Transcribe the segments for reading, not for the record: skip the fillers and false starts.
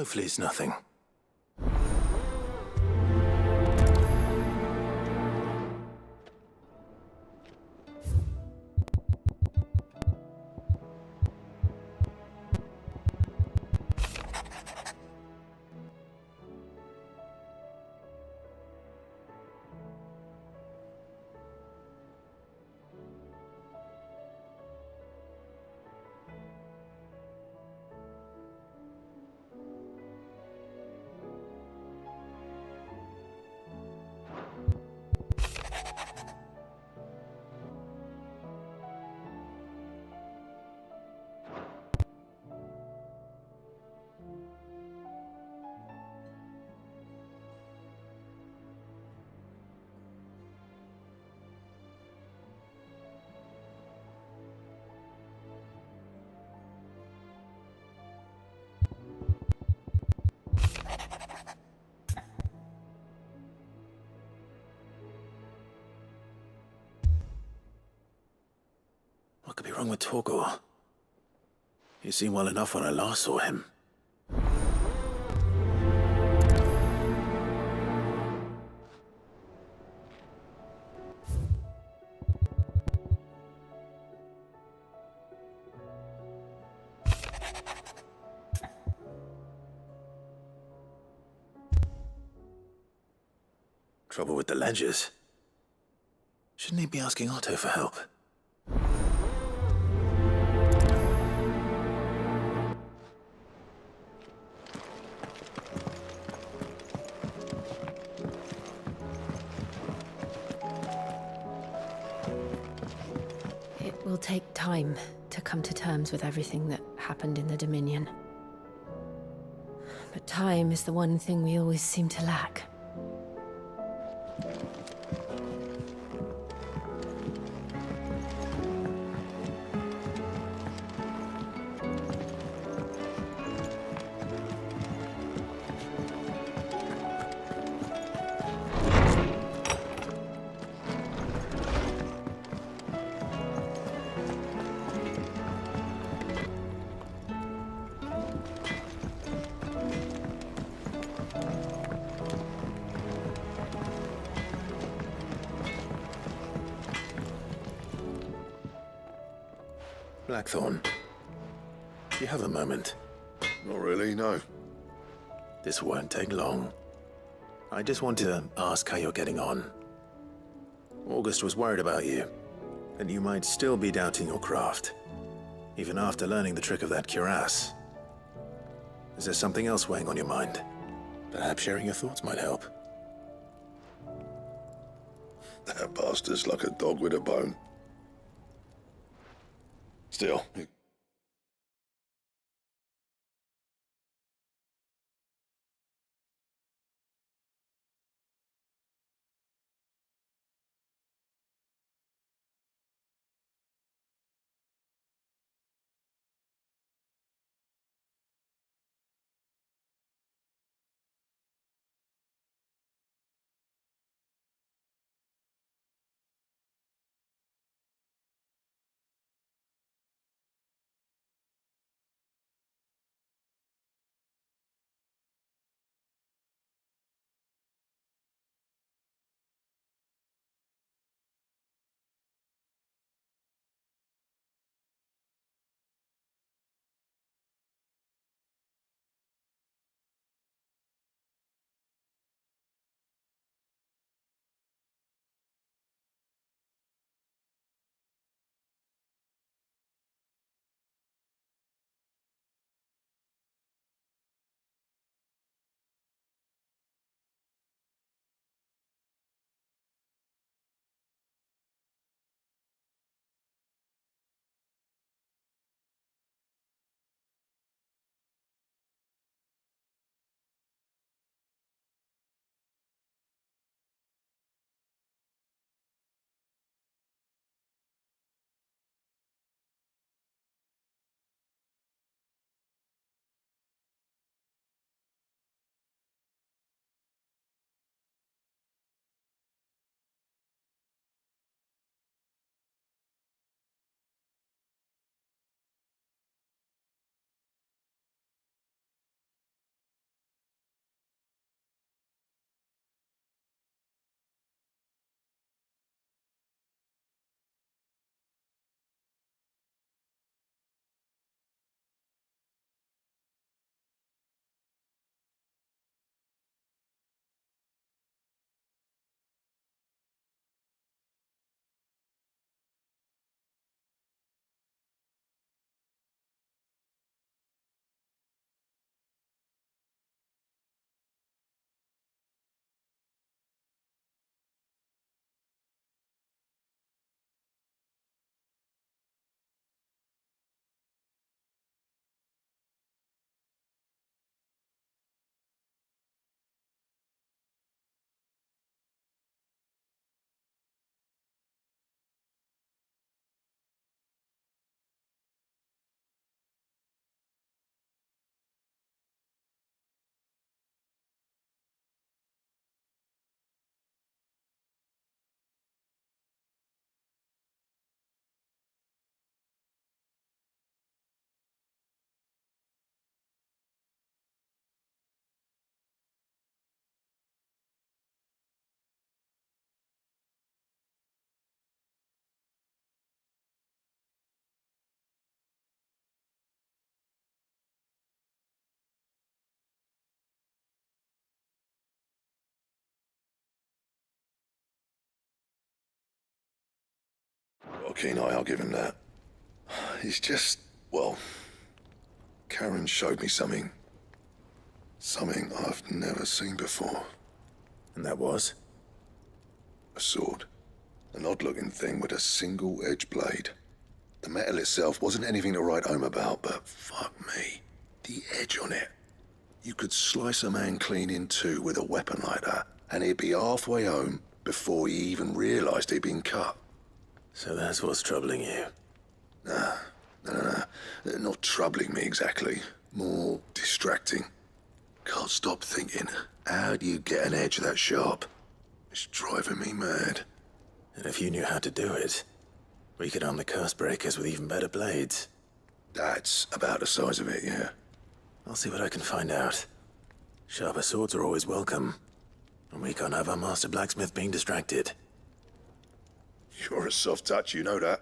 Hopefully it's nothing. What could be wrong with Torgor? He seemed well enough when I last saw him. Trouble with the ledgers. Shouldn't he be asking Otto for help? It will take time to come to terms with everything that happened in the Dominion. But time is the one thing we always seem to lack. Blackthorn, do you have a moment? Not really, no. This won't take long. I just want to ask how you're getting on. August was worried about you, and you might still be doubting your craft, even after learning the trick of that cuirass. Is there something else weighing on your mind? Perhaps sharing your thoughts might help. That bastard's like a dog with a bone. Still, got a keen eye, I'll give him that. He's just, well, Karen showed me something. Something I've never seen before. And that was? A sword. An odd-looking thing with a single-edged blade. The metal itself wasn't anything to write home about, but fuck me. The edge on it. You could slice a man clean in two with a weapon like that, and he'd be halfway home before he even realised he'd been cut. So that's what's troubling you. No. Not troubling me exactly. More distracting. Can't stop thinking, how do you get an edge that sharp? It's driving me mad. And if you knew how to do it, we could arm the curse breakers with even better blades. That's about the size of it, yeah. I'll see what I can find out. Sharper swords are always welcome. And we can't have our master blacksmith being distracted. You're a soft touch, you know that.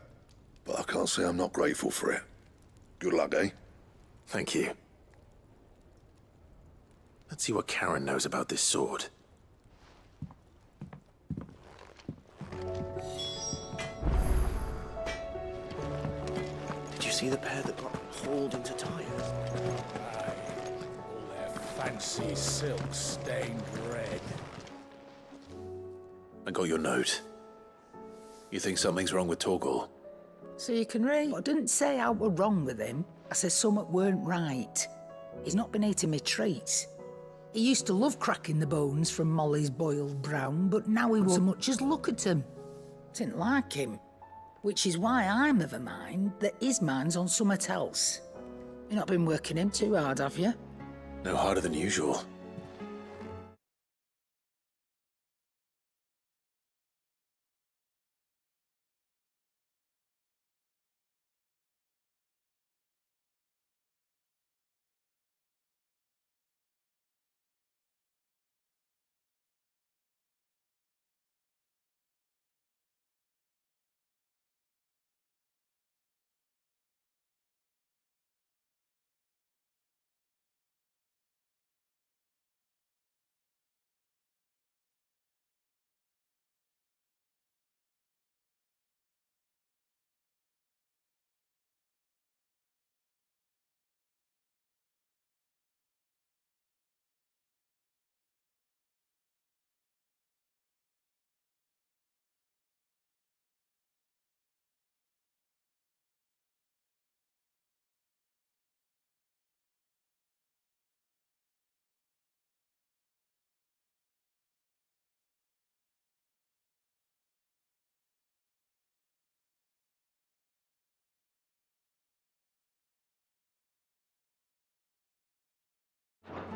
But I can't say I'm not grateful for it. Good luck, eh? Thank you. Let's see what Karen knows about this sword. Did you see the pair that got hauled into tires? Aye, all their fancy silk stained red. I got your note. You think something's wrong with Torgal? So you can read. I didn't say I were wrong with him. I said something weren't right. He's not been eating me treats. He used to love cracking the bones from Molly's boiled brown, but now he won't so much as look at him. Didn't like him. Which is why I'm of a mind that his mind's on something else. You've not been working him too hard, have you? No harder than usual.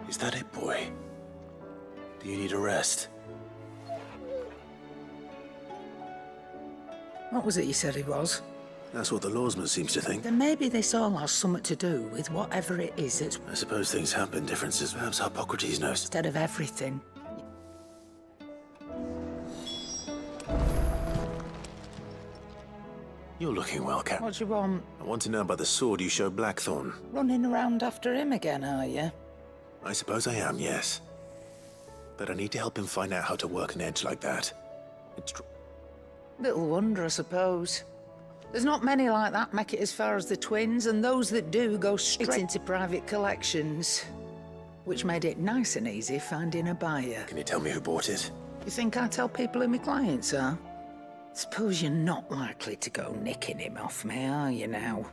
Is that it, boy? Do you need a rest? What was it you said he was? That's what the lawsman seems to think. Then maybe this all has something to do with whatever it is that's I suppose things happen, differences. Perhaps Hippocrates knows. instead of everything. You're looking well, Cap. What do you want? I want to know about the sword you showed Blackthorn. Running around after him again, are you? I suppose I am, yes. But I need to help him find out how to work an edge like that. It's Little wonder, I suppose. There's not many like that make it as far as the twins, and those that do go straight into private collections. Which made it nice and easy finding a buyer. Can you tell me who bought it? You think I tell people who my clients are? Suppose you're not likely to go nicking him off me, are you now?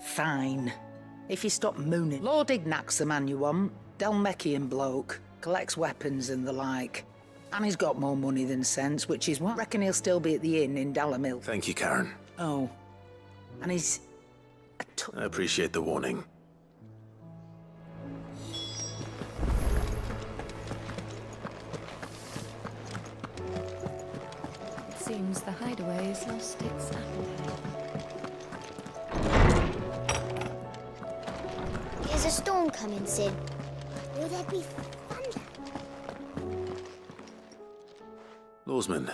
Fine. If you stop mooning. Lord Ignac's the man you want. Delmeckian bloke. Collects weapons and the like. And he's got more money than sense, which is what? Reckon he'll still be at the inn in Dalamil. Thank you, Karen. Oh. And he's... I appreciate the warning. It seems the hideaway's lost its appetite. There's a storm coming soon. Will there be thunder? Lawsman,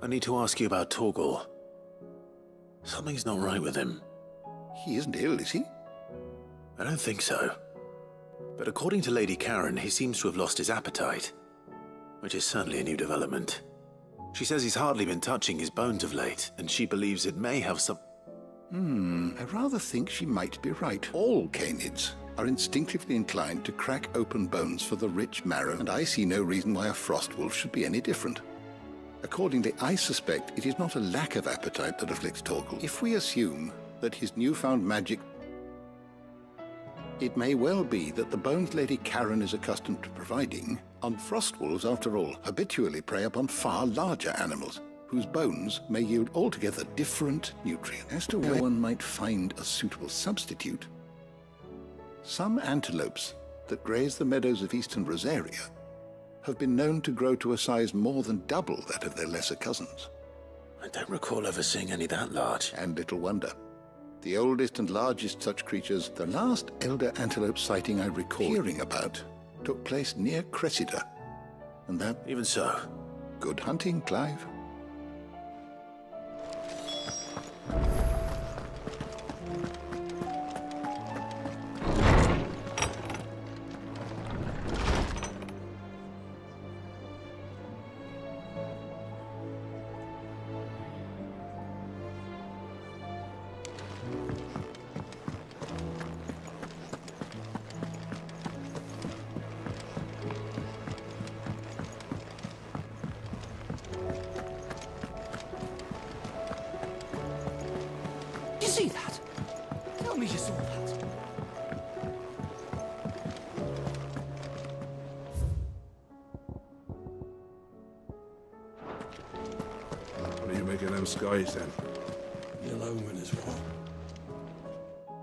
I need to ask you about Torgal. Something's not right with him. He isn't ill, is he? I don't think so. But according to Lady Karen, he seems to have lost his appetite, which is certainly a new development. She says he's hardly been touching his bones of late, and she believes it may have some... I rather think she might be right. All canids are instinctively inclined to crack open bones for the rich marrow, and I see no reason why a frostwolf should be any different. Accordingly, I suspect it is not a lack of appetite that afflicts Torgal. If we assume that his newfound magic... It may well be that the bones Lady Karen is accustomed to providing on frostwolves, after all, habitually prey upon far larger animals, whose bones may yield altogether different nutrients. As to where one might find a suitable substitute, some antelopes that graze the meadows of eastern Rosaria have been known to grow to a size more than double that of their lesser cousins. I don't recall ever seeing any that large. And little wonder. The oldest and largest such creatures, the last elder antelope sighting I recall hearing about, took place near Cressida. And that... Even so. Good hunting, Clive. You see that? Tell me you saw that. What do you make of them skies, then? Ill omen is what?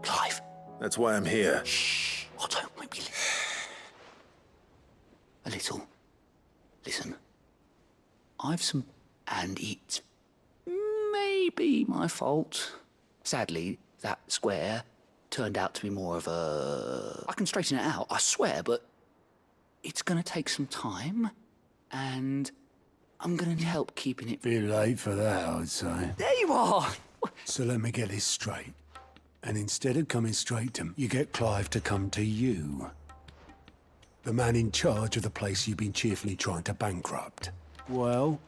Clive. That's why I'm here. Shh. Otto, won't be a little. Listen. I've some... And it's... maybe my fault. Sadly, that square turned out to be more of a... I can straighten it out, I swear, but it's going to take some time, and I'm going to need help keeping it... Bit late for that, I'd say. There you are! So let me get this straight. And instead of coming straight to me, you get Clive to come to you. The man in charge of the place you've been cheerfully trying to bankrupt. Well,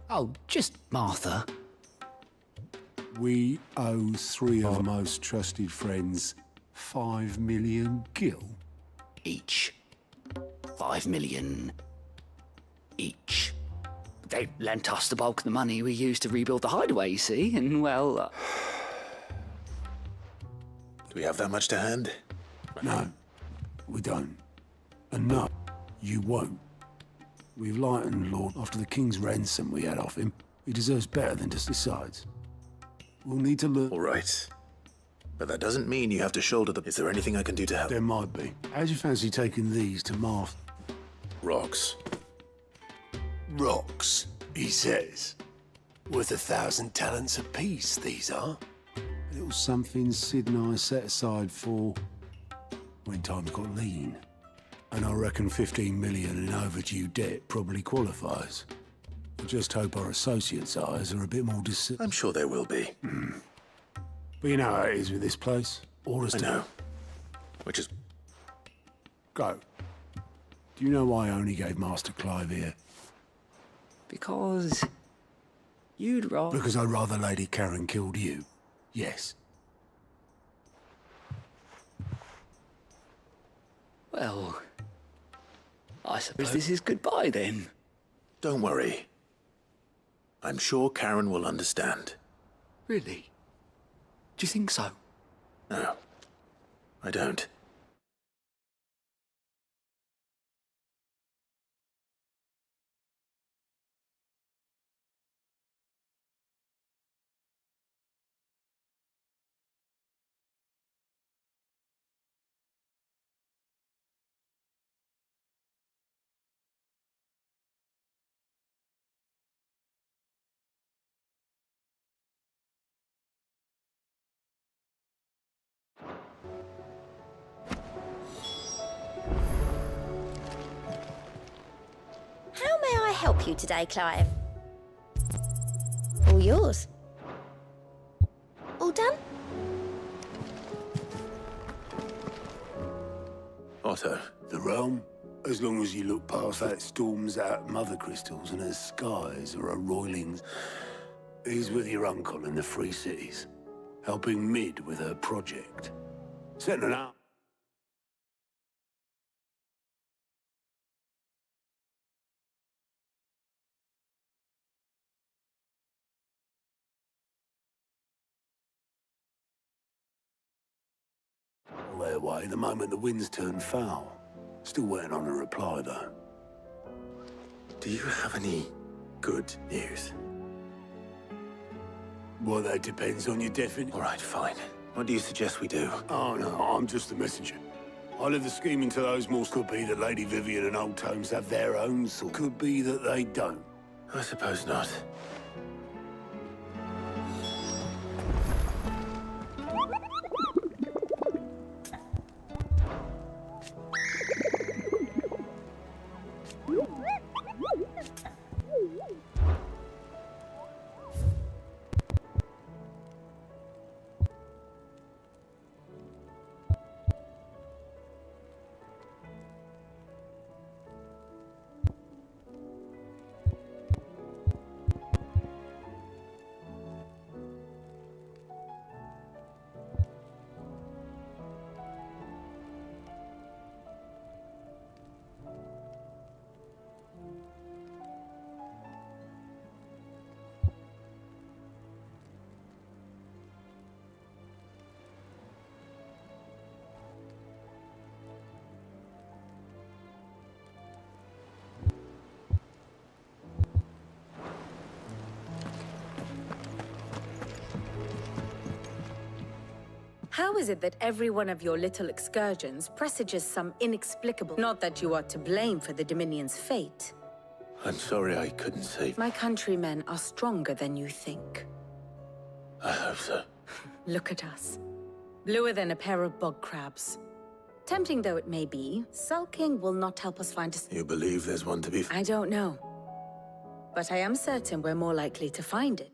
Oh, just Martha. we owe three of our most trusted friends 5 million gil. Each. 5 million. Each. They lent us the bulk of the money we used to rebuild the hideaway, you see, and well... Do we have that much to hand? No, we don't. And no, you won't. We've lightened Lord after the king's ransom we had off him. He deserves better than just besides. We'll need to learn... All right. But that doesn't mean you have to shoulder the... Is there anything I can do to help? There might be. How'd you fancy taking these to Martha? Rocks. Rocks, he says. Worth 1,000 talents apiece, these are. A little something Sid and I set aside for when times got lean. And I reckon 15 million in overdue debt probably qualifies. I just hope our associates' eyes are a bit more I'm sure there will be. But you know how it is with this place. Orders I to know. Which is... go. Do you know why I only gave Master Clive here? Because... you'd rather... Because I'd rather Lady Karen killed you. Yes. Well... I suppose this is goodbye, then. Don't worry. I'm sure Karen will understand. Really? Do you think so? No, I don't. How may I help you today, Clive? All yours. All done? Otto, The realm? As long as you look past that storms out mother crystals and her skies or her roilings. He's with your uncle in the Free Cities, helping Mid with her project. Setting up. Their way the moment the winds turn foul. Still waiting on a reply, though. Do you have any good news? Well, that depends on your definition. All right, fine. What do you suggest we do? Oh, no, I'm just a messenger. I leave the scheming to those more. Could be that Lady Vivian and Old Tomes have their own sort. Could be that they don't. I suppose not. How is it that every one of your little excursions presages some inexplicable... Not that you are to blame for the Dominion's fate. I'm sorry I couldn't save... My countrymen are stronger than you think. I hope so. Look at us. Bluer than a pair of bog crabs. Tempting though it may be, sulking will not help us find us... You believe there's one to be... I don't know. But I am certain we're more likely to find it.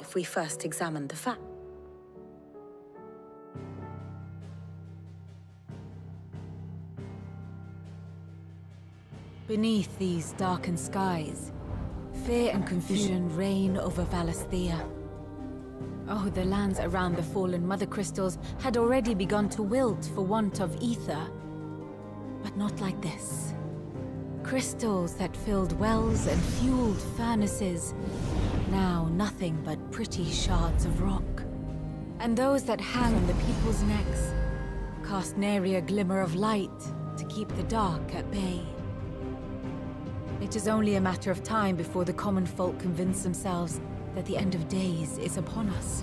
If we first examine the fact. Beneath these darkened skies, fear and confusion reign over Valisthea. Oh, the lands around the fallen mother crystals had already begun to wilt for want of ether. But not like this. Crystals that filled wells and fueled furnaces. Now nothing but pretty shards of rock. And those that hang on the people's necks cast nary a glimmer of light to keep the dark at bay. It is only a matter of time before the common folk convince themselves that the end of days is upon us.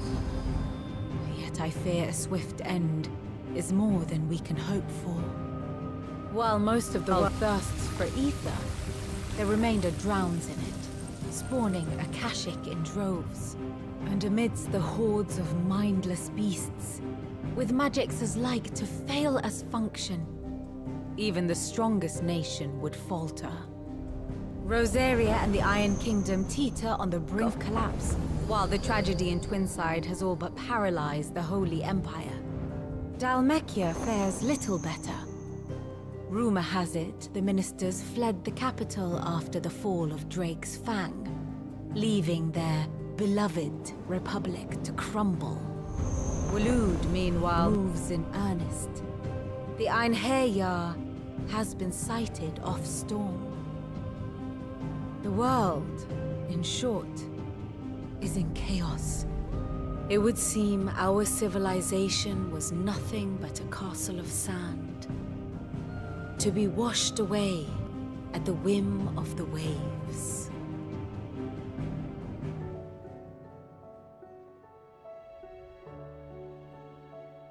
Yet I fear a swift end is more than we can hope for. While most of the world thirsts for ether, the remainder drowns in it, spawning Akashic in droves. And amidst the hordes of mindless beasts, with magics as like to fail as function, even the strongest nation would falter. Rosaria and the Iron Kingdom teeter on the brink of collapse, while the tragedy in Twinside has all but paralyzed the Holy Empire. Dalmekia fares little better. Rumor has it the ministers fled the capital after the fall of Drake's Fang, leaving their beloved republic to crumble. Waloed, meanwhile, moves in earnest. The Einherjar has been sighted off Storm. The world, in short, is in chaos. It would seem our civilization was nothing but a castle of sand, to be washed away at the whim of the waves.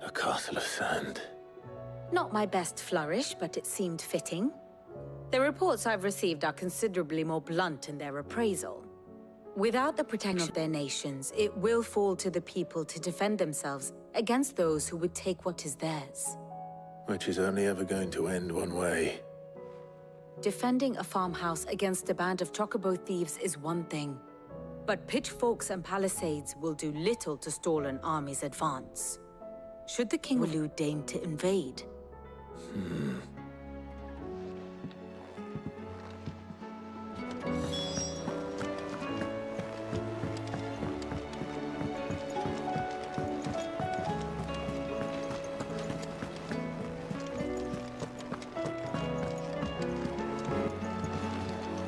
A castle of sand. Not my best flourish, but it seemed fitting. The reports I've received are considerably more blunt in their appraisal. Without the protection of their nations, it will fall to the people to defend themselves against those who would take what is theirs. Which is only ever going to end one way. Defending a farmhouse against a band of chocobo thieves is one thing. But pitchforks and palisades will do little to stall an army's advance. Should the King of Lu deign to invade?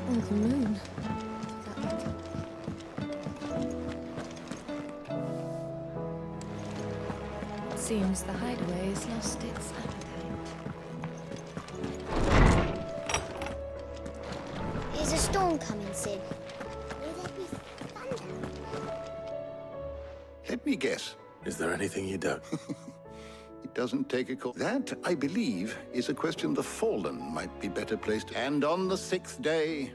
Oh, the moon. Seems the hideaway has lost its appetite. Is a storm coming, Sid? Will there be thunder? Let me guess. Is there anything you don't? It doesn't take a call. That, I believe, is a question the Fallen might be better placed. And on the 6th day,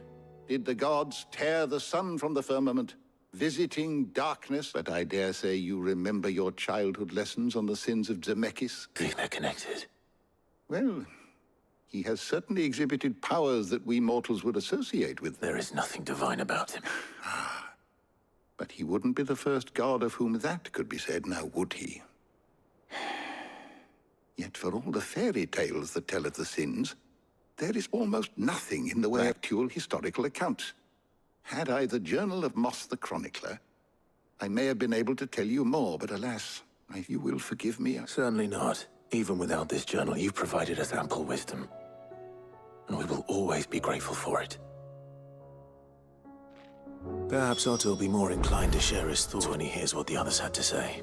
did the gods tear the sun from the firmament, visiting darkness? But I dare say you remember your childhood lessons on the sins of Zemeckis. Think they're connected? Well, he has certainly exhibited powers that we mortals would associate with. There is nothing divine about him. But he wouldn't be the first god of whom that could be said, now would he? Yet for all the fairy tales that tell of the sins, there is almost nothing in the way of actual historical accounts. Had I the Journal of Moss the Chronicler, I may have been able to tell you more, but alas, you will forgive me. Certainly not. Even without this journal, you've provided us ample wisdom. And we will always be grateful for it. Perhaps Otto will be more inclined to share his thoughts when he hears what the others had to say.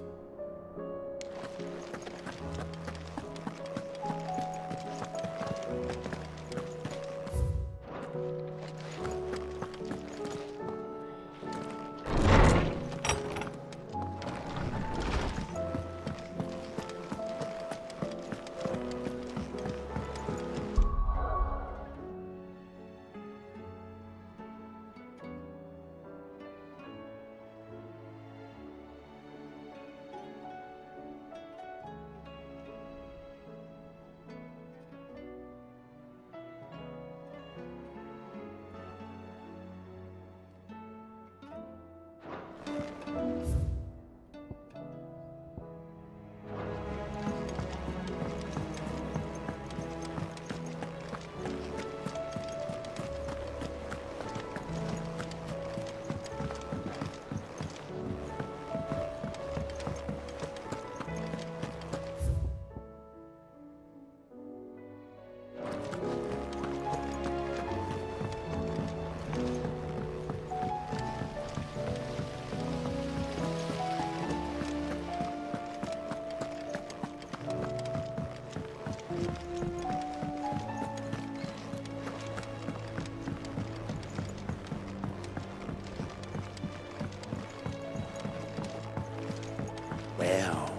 Well,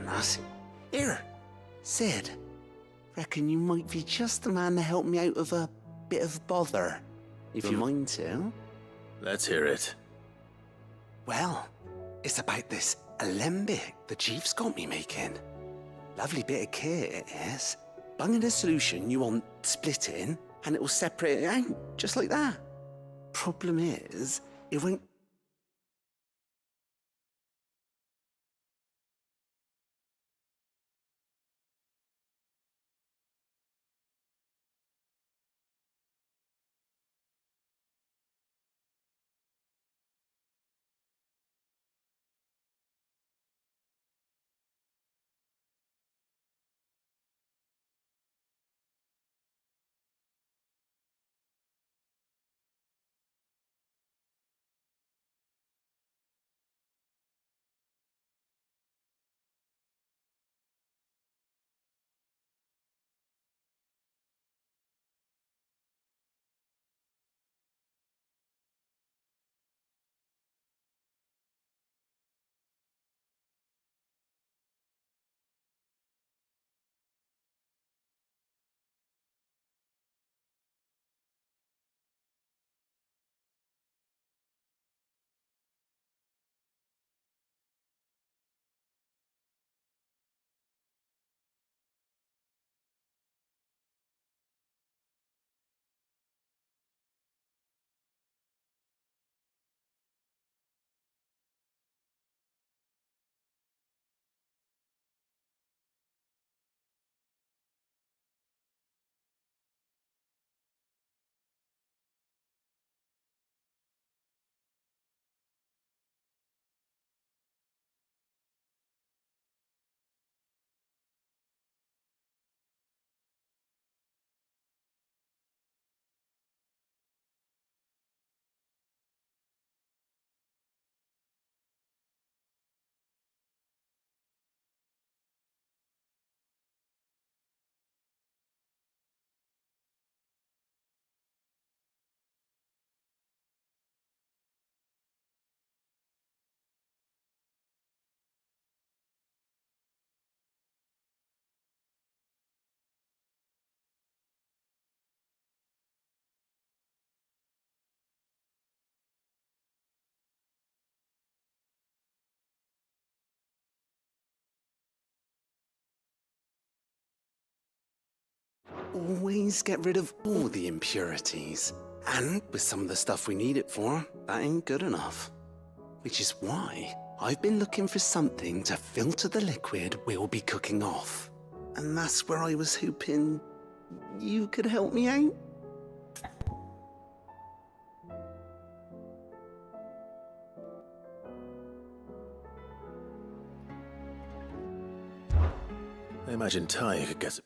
nice. Here, Sid. Reckon you might be just the man to help me out of a bit of bother, if you mind to. Let's hear it. Well, it's about this alembic the chief's got me making. Lovely bit of kit it is. Bung in a solution you want splitting, and it will separate it out, just like that. Problem is, it won't always get rid of all the impurities. And with some of the stuff we need it for, that ain't good enough. Which is why I've been looking for something to filter the liquid we'll be cooking off. And that's where I was hoping you could help me out. I imagine Ty could get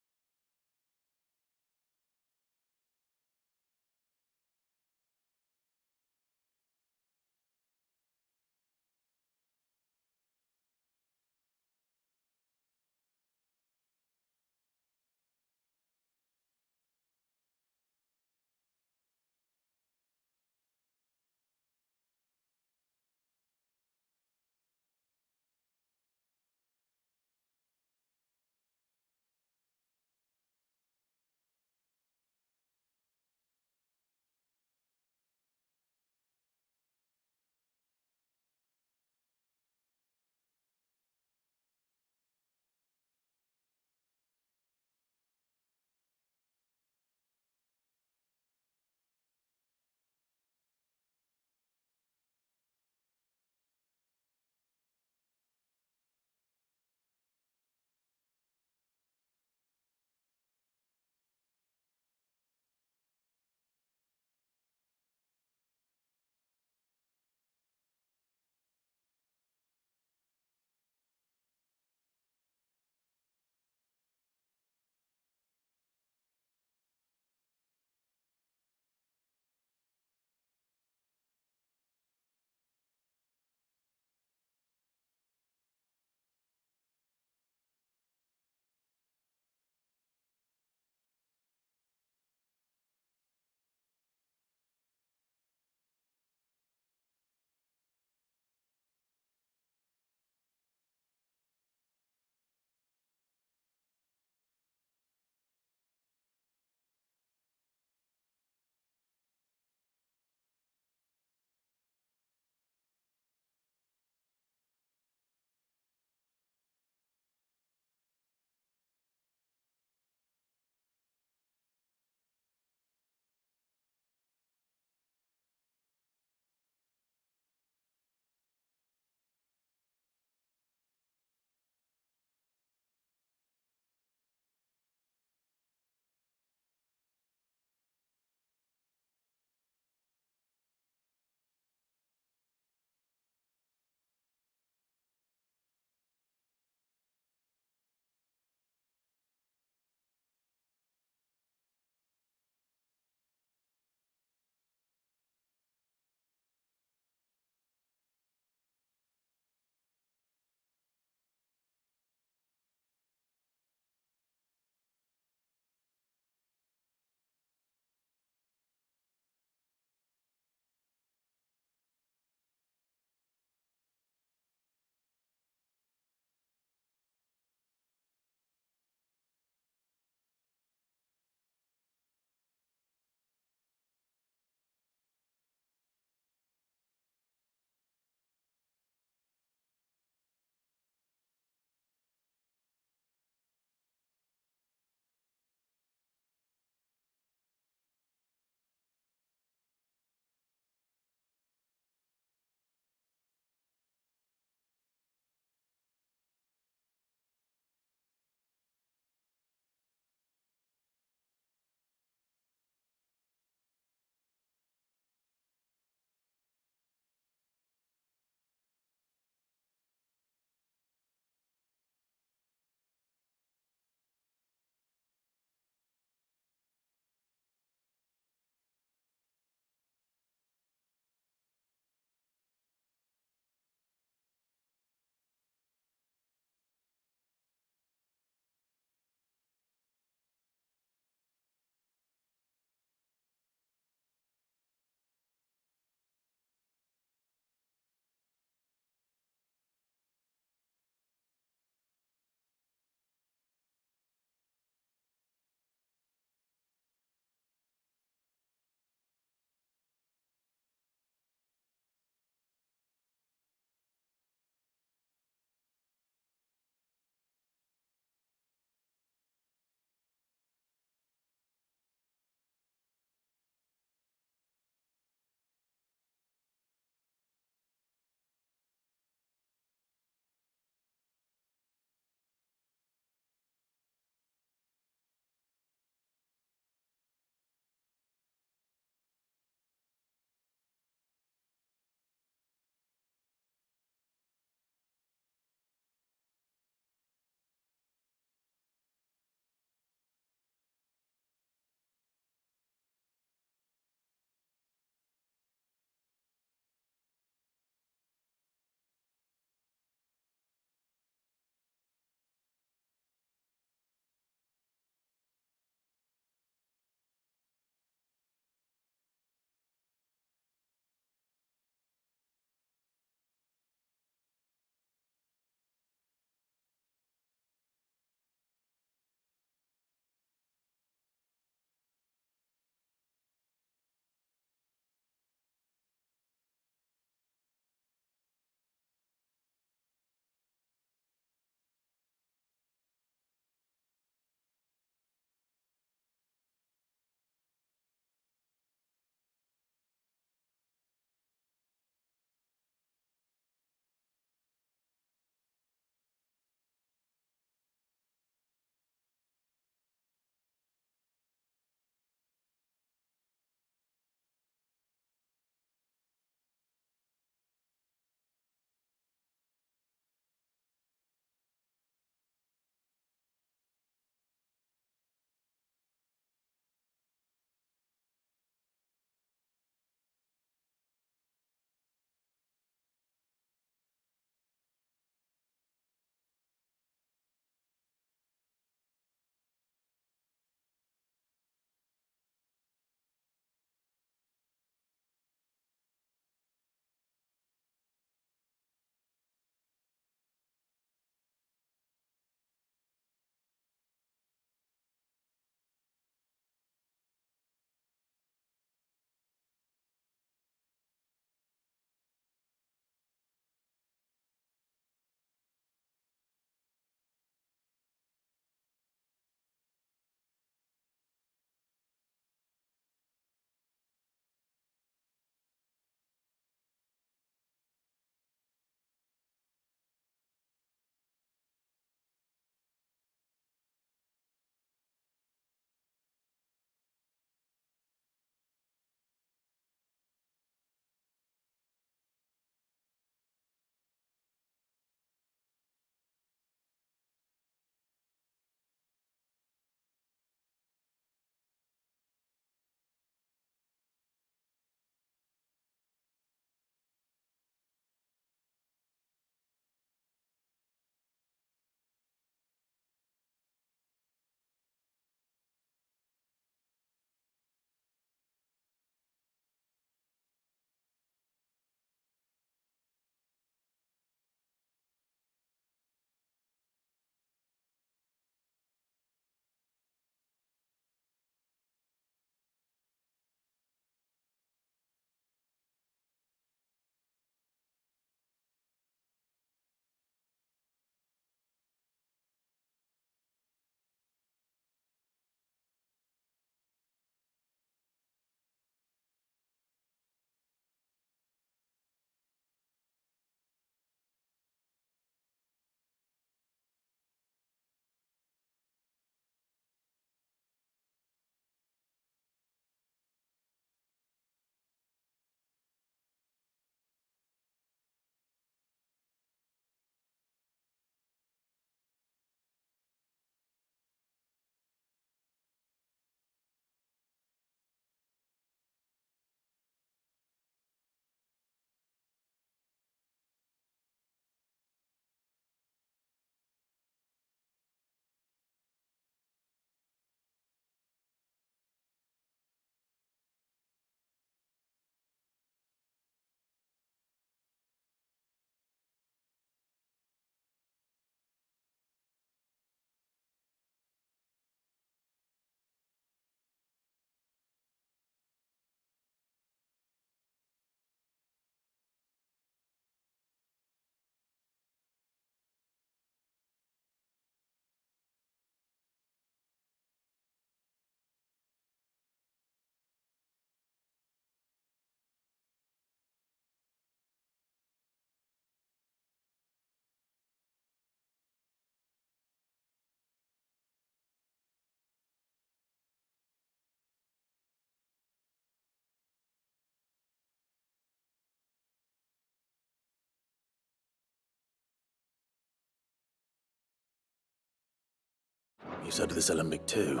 You studied this alembic too.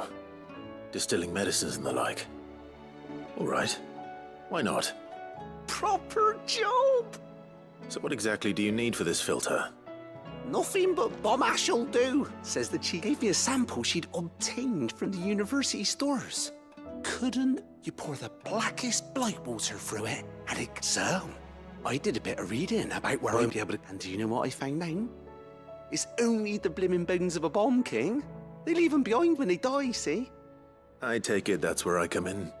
Distilling medicines and the like. All right. Why not? Proper job! So what exactly do you need for this filter? Nothing but bomb ash'll do, says that she gave me a sample she'd obtained from the university stores. Couldn't you pour the blackest blight water through it and it... So, I did a bit of reading about where I'd be able to... And do you know what I found out? It's only the blimmin' bones of a bomb king. They leave them behind when they die, see? I take it that's where I come in.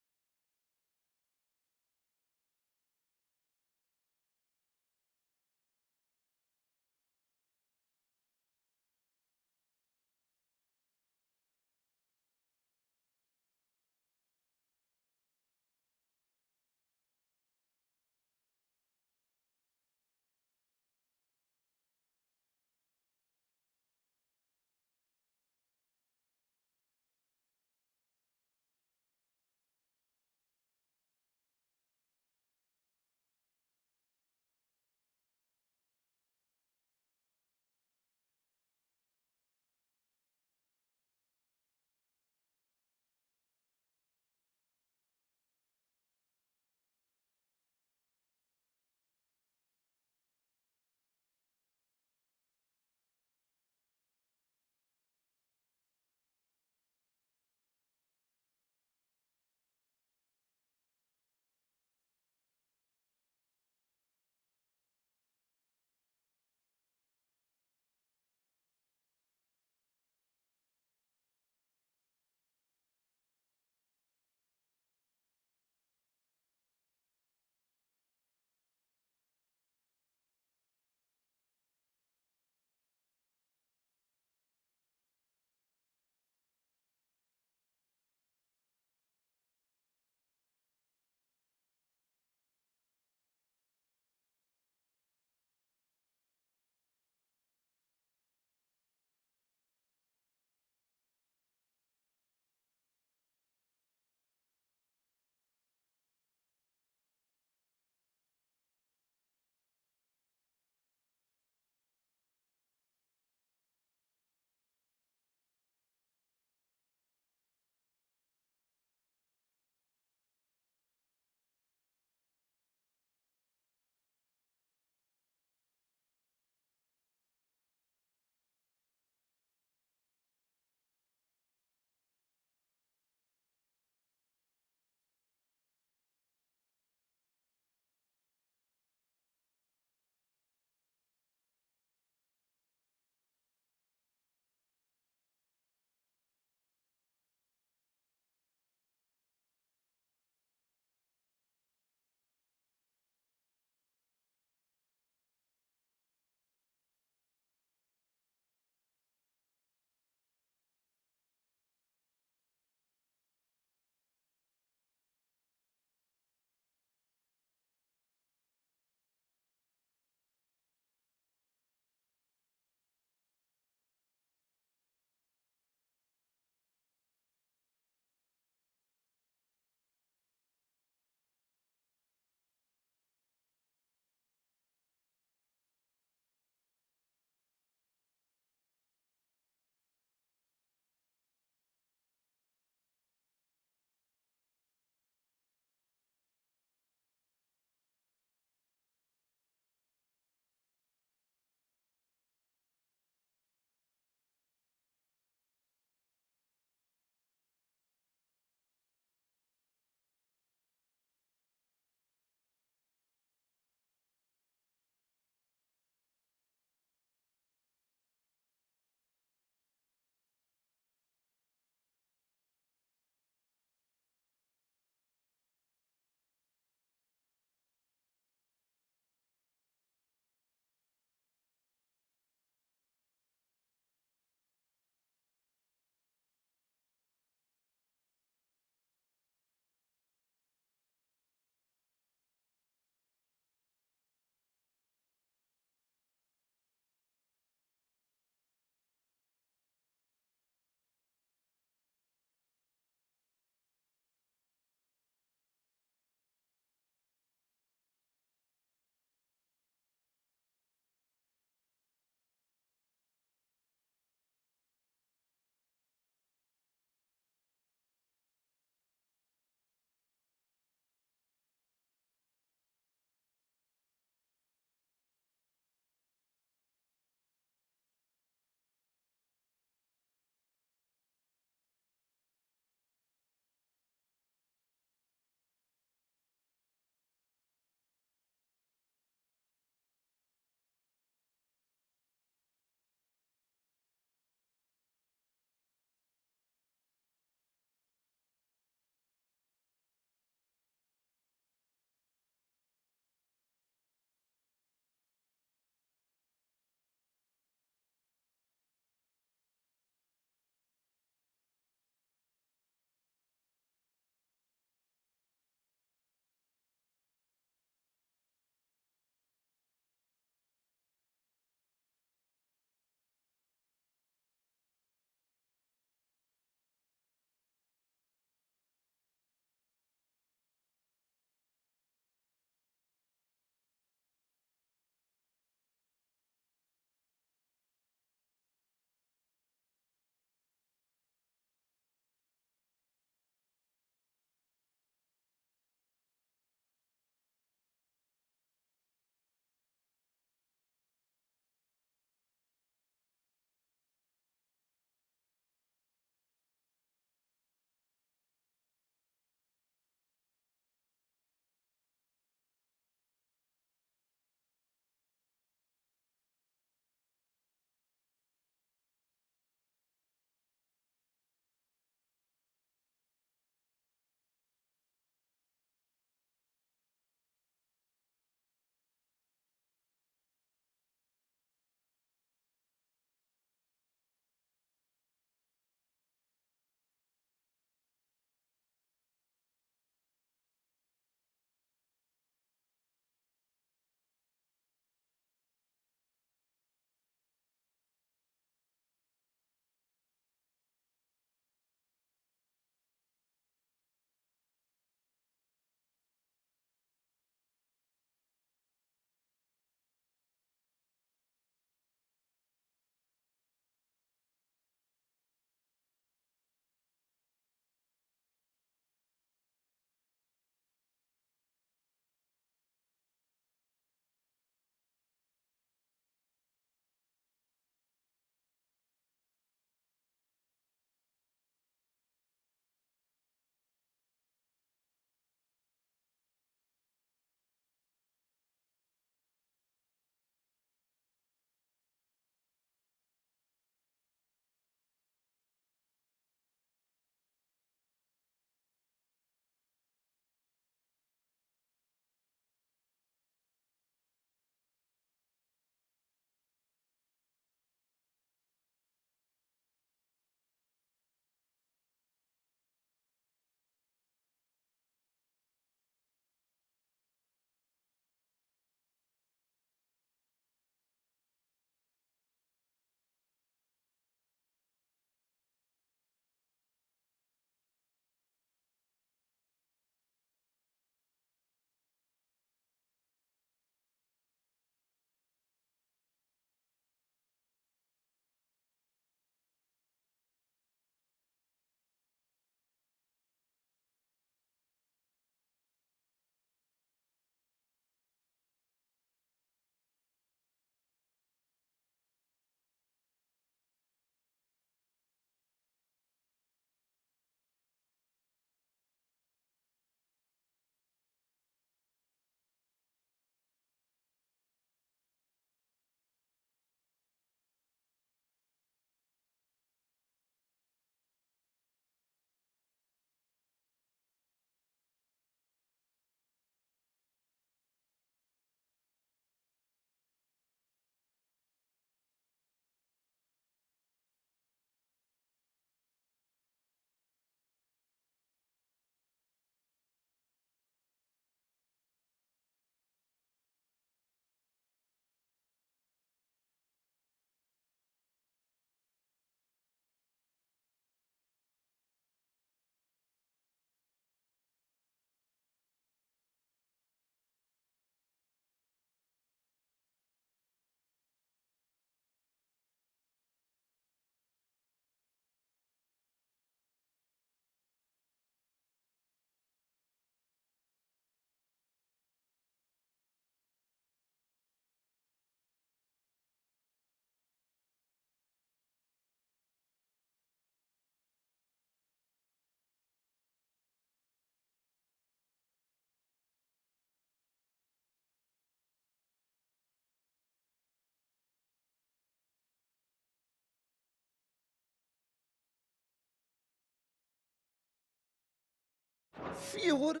if you would.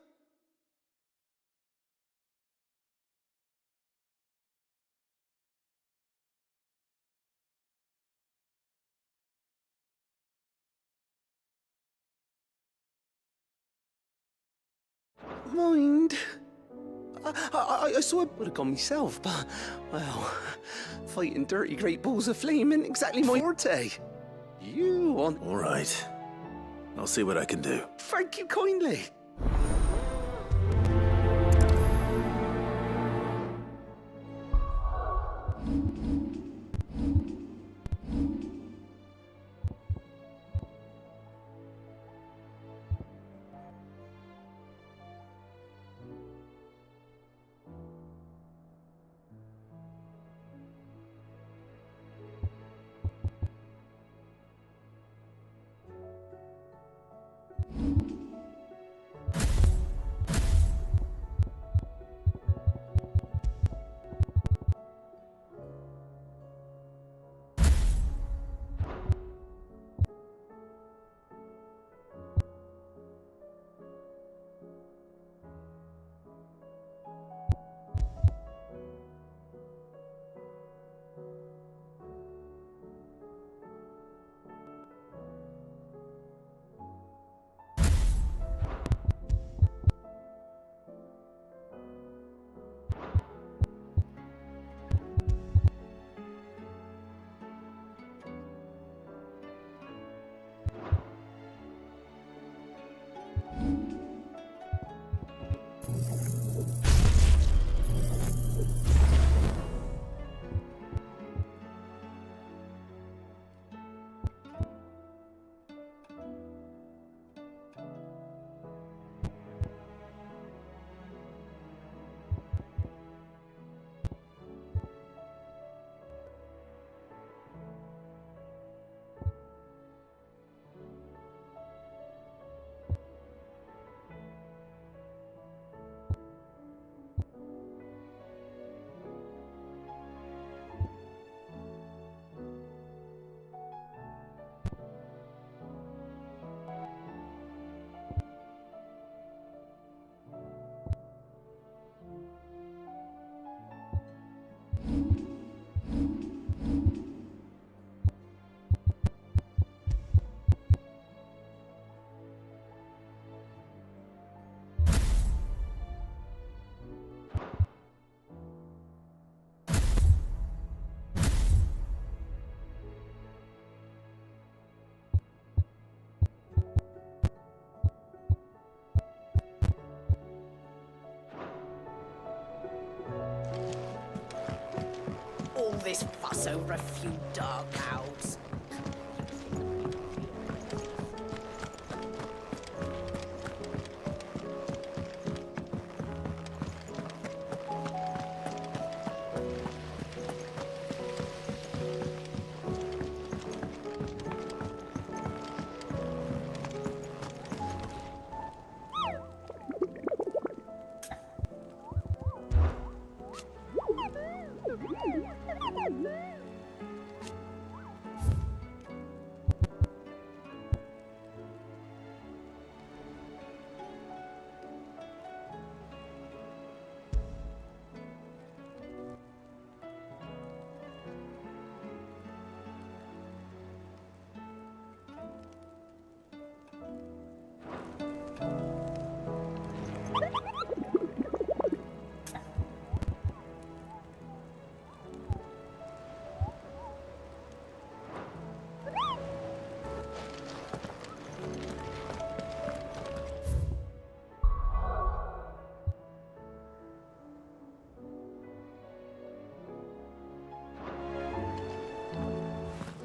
Mind. I saw I would have gone myself, but, well, fighting dirty great balls of flame ain't exactly my forte. You want... All right. I'll see what I can do. Thank you kindly. All this fuss over a few dark owls.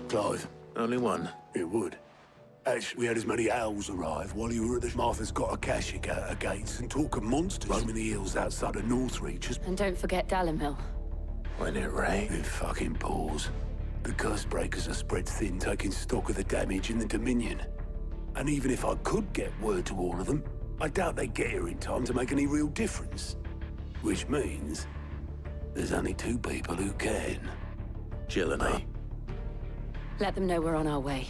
Clive, Only one. it would. Actually, we had as many owls arrive while you were at the... Martha's got a caching out of gates and talk of monsters roaming the hills outside of Northreach. And don't forget Dalimhill. When it rains. It fucking pours. The curse breakers are spread thin, taking stock of the damage in the Dominion. And even if I could get word to all of them, I doubt they'd get here in time to make any real difference. Which means there's only two people who can. Jill and me. Let them know we're on our way.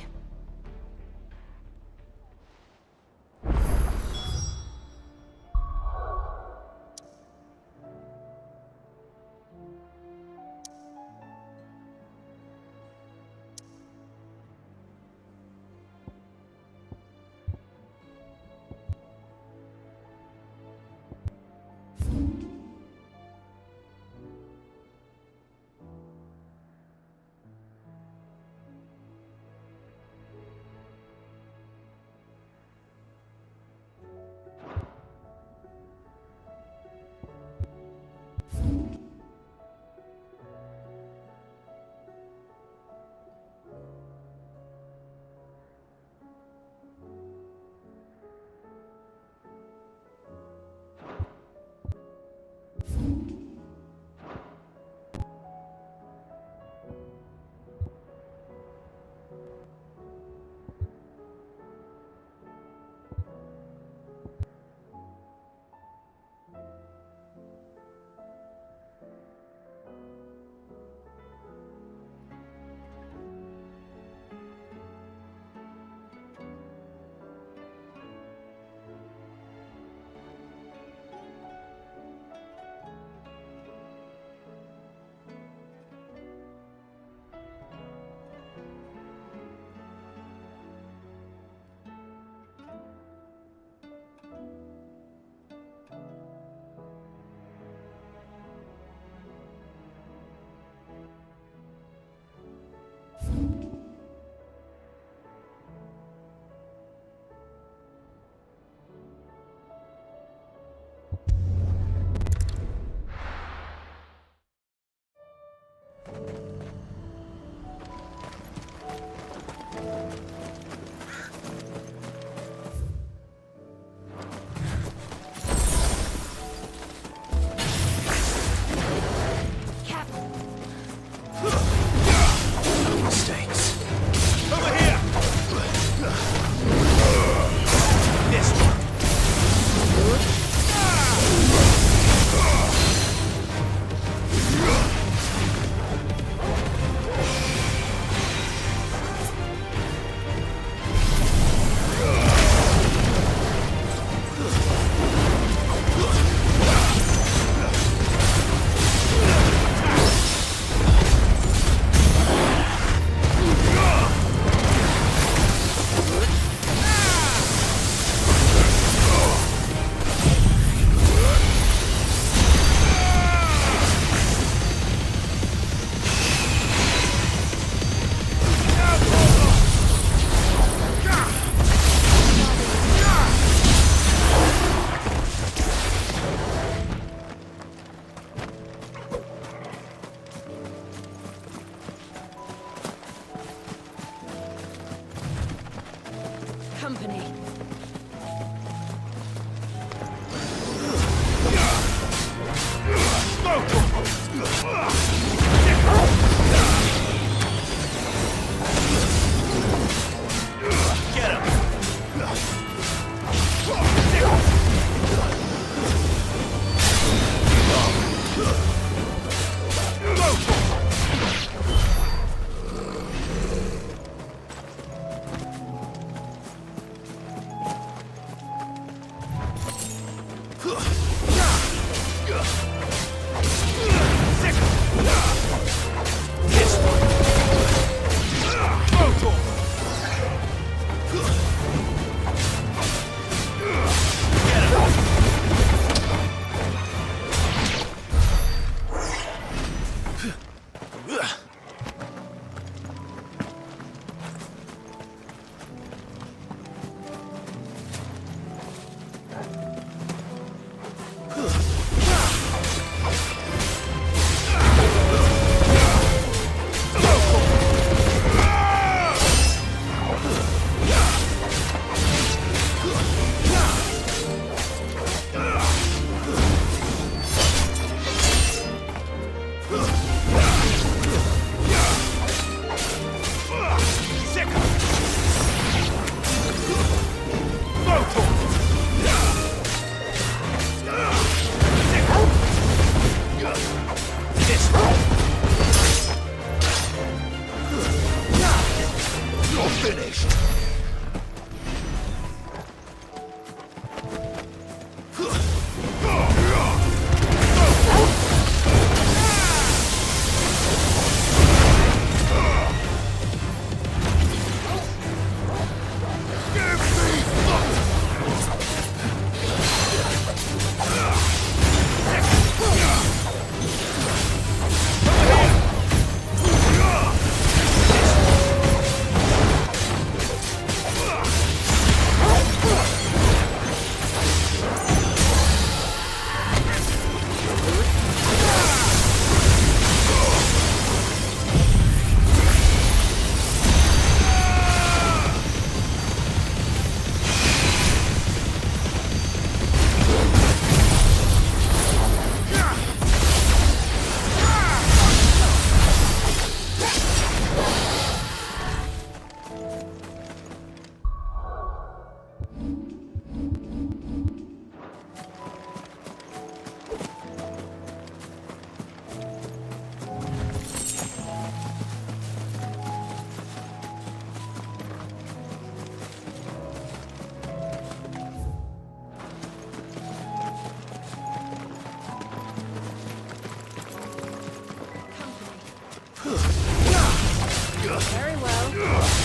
Very well.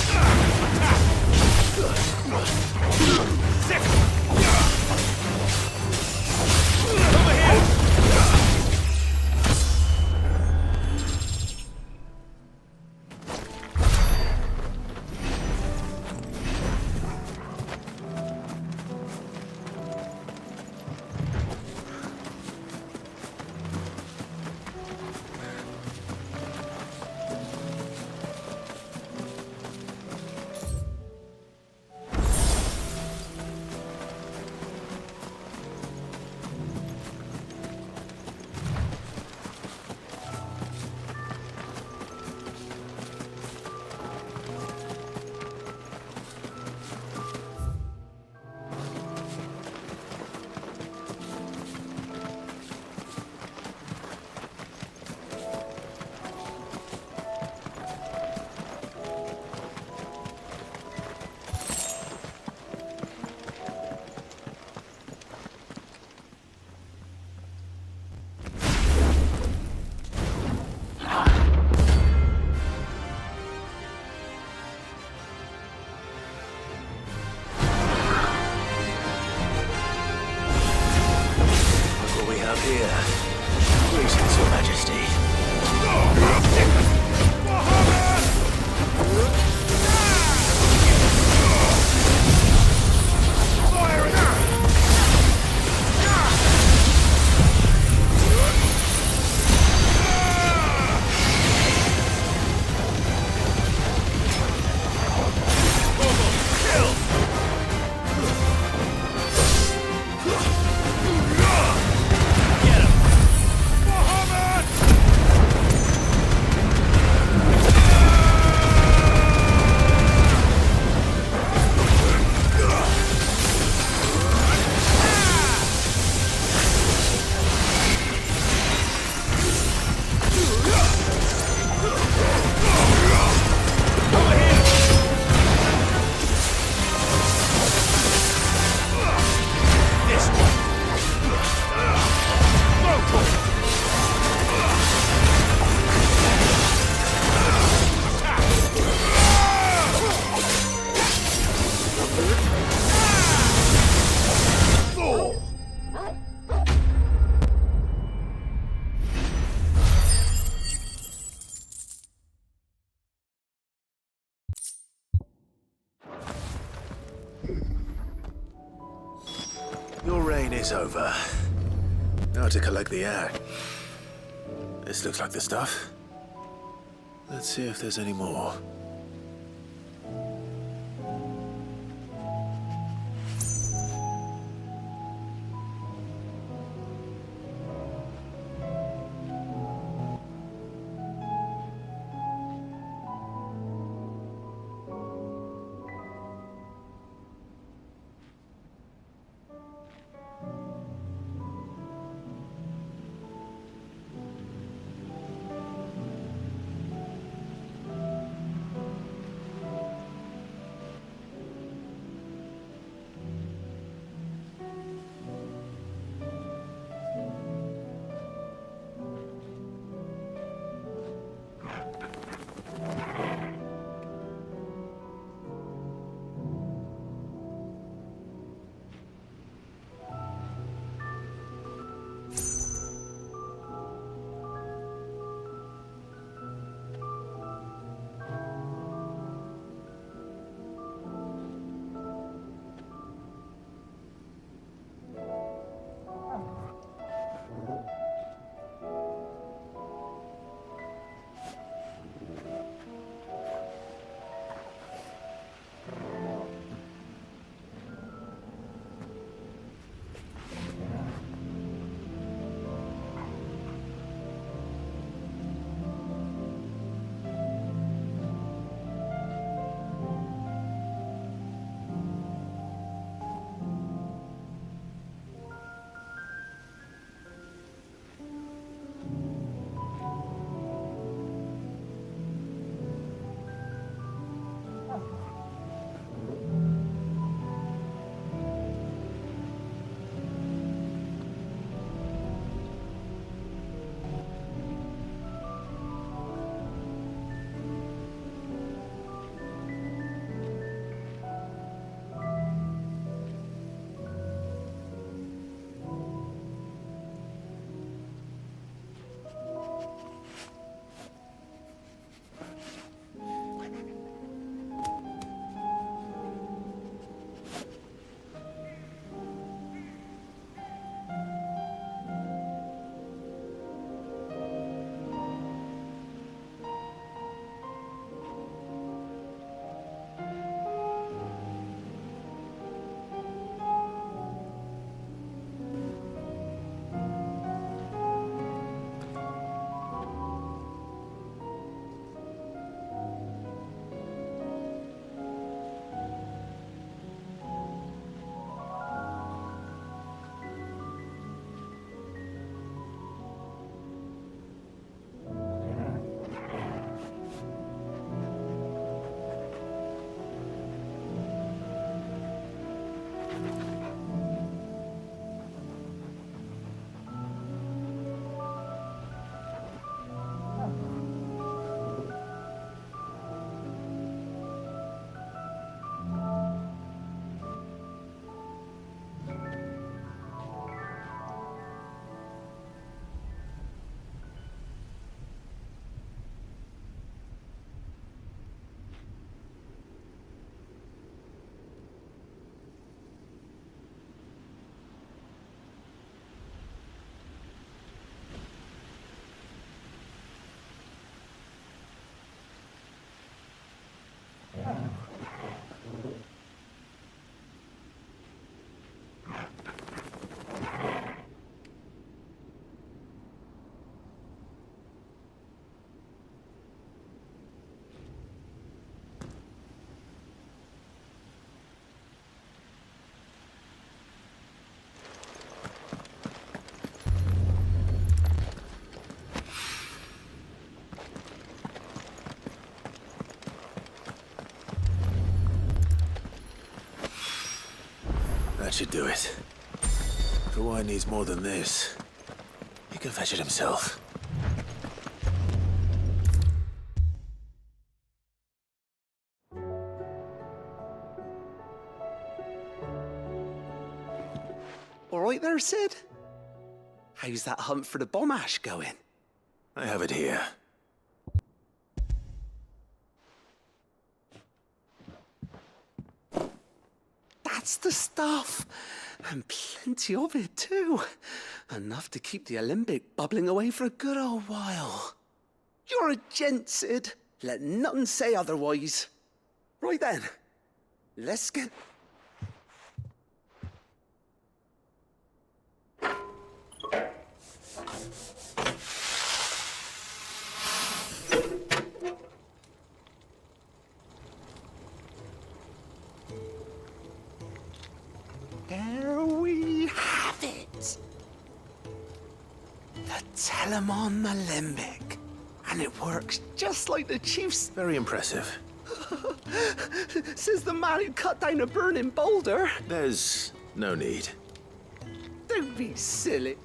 Get him! Mohammed! is over. Now to collect the axe. This looks like the stuff. Let's see if there's any more. That should do it. If the wine needs more than this, he can fetch it himself. All right there, Sid? How's that hunt for the bomb ash going? I have it here. That's the stuff. And plenty of it, too. Enough to keep the Alembic bubbling away for a good old while. You're a gent, Sid. Let none say otherwise. Right then, let's get... There we have it. The Telemon Alembic. And it works just like the Chief's... Very impressive. Says the man who cut down a burning boulder. There's no need. Don't be silly.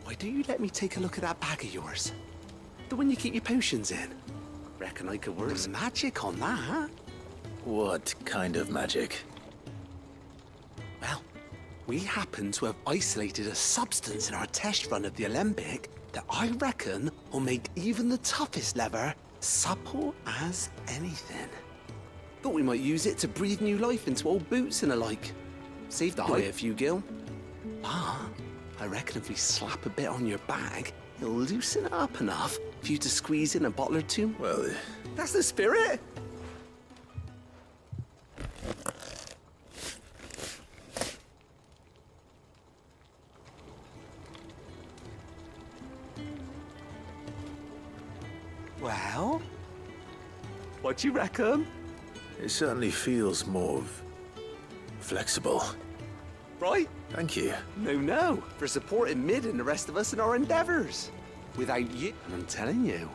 Why don't you let me take a look at that bag of yours? The one you keep your potions in. Reckon I could work some magic on that, huh? What kind of magic? Well, we happen to have isolated a substance in our test run of the Alembic that I reckon will make even the toughest leather supple as anything. Thought we might use it to breathe new life into old boots and the like. Save the hide a few gil. Ah, I reckon if we slap a bit on your bag, it'll loosen it up enough for you to squeeze in a bottle or two. Well, that's the spirit. Well, what do you reckon? it certainly feels more flexible. Right? Thank you. No, for supporting Mid and the rest of us in our endeavors. Without you, I'm telling you.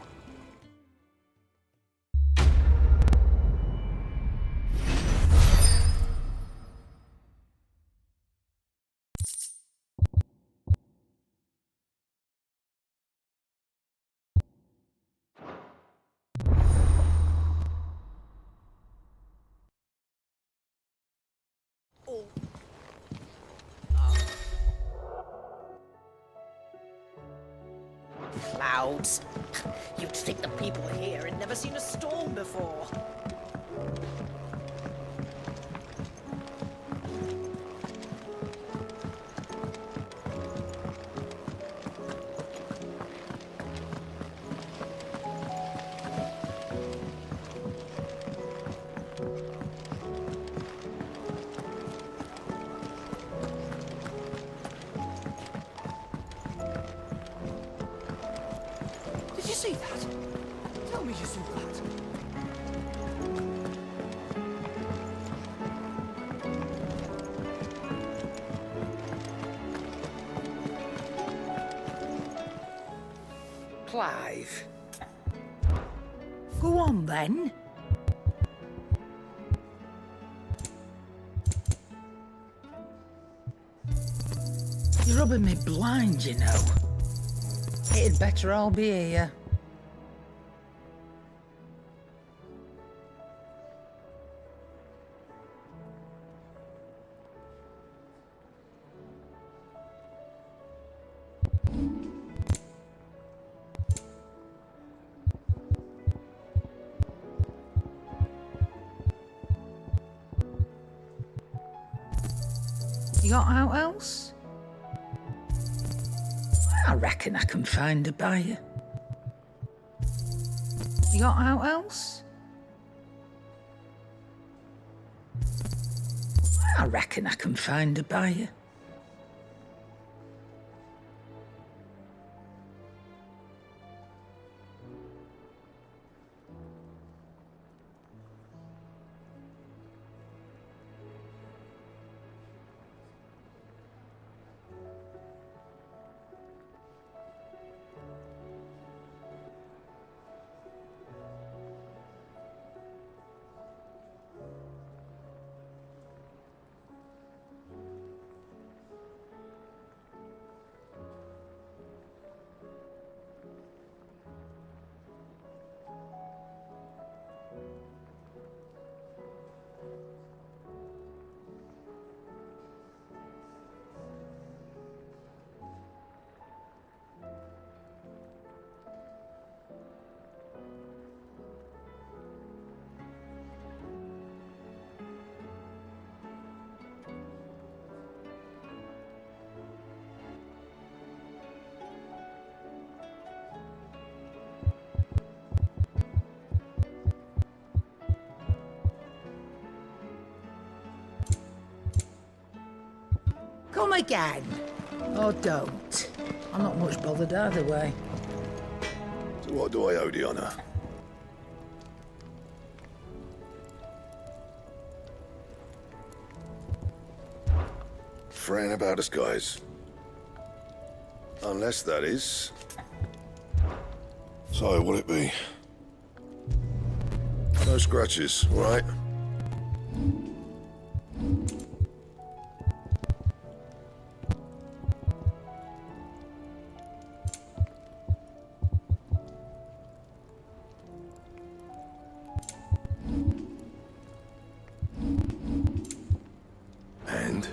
Clouds. You'd think the people here had never seen a storm before. Did you see that? Tell me you saw that. Clive. Go on then. You're rubbing me blind, you know. It'd better all be here. You got out else? I reckon I can find a buyer. You got out else? I reckon I can find a buyer. again. Or don't. I'm not much bothered either way. So what do I owe the honour? Fretting about us, guys. Unless that is... So, what'll it be? No scratches, all right? And?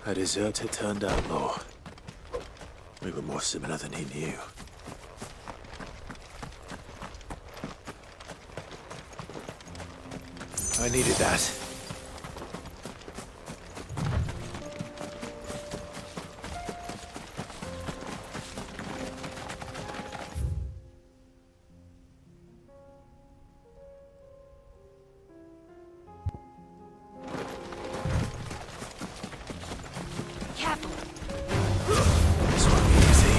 A deserter turned outlaw. We were more similar than he knew. I needed that. This won't be easy.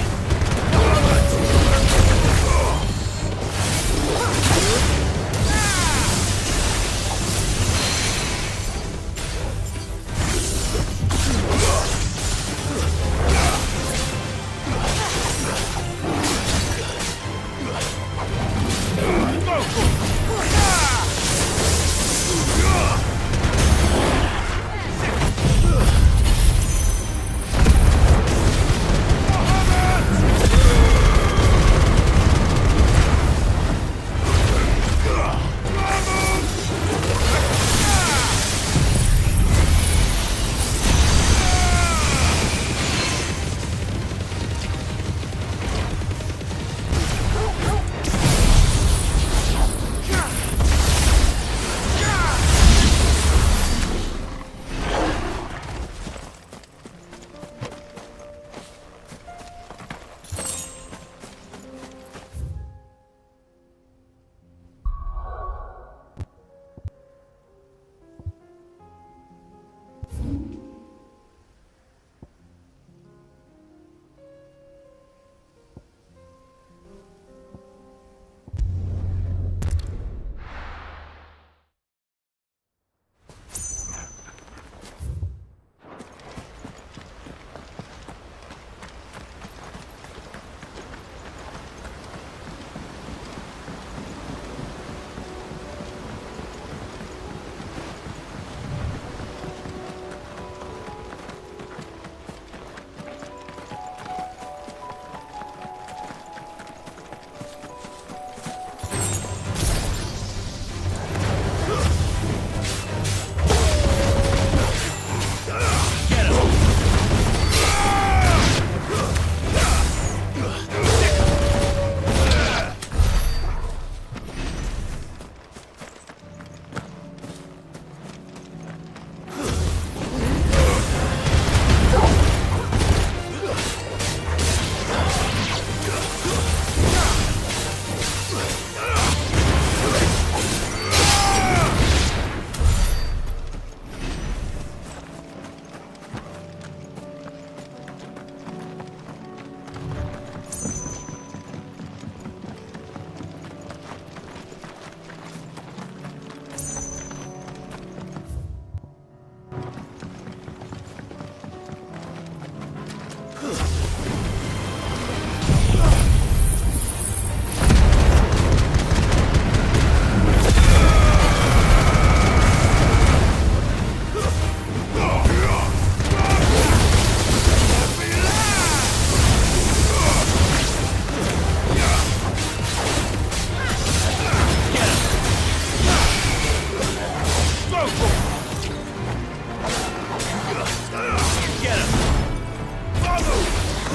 Get him! Follow!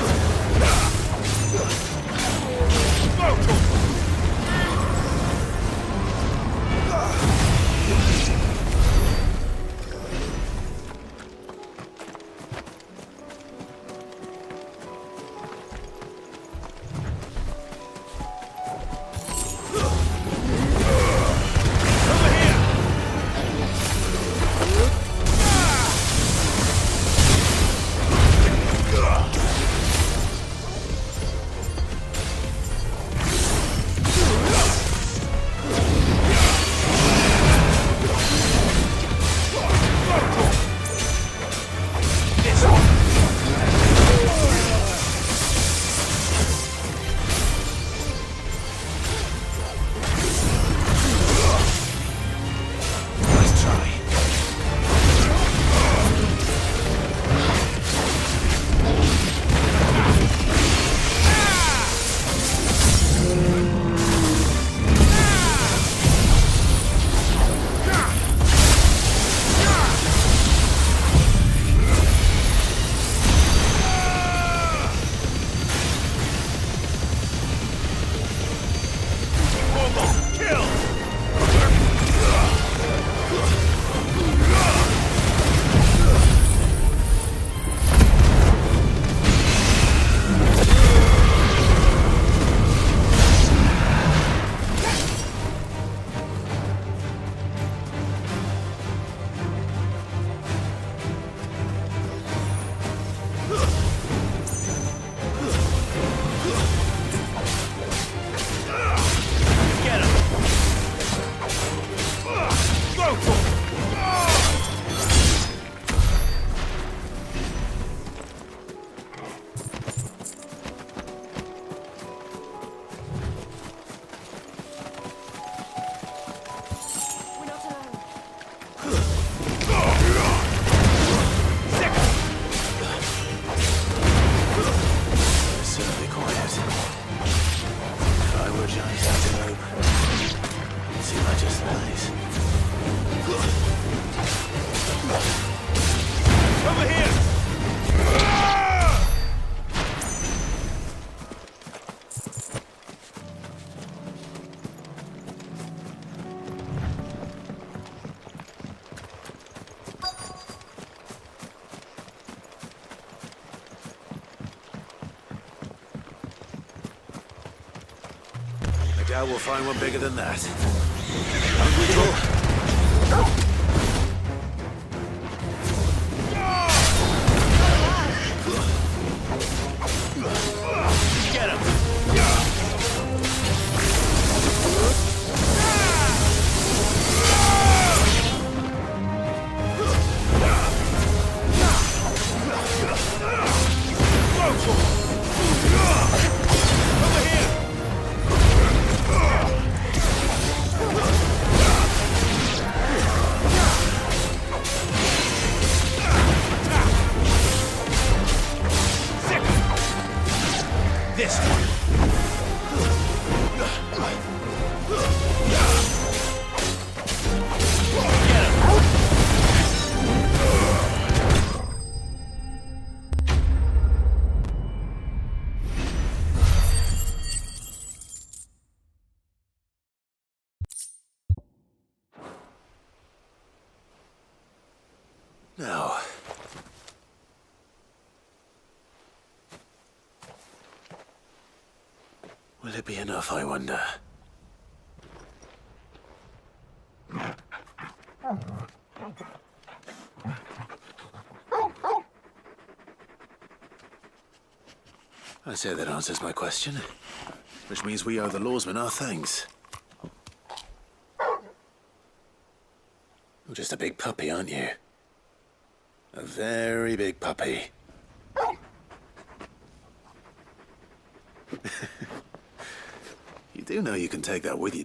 Doubt we'll find one bigger than that. Hungry, Joel? Get him! Over here! This one. Get him. Now, will it be enough, I wonder? I say that answers my question. Which means we owe the lawsmen our thanks. You're just a big puppy, aren't you? A very big puppy. You do know you can take that with you.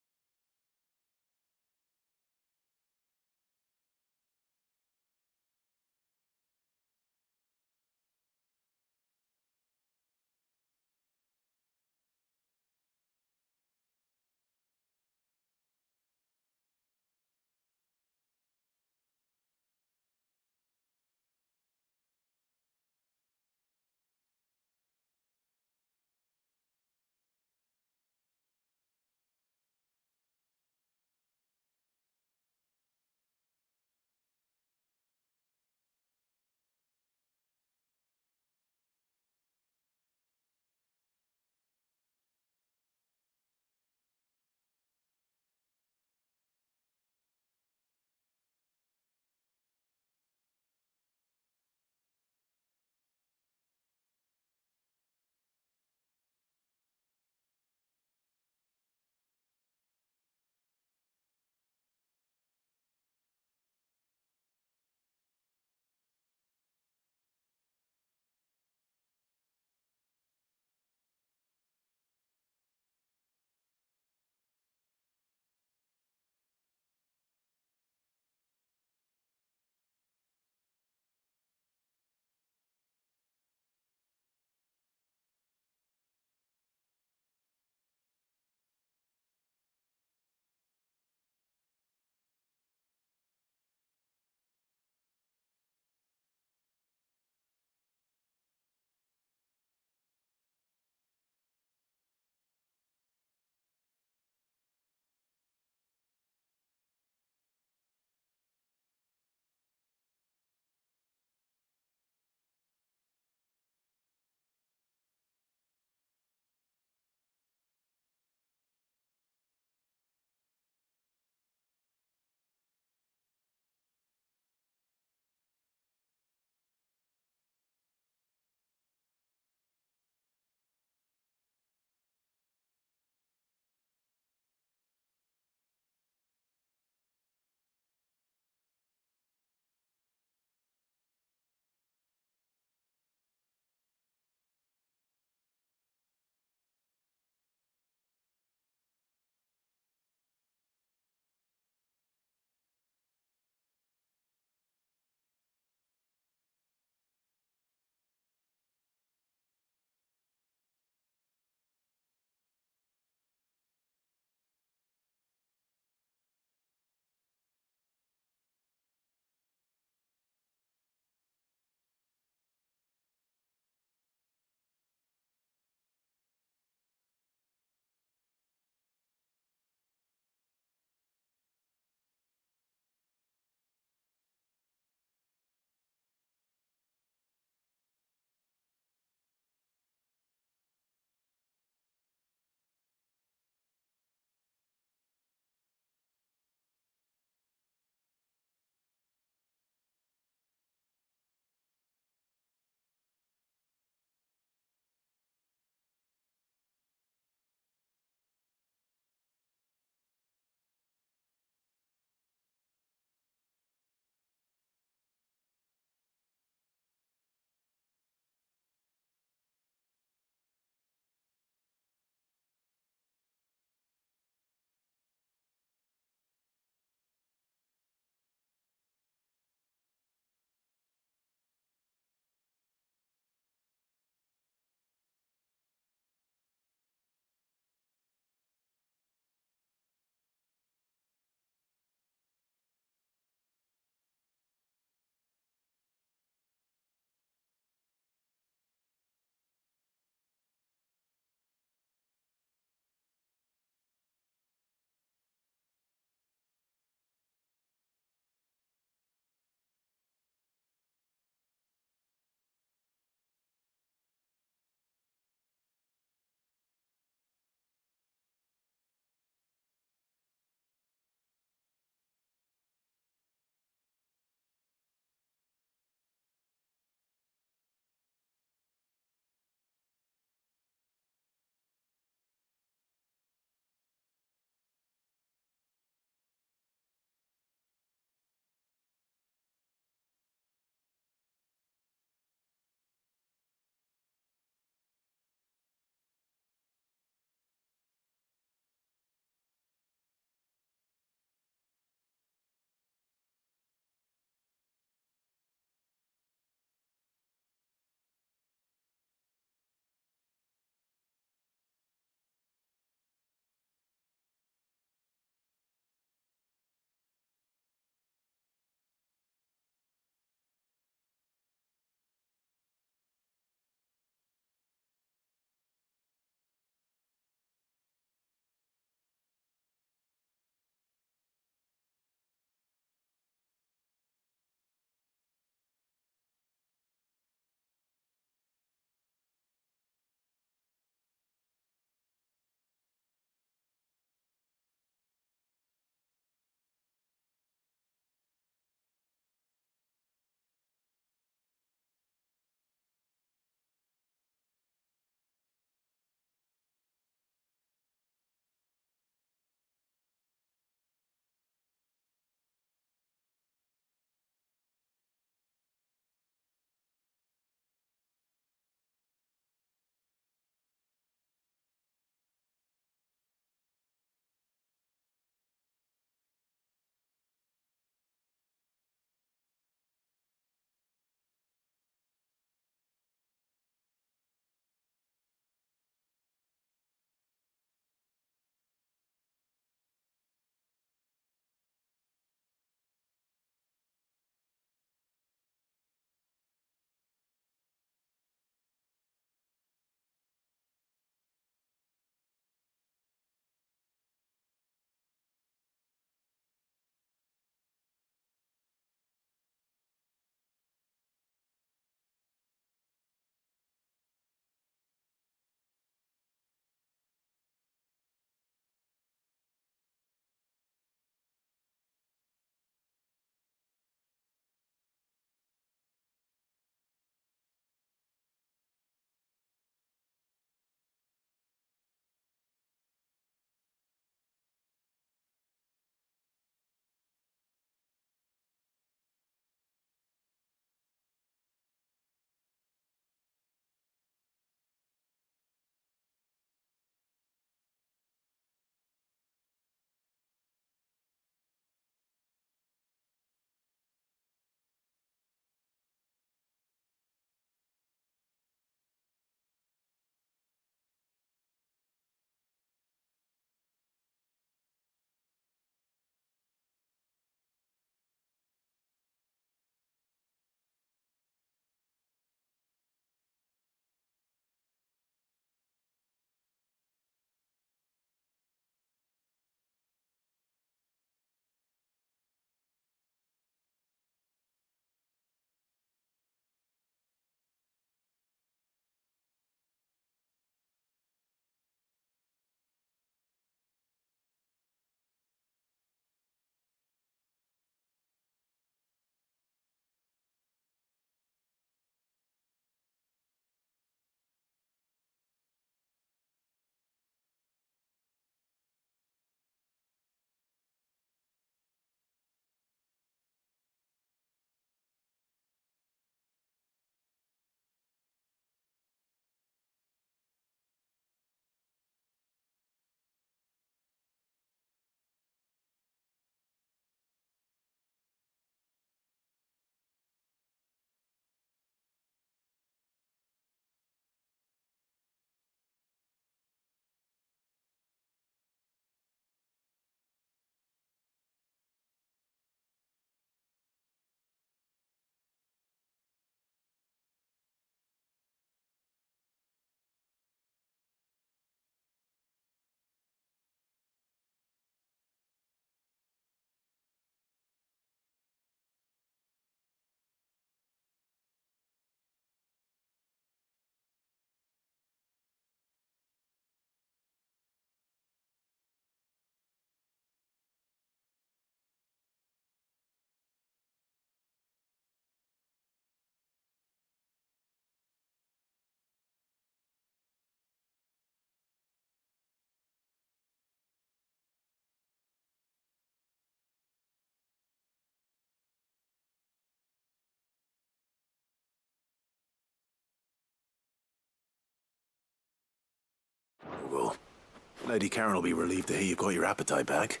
Lady Karen will be relieved to hear you've got your appetite back.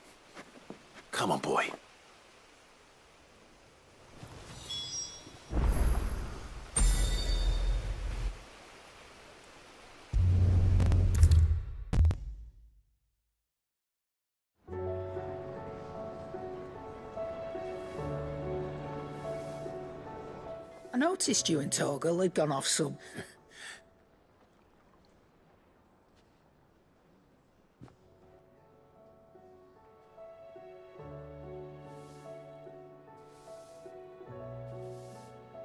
Come on, boy. I noticed you and Torgal had gone off some.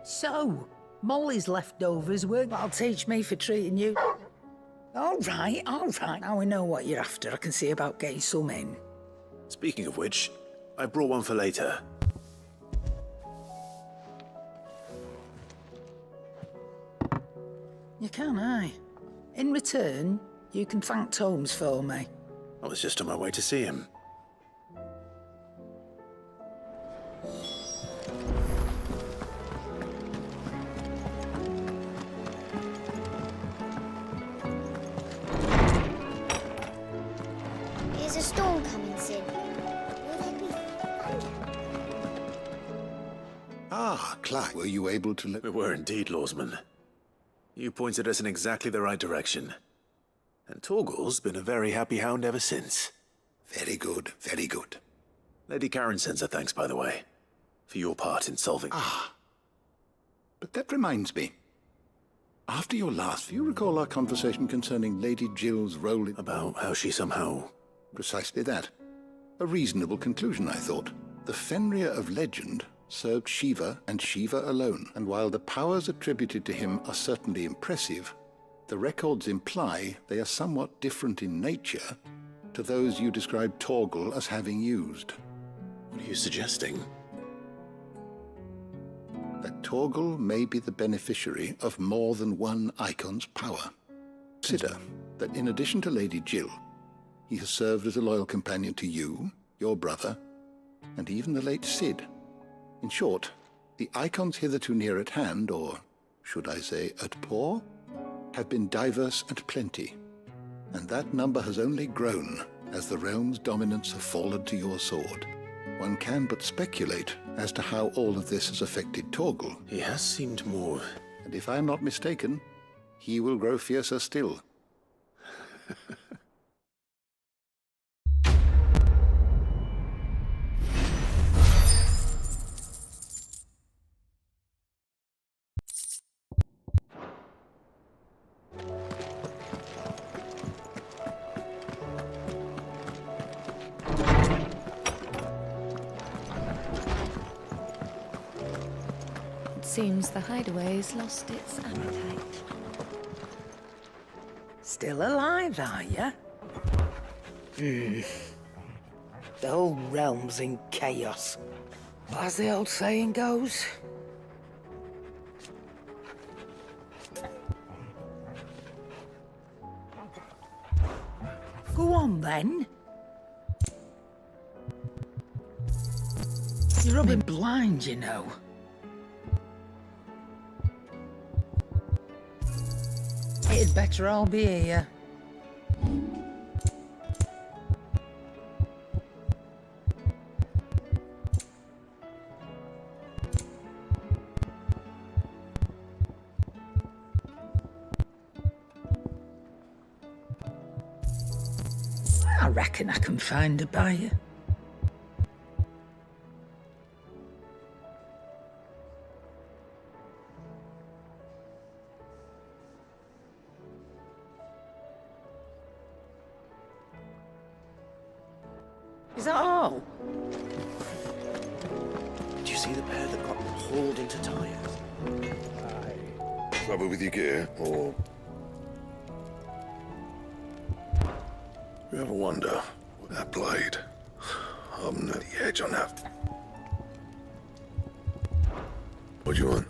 So, Molly's leftovers were... That'll teach me for treating you. All right, all right. Now we know what you're after. I can see about getting some in. Speaking of which, I brought one for later. You can, aye. In return, you can thank Tomes for me. I was just on my way to see him. There's a storm coming, Sid. Will there be thunder? Ah, Clyde, were you able to We were indeed, Lawsman. You pointed us in exactly the right direction. And Torgal's been a very happy hound ever since. Very good, very good. Lady Karen sends her thanks, by the way, for your part in solving... Ah. But that reminds me. After your last, do you recall our conversation concerning Lady Jill's role in... About how she somehow... Precisely that. A reasonable conclusion, I thought. The Fenrir of legend served Shiva and Shiva alone, and while the powers attributed to him are certainly impressive, the records imply they are somewhat different in nature to those you described Torgal as having used. What are you suggesting? That Torgal may be the beneficiary of more than one icon's power. Consider that in addition to Lady Jill, he has served as a loyal companion to you, your brother, and even the late Sid. In short, the icons hitherto near at hand, or should I say at paw, have been diverse and plenty, and that number has only grown as the realm's dominance have fallen to your sword. One can but speculate as to how all of this has affected Torgal. He has seemed more... And if I'm not mistaken, he will grow fiercer still. Seems the hideaway's lost its appetite. Still alive, are ya? The whole realm's in chaos. But as the old saying goes... Go on, then. You're rubbing blind, you know. It'd better all be here. I reckon I can find a buyer. Is that all? Did you see the pair that got hauled into tyres? Trouble with your gear, or... You ever wonder what that blade? I'm at the edge on that. What do you want?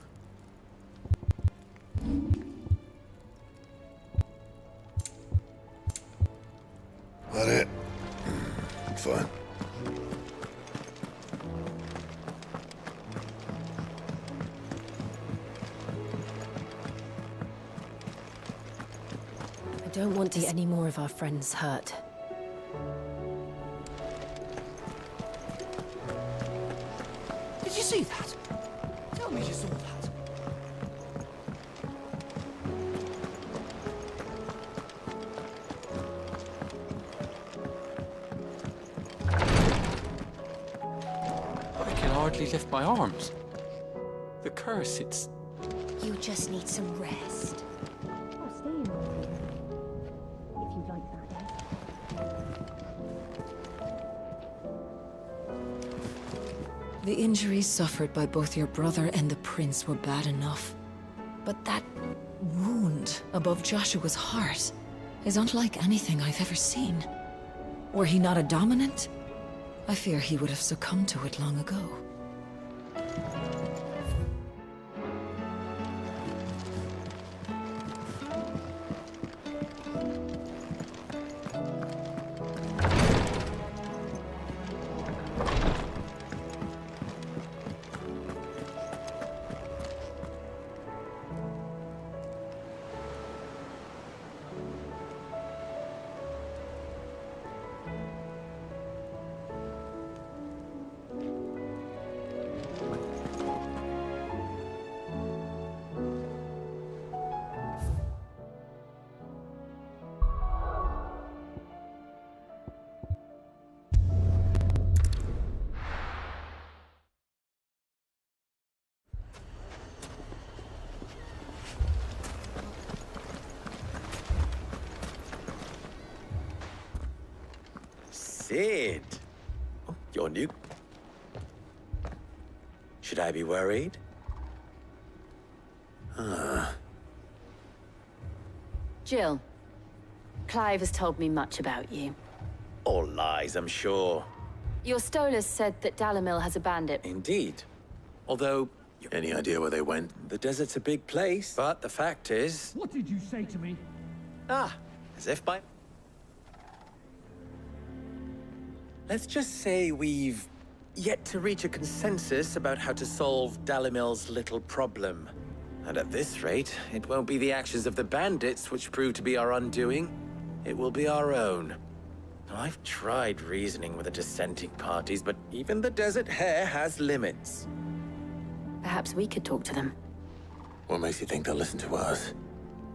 That it? Fine. I don't want to see any more of our friends hurt. Did you see that? Tell me you saw that. I can hardly lift my arms. The curse, it's... You just need some rest. I'll stay in with you. If you like that, The injuries suffered by both your brother and the prince were bad enough. But that wound above Joshua's heart is unlike anything I've ever seen. Were he not a dominant, I fear he would have succumbed to it long ago. Sid! Oh, you're new. Should I be worried? Jill, Clive has told me much about you. All lies, I'm sure. Your Stolas said that Dalamil has a bandit. Indeed. Although... Any idea where they went? The desert's a big place, but the fact is... What did you say to me? Ah, as if by... Let's just say we've yet to reach a consensus about how to solve Dalimil's little problem. And at this rate, it won't be the actions of the bandits which prove to be our undoing. It will be our own. Now, I've tried reasoning with the dissenting parties, but even the Desert Hare has limits. Perhaps we could talk to them. What makes you think they'll listen to us?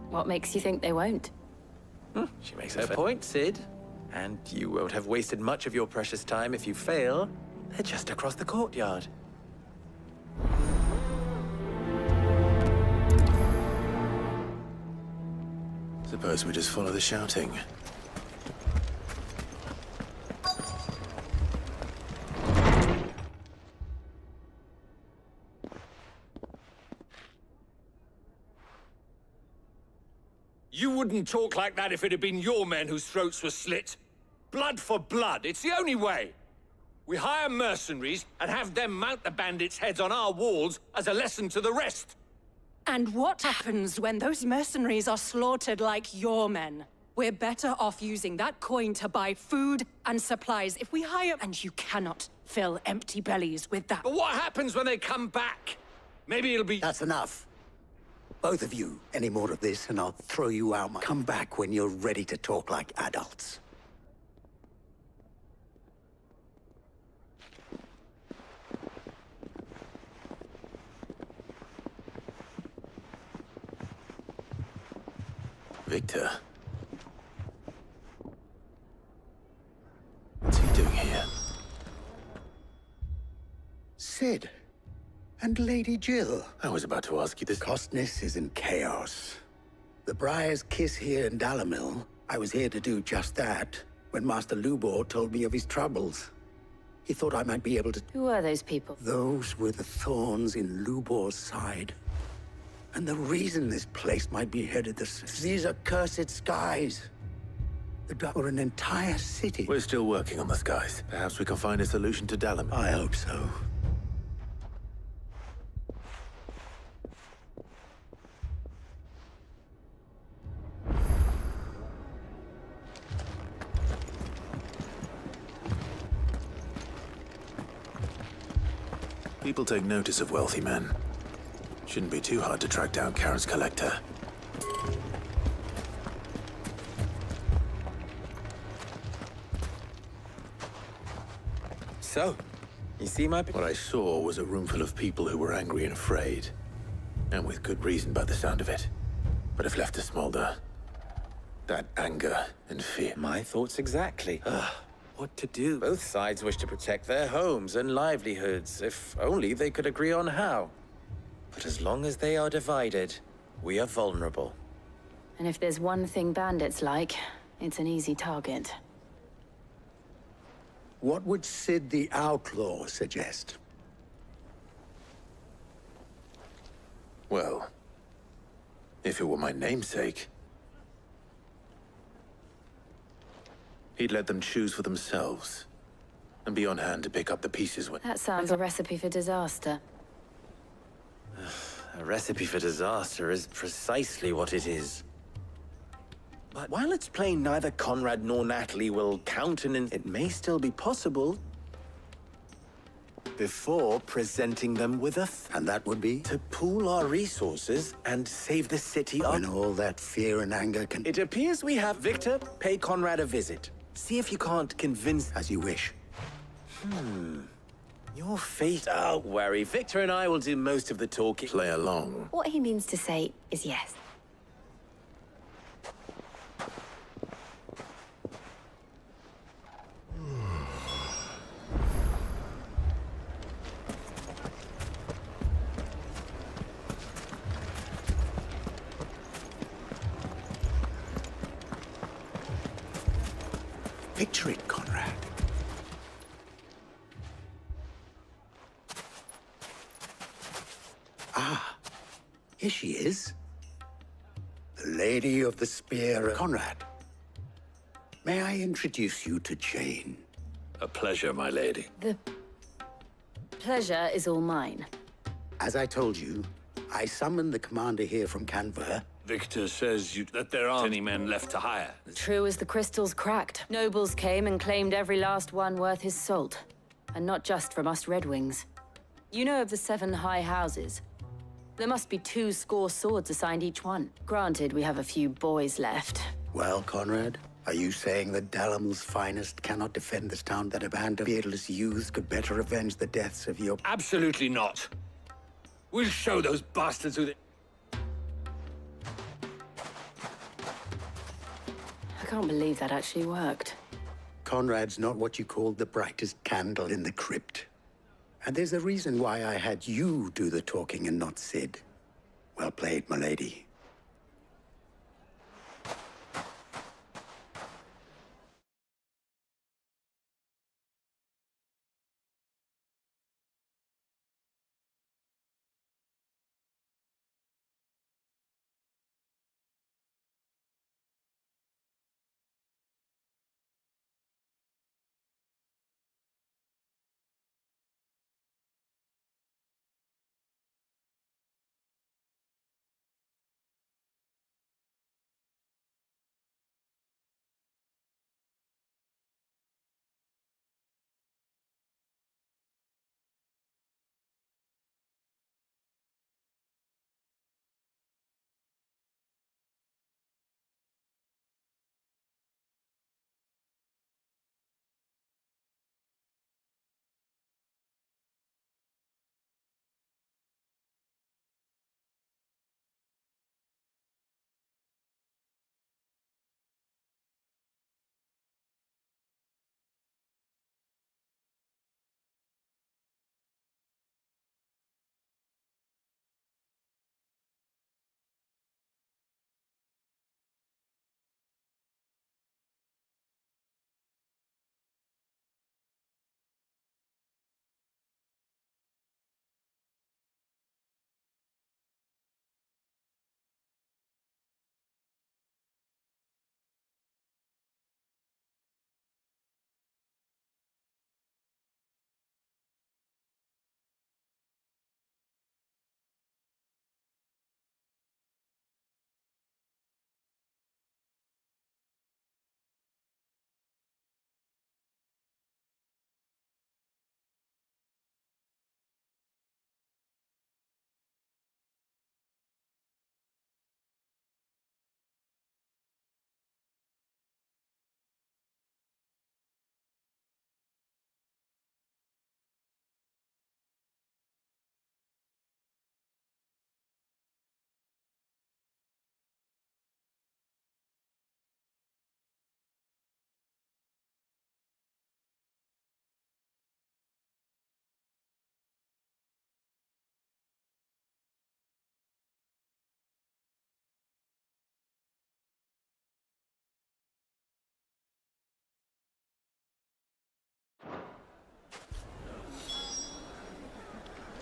What makes you think they won't? She makes her point, Sid. And you won't have wasted much of your precious time if you fail. They're just across the courtyard. Suppose we just follow the shouting. You wouldn't talk like that if it had been your men whose throats were slit. Blood for blood, it's the only way. We hire mercenaries and have them mount the bandits' heads on our walls as a lesson to the rest. And what happens when those mercenaries are slaughtered like your men? We're better off using that coin to buy food and supplies if we hire... And you cannot fill empty bellies with that. But what happens when they come back? Maybe it'll be... That's enough. Both of you, any more of this and I'll throw you out. Come back when you're ready to talk like adults. Victor? What's he doing here? Sid. And Lady Jill. I was about to ask you this. Costness is in chaos. The Briar's kiss here in Dalamil, I was here to do just that, when Master Lubor told me of his troubles. He thought I might be able to... Who are those people? Those were the thorns in Lubor's side. And the reason this place might be headed these are cursed skies. Or an entire city. We're still working on the skies. Perhaps we can find a solution to Dalamil. I hope so. People take notice of wealthy men. Shouldn't be too hard to track down Karen's collector. So, you see my... What I saw was a room full of people who were angry and afraid. And with good reason by the sound of it. But if left to smolder, that anger and fear... My thoughts exactly. What to do? Both sides wish to protect their homes and livelihoods, if only they could agree on how. But as long as they are divided, we are vulnerable. And if there's one thing bandits like, it's an easy target. What would Sid the Outlaw suggest? Well, if it were my namesake, he'd let them choose for themselves, and be on hand to pick up the pieces when... That sounds a recipe for disaster. A recipe for disaster is precisely what it is. But while it's plain neither Conrad nor Natalie will countenance, it may still be possible before presenting them with a... And that would be? To pool our resources and save the city When all that fear and anger can... It appears we have... Victor, pay Conrad a visit. See if you can't convince... As you wish. Your fate... Don't worry. Victor and I will do most of the talking. Play along. What he means to say is yes. Picture it, Conrad. Ah, here she is. The Lady of the Spear. Conrad, may I introduce you to Jane? A pleasure, my lady. The pleasure is all mine. As I told you, I summoned the commander here from Canver. Victor says that there aren't any men left to hire. True as the crystals cracked. Nobles came and claimed every last one worth his salt. And not just from us Red Wings. You know of the 7 high houses. There must be 2 swords assigned each one. Granted, we have a few boys left. Well, Conrad, are you saying that Dalamel's finest cannot defend this town, that a band of beardless youths could better avenge the deaths of your... Absolutely not. We'll show those bastards who they... I can't believe that actually worked. Conrad's not what you call the brightest candle in the crypt. And there's a reason why I had you do the talking and not Sid. Well played, my lady.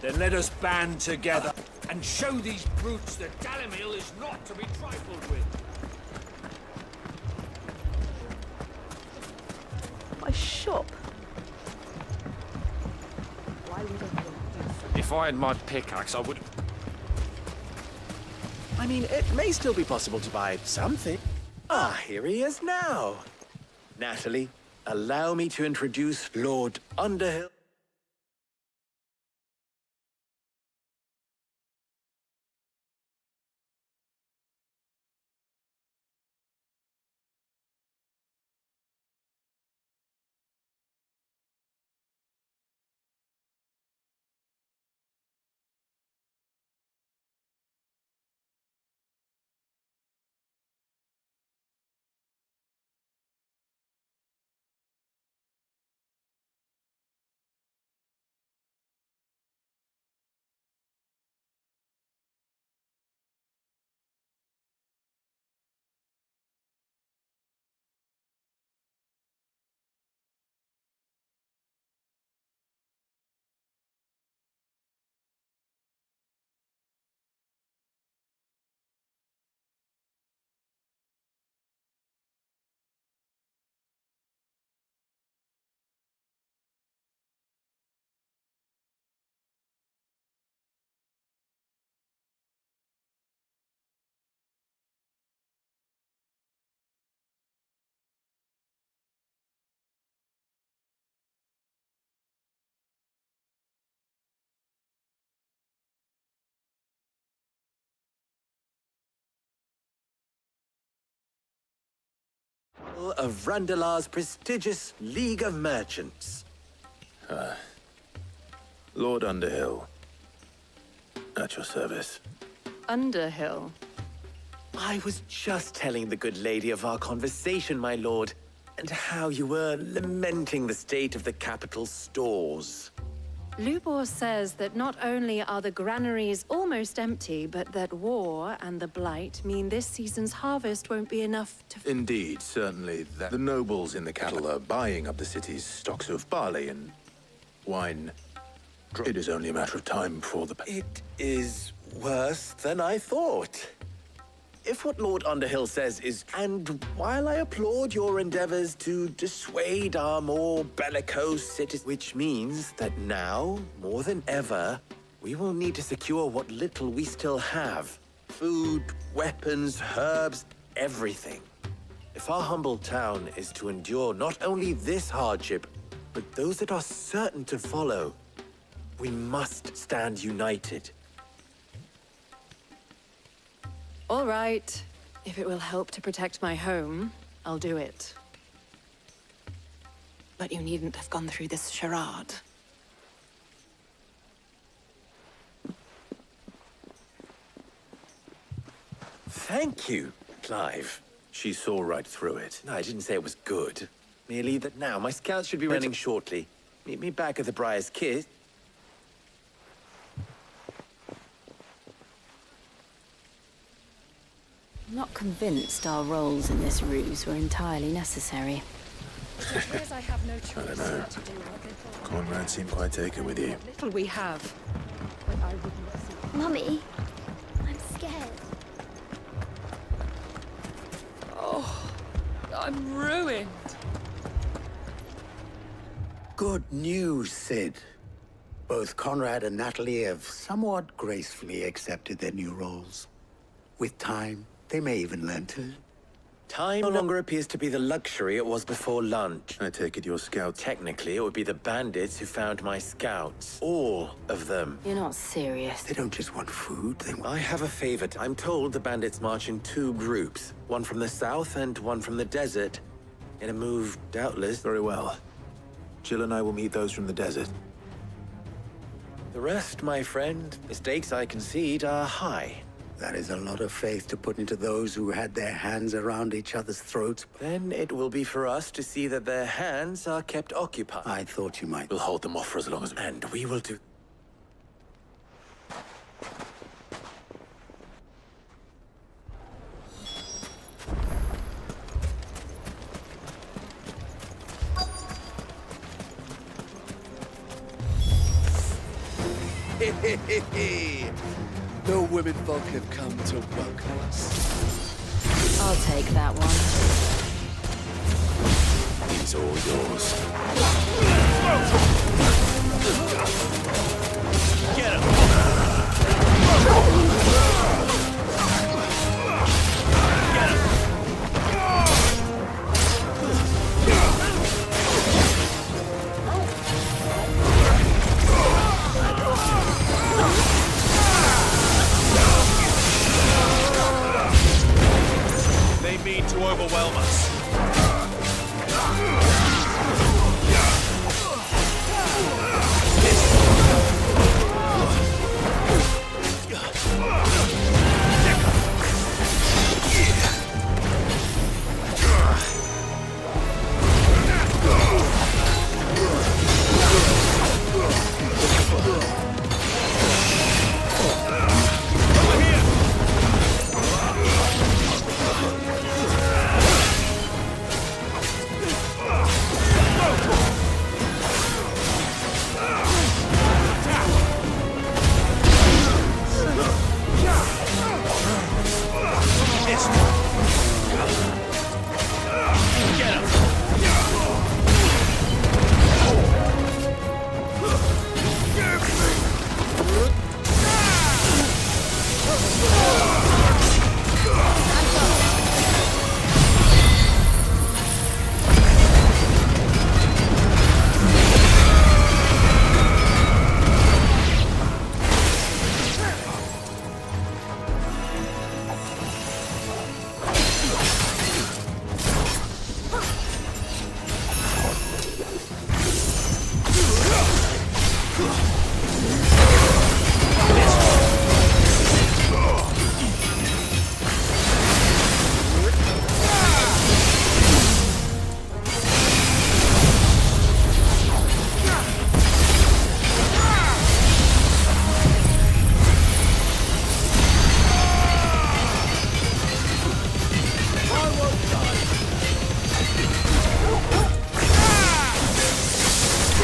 Then let us band together and show these brutes that Dalimil is not to be trifled with. My shop. Why would I do so? If I had my pickaxe, I would... I mean, it may still be possible to buy something. Ah, here he is now. Natalie, allow me to introduce Lord Underhill. Of Randalar's prestigious League of Merchants. Lord Underhill. At your service. Underhill? I was just telling the good lady of our conversation, my lord, and how you were lamenting the state of the capital's stores. Lubor says that not only are the granaries almost empty, but that war and the Blight mean this season's harvest won't be enough to... Indeed, certainly. The nobles in the capital are buying up the city's stocks of barley and wine. It is only a matter of time before the... It is worse than I thought. If what Lord Underhill says is... And while I applaud your endeavors to dissuade our more bellicose citizens, which means that now, more than ever, we will need to secure what little we still have. Food, weapons, herbs, everything. If our humble town is to endure not only this hardship, but those that are certain to follow, we must stand united. All right. If it will help to protect my home, I'll do it. But you needn't have gone through this charade. Thank you, Clive. She saw right through it. No, I didn't say it was good. Merely that now my scouts should be running shortly. Meet me back at the Briar's Kiss. I'm not convinced our roles in this ruse were entirely necessary. It appears I have no choice I don't know. but to do what they thought. Conrad seemed quite taken with you. Little we have. But I wouldn't see. Mummy, I'm scared. Oh, I'm ruined. Good news, Sid. Both Conrad and Natalie have somewhat gracefully accepted their new roles. With time, they may even learn to... Time no longer appears to be the luxury it was before lunch. I take it your scouts... Technically, it would be the bandits who found my scouts. All of them. You're not serious. They don't just want food, they want... I have a favor. I'm told the bandits march in 2 groups. One from the south and one from the desert. In a move, doubtless... Very well. Jill and I will meet those from the desert. The rest, my friend, mistakes I concede are high. That is a lot of faith to put into those who had their hands around each other's throats. Then it will be for us to see that their hands are kept occupied. I thought you might. We'll hold them off for as long as... And we will do... The women folk have come to welcome us. I'll take that one. It's all yours. Get him! They mean to overwhelm us.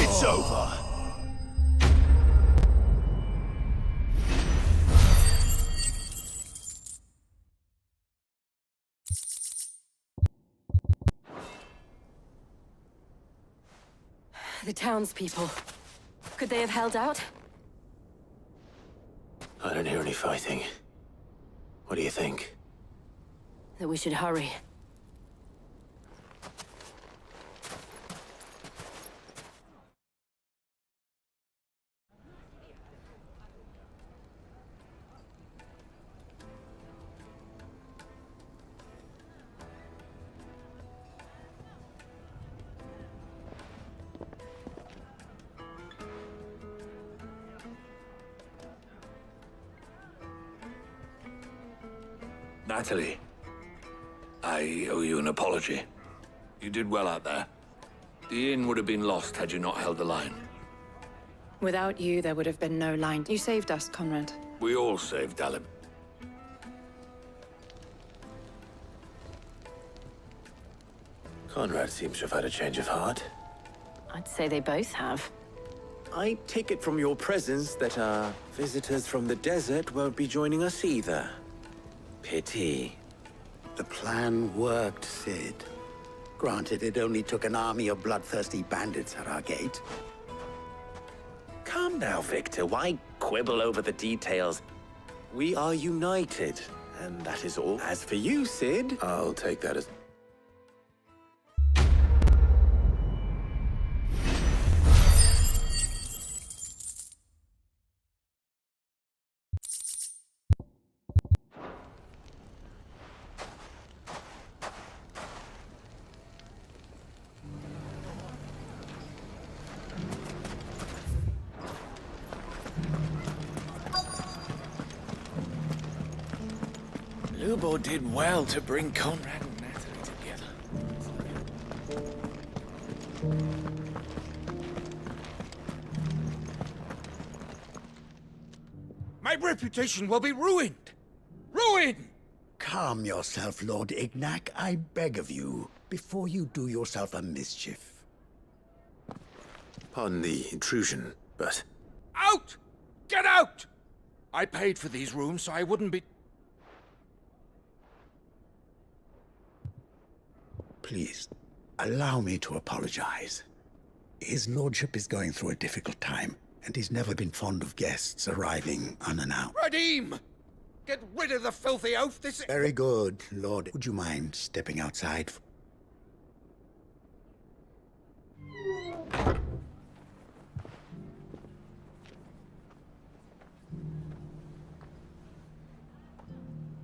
It's over. The townspeople. Could they have held out? I don't hear any fighting. What do you think? That we should hurry. Natalie, I owe you an apology. You did well out there. The inn would have been lost had you not held the line. Without you, there would have been no line. You saved us, Conrad. We all saved Dalim. Conrad seems to have had a change of heart. I'd say they both have. I take it from your presence that our visitors from the desert won't be joining us either. Pity. The plan worked, Sid. Granted, it only took an army of bloodthirsty bandits at our gate. Calm now, Victor. Why quibble over the details? We are united, and that is all. As for you, Sid... I'll take that as... Lubo did well to bring Conrad and Natalie together. My reputation will be ruined! Ruined! Calm yourself, Lord Ignac, I beg of you, before you do yourself a mischief. Pardon the intrusion, but... Out! Get out! I paid for these rooms so I wouldn't be... Please, allow me to apologize. His lordship is going through a difficult time, and he's never been fond of guests arriving unannounced. Radim! Get rid of the filthy oaf! This... Very good, Lord. Would you mind stepping outside?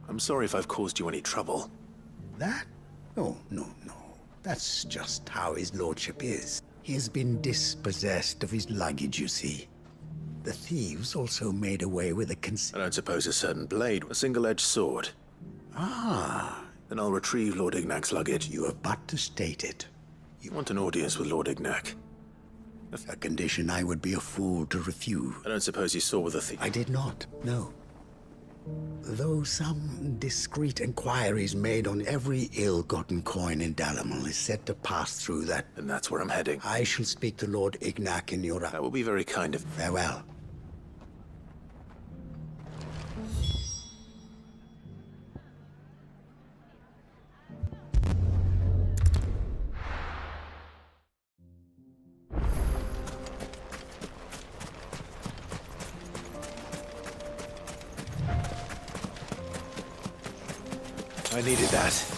I'm sorry if I've caused you any trouble. That? Oh, no. That's just how his lordship is. He has been dispossessed of his luggage, you see. The thieves also made away with a I don't suppose a certain blade, a single-edged sword. Ah. Then I'll retrieve Lord Ignac's luggage. You have but to state it. You want an audience with Lord Ignac? A condition I would be a fool to refuse. I don't suppose you saw with the thief. I did not, no. Though some discreet inquiries made on every ill-gotten coin in Dalimil is said to pass through that... And that's where I'm heading. I shall speak to Lord Ignac in your... That will be very kind of... Farewell. I needed that.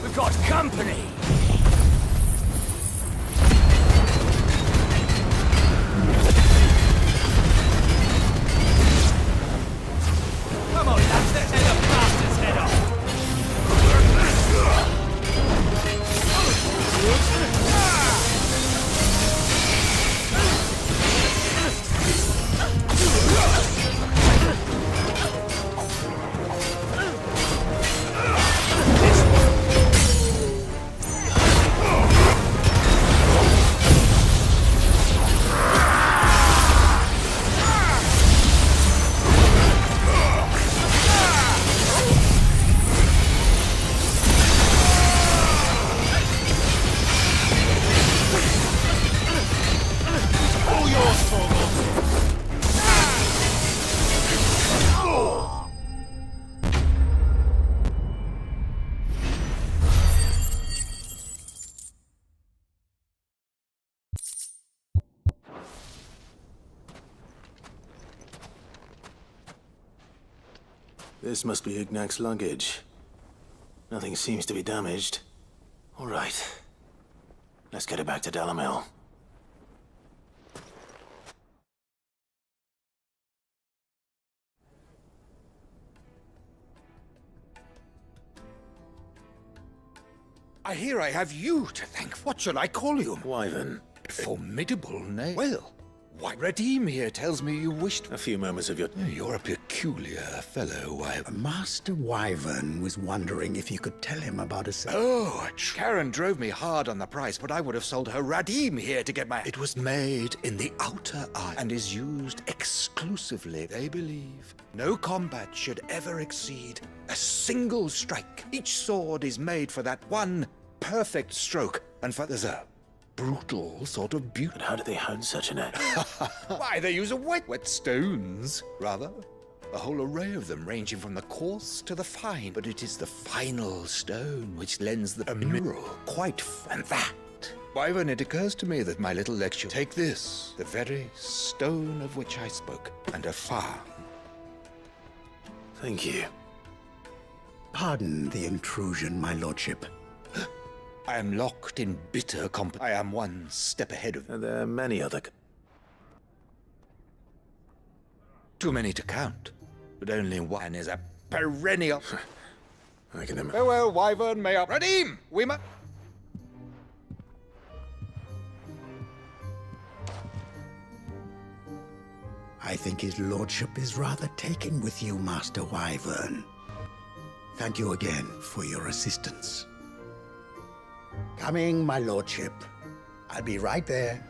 We've got company! Come on, lads, let's head the bastard's head off! This must be Ignac's luggage. Nothing seems to be damaged. All right. Let's get it back to Dalimil. I hear I have you to thank. What shall I call you? Wyvern. Formidable name. Well, why Redeem here tells me you wished... A few moments of your... You're a peculiar fellow, Wyvern. Master Wyvern was wondering if you could tell him about a... Oh, Karen drove me hard on the price, but I would have sold her Redeem here to get my... It was made in the Outer Eye and is used exclusively, they believe. No combat should ever exceed a single strike. Each sword is made for that one perfect stroke, and for there's a brutal sort of beauty. But how do they hone such an edge? Why, they use wet stones, rather. A whole array of them, ranging from the coarse to the fine. But it is the final stone which lends the mineral quite and that. Wyvern, it occurs to me that my little lecture... Take this, the very stone of which I spoke, and a far. Thank you. Pardon the intrusion, my lordship. I am locked in bitter I am one step ahead of... And there are many other... Too many to count, but only one is a perennial... I can imagine. Farewell, Wyvern, may I... Redeem! We must... I think his lordship is rather taken with you, Master Wyvern. Thank you again for your assistance. Coming, my lordship. I'll be right there.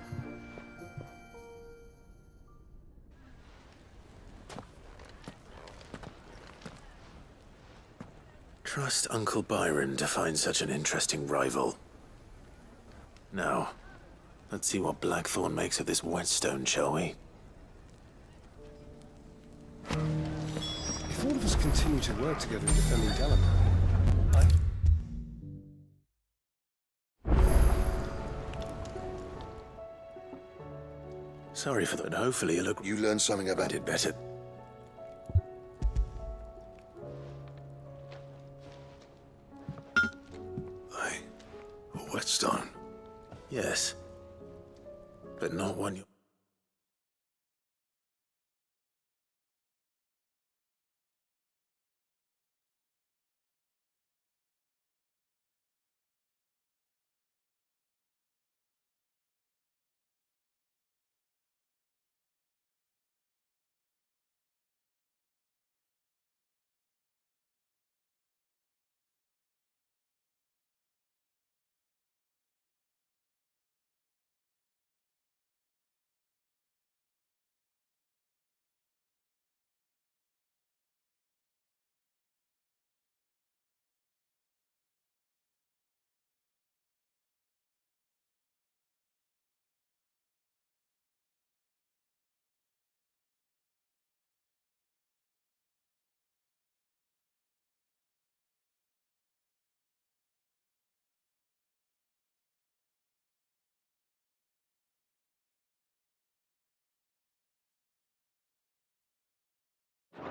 Trust Uncle Byron to find such an interesting rival. Now, let's see what Blackthorn makes of this whetstone, shall we? If all of us continue to work together in defending Dalimil, Sorry for that. Hopefully you look... You learned something about I did better. A whetstone? Yes. But not one you...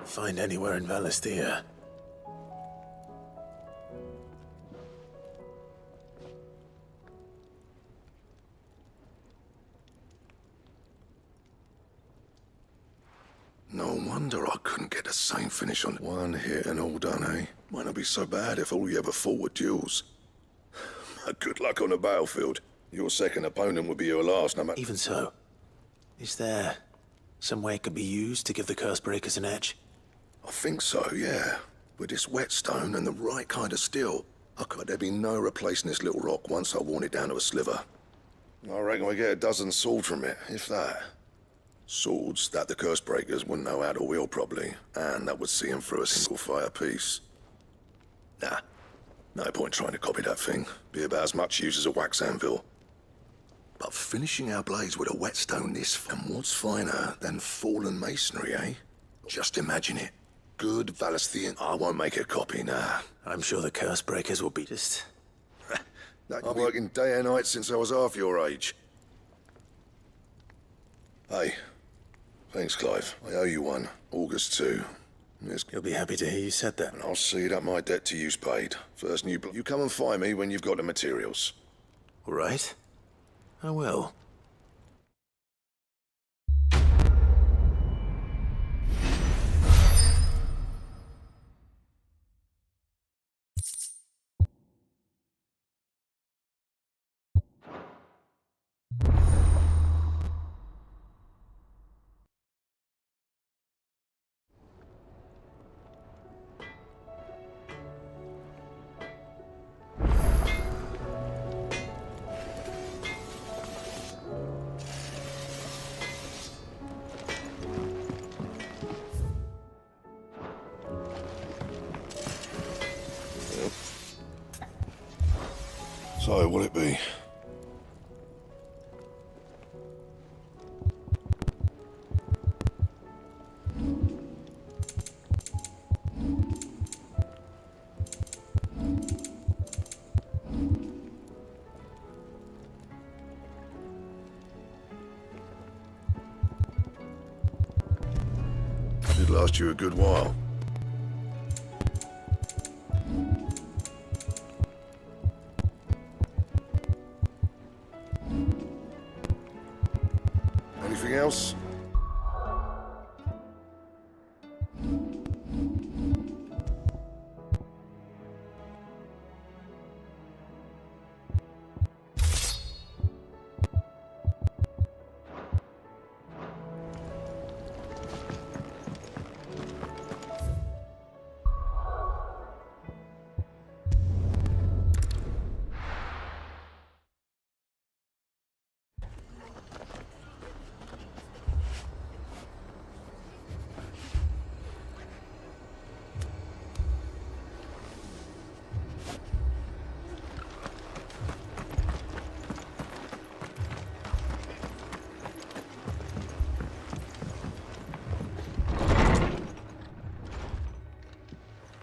Find anywhere in Valisthea. No wonder I couldn't get the same finish on one hit and all done, eh? Might not be so bad if all you ever fought were duels. Good luck on the battlefield. Your second opponent would be your last, no matter. Even so, is there some way it could be used to give the curse breakers an edge? I think so, yeah. With this whetstone and the right kind of steel, there'd be no replacing this little rock once I worn it down to a sliver. I reckon we get a dozen swords from it, if that. Swords that the curse breakers wouldn't know how to wield properly, and that would see them through a single fire piece. Nah, no point trying to copy that thing. Be about as much use as a wax anvil. But finishing our blades with a whetstone this, and what's finer than fallen masonry, eh? Just imagine it. Good Valesthian. I won't make a copy, nah. I'm sure the curse breakers will be just... I've been working day and night since I was half your age. Hey, thanks, Clive. I owe you one. August 2. You'll be happy to hear you said that. And I'll see that my debt to you's paid. First new you come and find me when you've got the materials. All right. I will. So, what'll it be? It'd last you a good while. Anything else?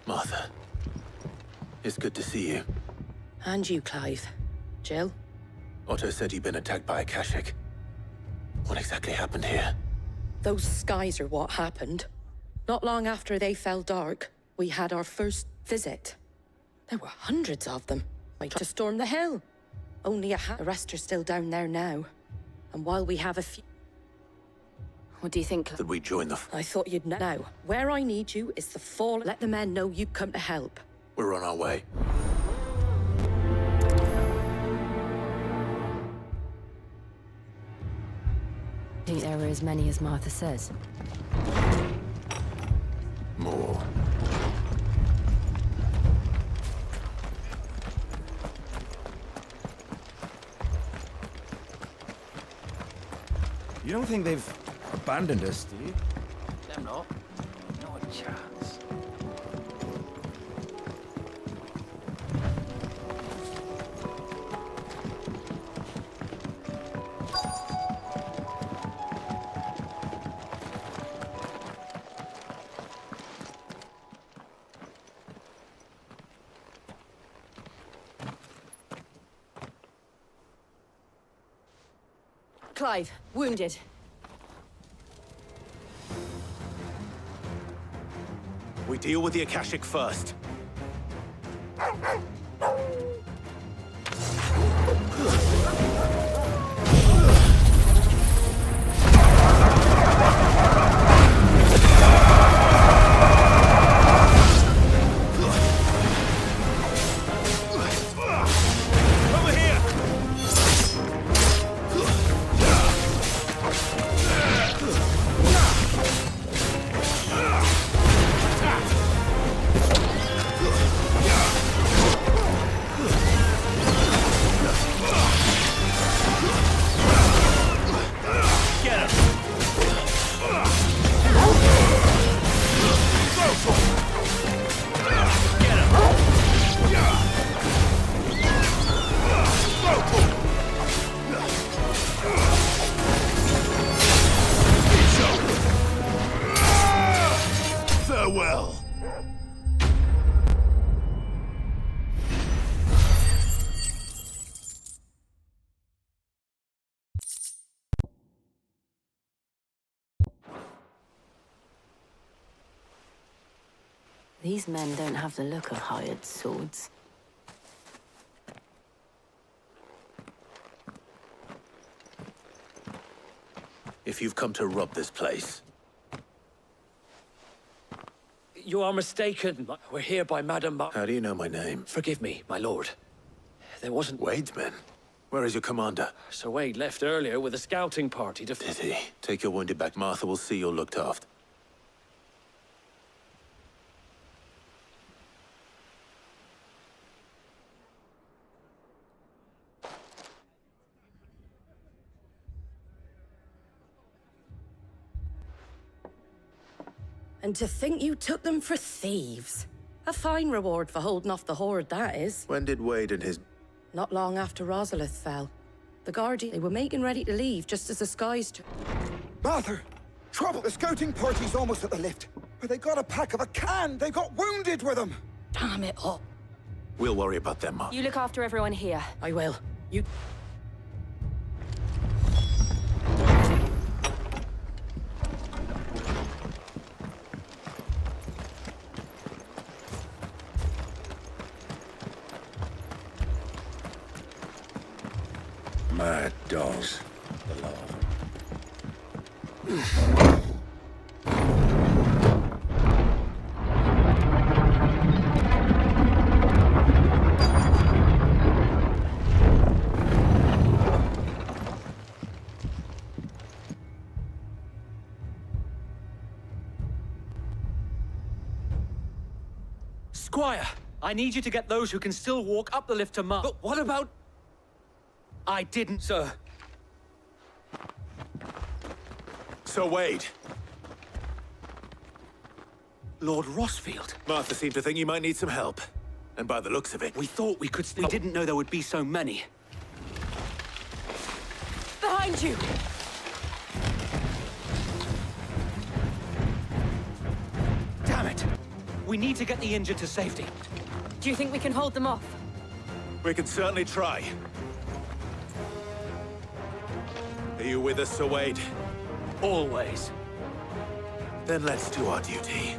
Martha, it's good to see you. And you, Clive. Jill? Otto said you'd been attacked by a Kashik. What exactly happened here? Those skies are what happened. Not long after they fell dark, we had our first visit. There were hundreds of them. I tried to storm the hill. Only the rest are still down there now. And while we have a few... What do you think? That we join the... I thought you'd know. Now, where I need you is the fall. Let the men know you come to help. We're on our way. I think there were as many as Martha says. More. You don't think they've abandoned us, do you? Them not. Not a chance. Clive, wounded. We deal with the Akashic first. Farewell. These men don't have the look of hired swords. If you've come to rob this place, You are mistaken. We're here by Madam how do you know my name? Forgive me, my lord. There wasn't... Wade's men. Where is your commander? Sir Wade left earlier with a scouting party to... Did he? Take your wounded back. Martha will see you're looked after. And to think you took them for thieves. A fine reward for holding off the horde, that is. When did Wade and his... Not long after Rosalith fell. The Guardian, they were making ready to leave just as the skies took... Martha! Trouble! The scouting party's almost at the lift. But they got a pack of a can! They got wounded with them! Damn it all. We'll worry about them, Martha. You look after everyone here. I will. You... Mad dogs. Squire, I need you to get those who can still walk up the lift to But what about... I didn't, sir. Sir Wade. Lord Rossfield. Martha seemed to think you might need some help. And by the looks of it... We thought we could... We didn't know there would be so many. Behind you! Damn it! We need to get the injured to safety. Do you think we can hold them off? We can certainly try. Are you with us, Sir Wade? Always. Then let's do our duty.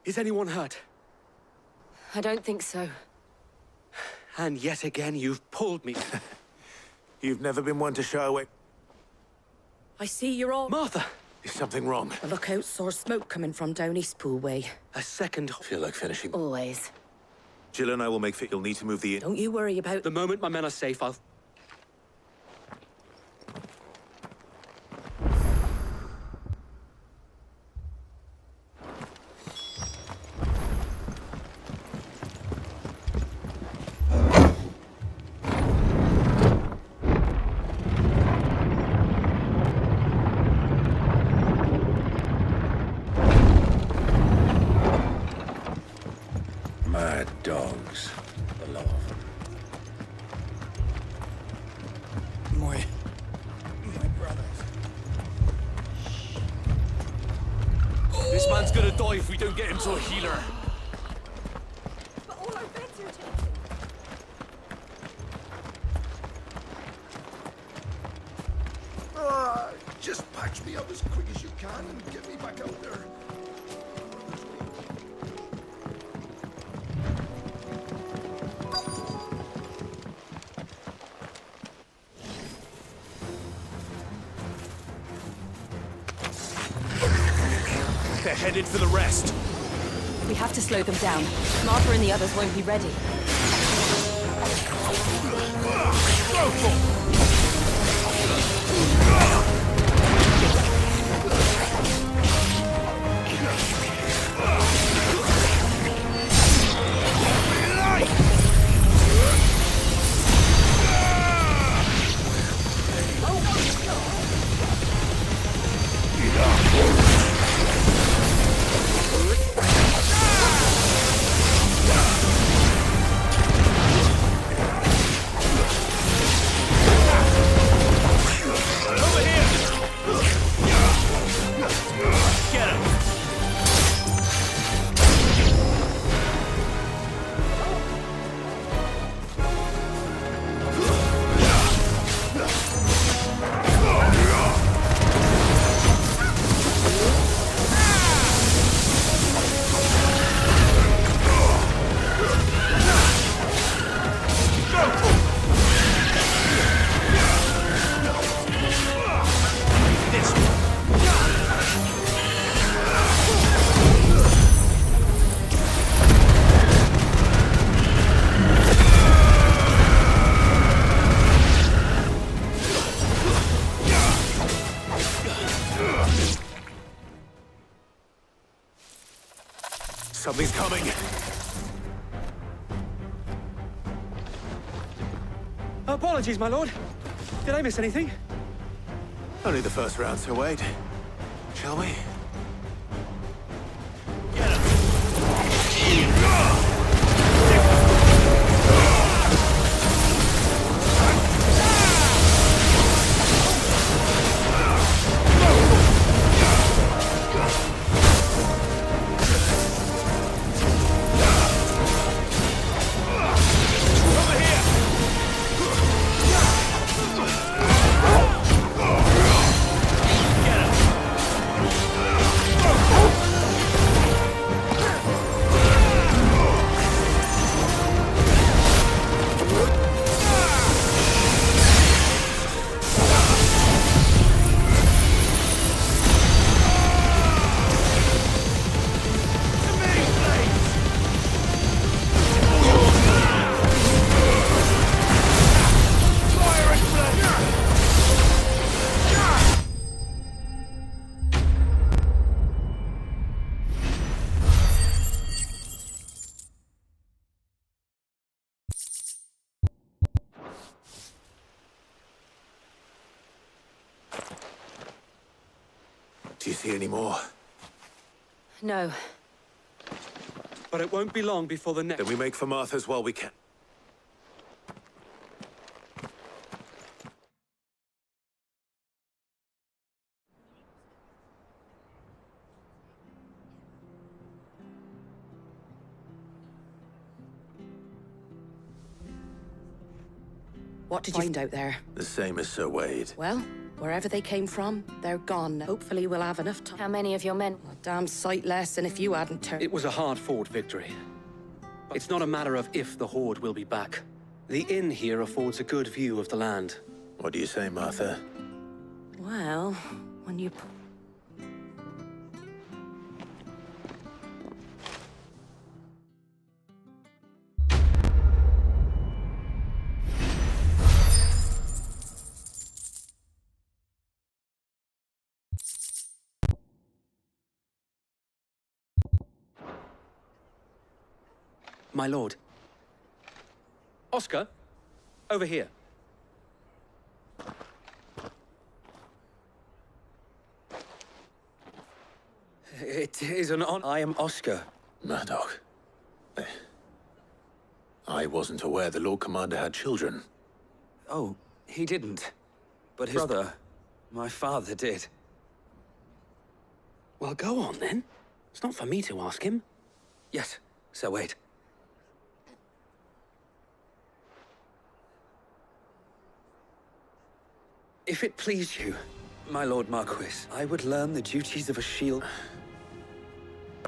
Is anyone hurt? I don't think so. And yet again, you've pulled me. You've never been one to shy away. I see you're all... Martha! Is something wrong? A lookout saw smoke coming from down Eastpool way. A second... Feel like finishing. Always. Jill and I will make fit. You'll need to move the... Don't you worry about... The moment my men are safe, I'll... Mad dogs. A lot of them. My brothers. This man's gonna die if we don't get him to a healer. But all our beds are taken. Just patch me up as quick as you can and get me back out there. They're headed for the rest. We have to slow them down. Martha and the others won't be ready. Go for it! Something's coming. Apologies, my lord. Did I miss anything? Only the first round, so wait. Shall we? Do you see any more? No. But it won't be long before the next... Then we make for Martha's while we can. What did you find out there? The same as Sir Wade. Well, wherever they came from, they're gone. Hopefully we'll have enough time. How many of your men? A damn sight less than if you hadn't turned. It was a hard-fought victory. It's not a matter of if the Horde will be back. The inn here affords a good view of the land. What do you say, Martha? Well, when you... My lord. Oscar, over here. It is an honor. I am Oscar. Murdoch. I wasn't aware the Lord Commander had children. Oh, he didn't. But his brother, my father, did. Well, go on then. It's not for me to ask him. Yes, Sir Wade. If it please you, my Lord Marquis, I would learn the duties of a shield.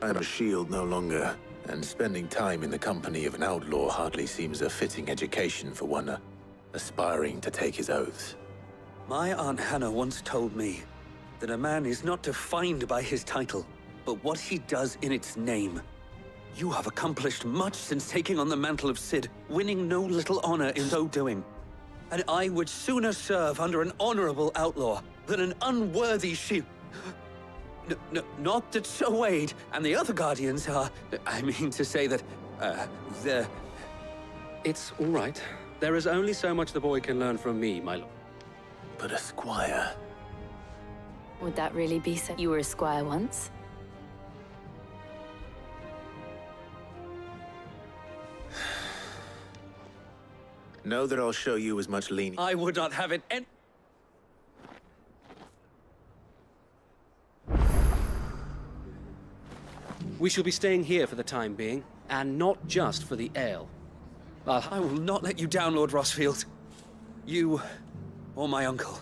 I'm a shield no longer, and spending time in the company of an outlaw hardly seems a fitting education for one aspiring to take his oaths. My Aunt Hannah once told me that a man is not defined by his title, but what he does in its name. You have accomplished much since taking on the mantle of Cid, winning no little honor in so doing. And I would sooner serve under an honorable outlaw than an unworthy shield. Not that Sir Wade and the other Guardians are... I mean to say that, they're... It's all right. There is only so much the boy can learn from me, my lord. But a squire... Would that really be so? You were a squire once? Know that I'll show you as much lenience. I would not have it any... We shall be staying here for the time being, and not just for the ale. I will not let you down, Lord Rossfield. You, or my uncle.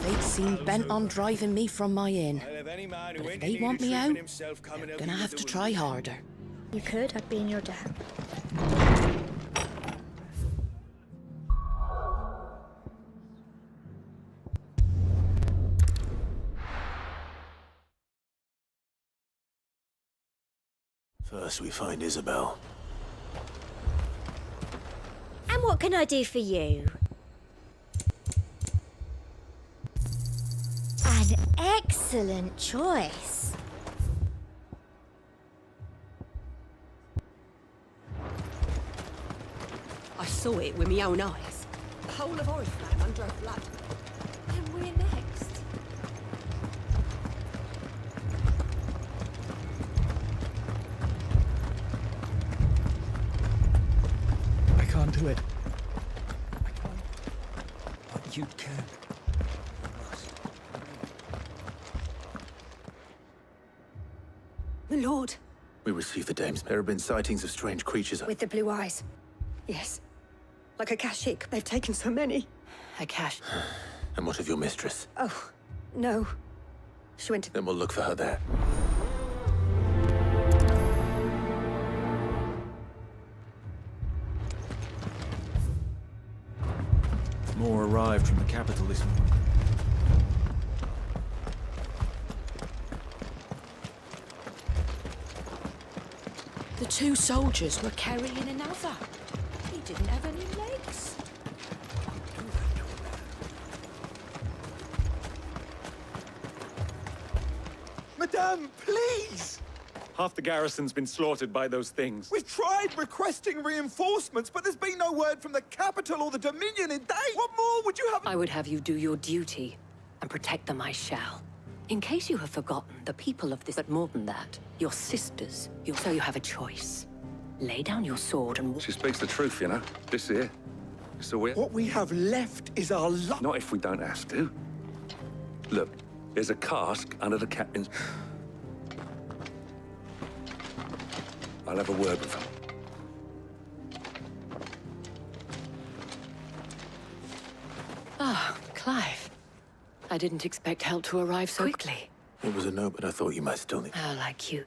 Fate seemed bent on driving me from my inn. But if they want me out, they're gonna have to try harder. You could, I'd be in your debt. First we find Isabel. And what can I do for you? An excellent choice. I saw it with my own eyes. The whole of Oriflamme under a flood. And we're next. I can't do it. I can't. But you can. My lord. We received the dames. There have been sightings of strange creatures. With the blue eyes. Yes. Like a Kashik. They've taken so many. A cash. And what of your mistress? Oh, no. She went to... Then we'll look for her there. More arrived from the capital this morning. The two soldiers were carrying another. He didn't have any legs. Madame, please! Half the garrison's been slaughtered by those things. We've tried requesting reinforcements, but there's been no word from the capital or the Dominion in days. What more would you have? I would have you do your duty and protect them I shall. In case you have forgotten, the people of this, but more than that, your sisters, so you have a choice. Lay down your sword and... She speaks the truth, you know. This here. So we're... What we have left is our luck. Not if we don't have to. Look, there's a cask under the captain's... I'll have a word with him. Ah, Clive. I didn't expect help to arrive so quickly. It was a note, but I thought you might still need... Oh, like you.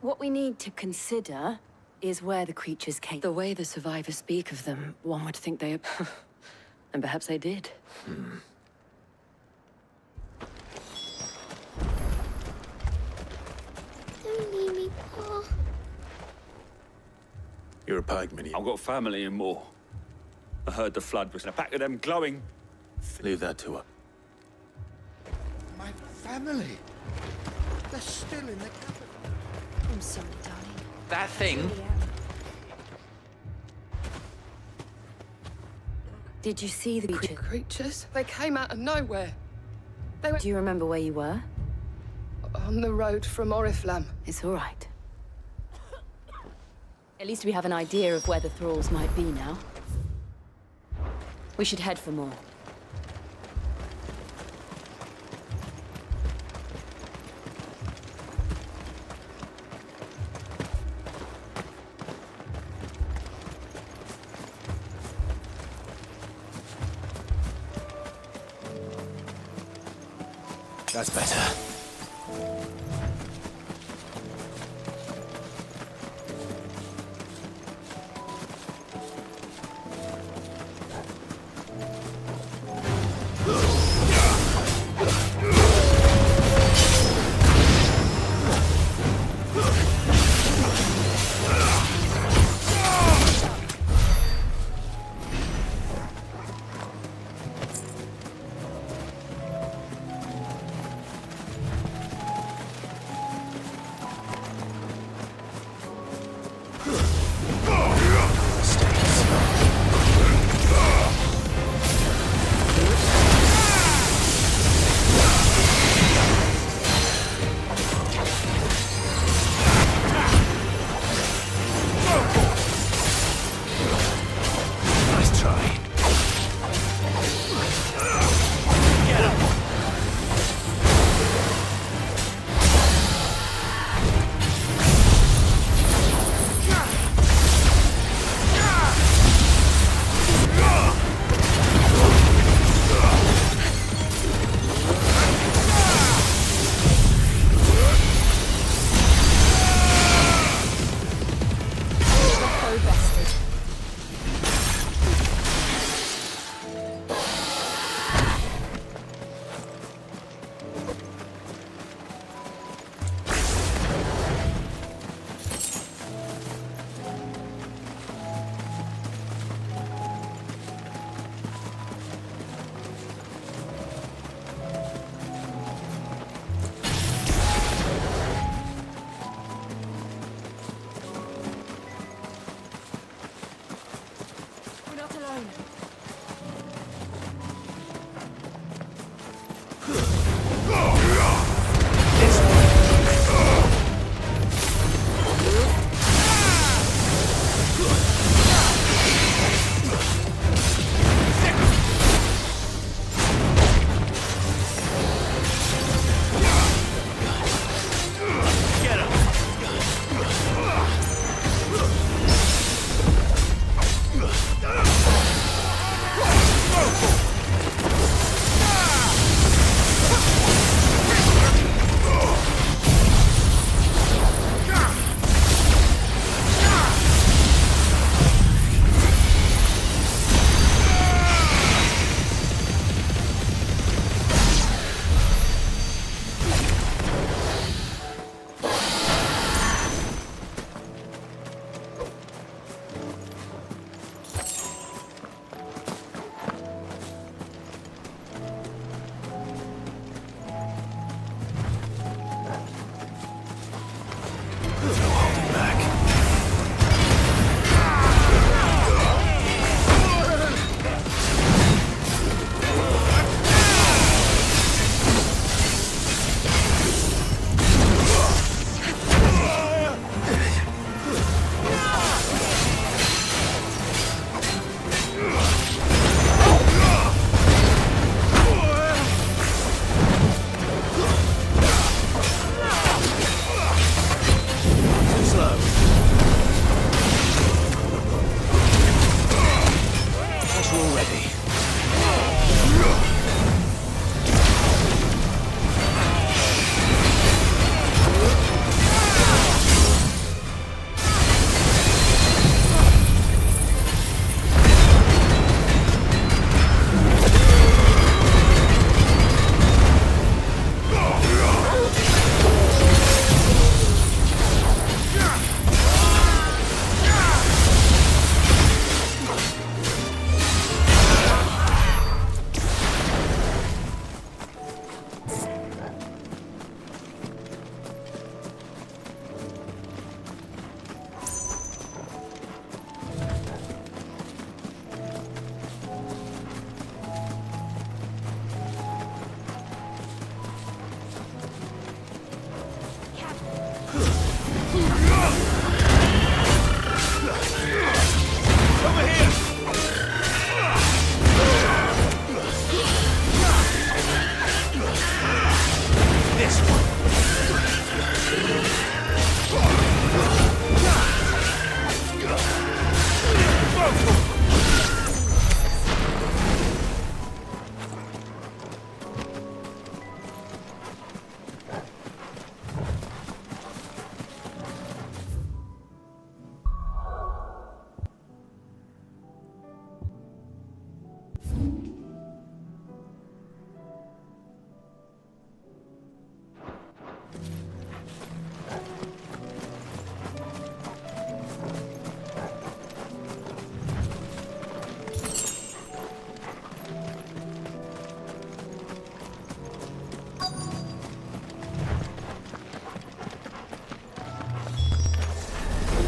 What we need to consider is where the creatures came. The way the survivors speak of them, one would think they... and perhaps they did. Don't leave me, Pa. You're a pikeman. I've got family in Moor. I heard the flood was in a pack of them glowing. Leave that to her. My family. They're still in the capital. I'm sorry, darling. That thing? Did you see the creature? Creatures? They came out of nowhere. They were Do you remember where you were? on the road from Oriflamme. It's all right. At least we have an idea of where the thralls might be now. We should head for more. That's better.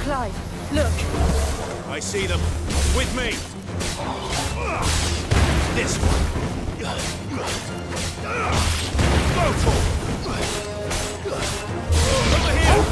Clive, look! I see them. With me. This one. Go for it. Over here.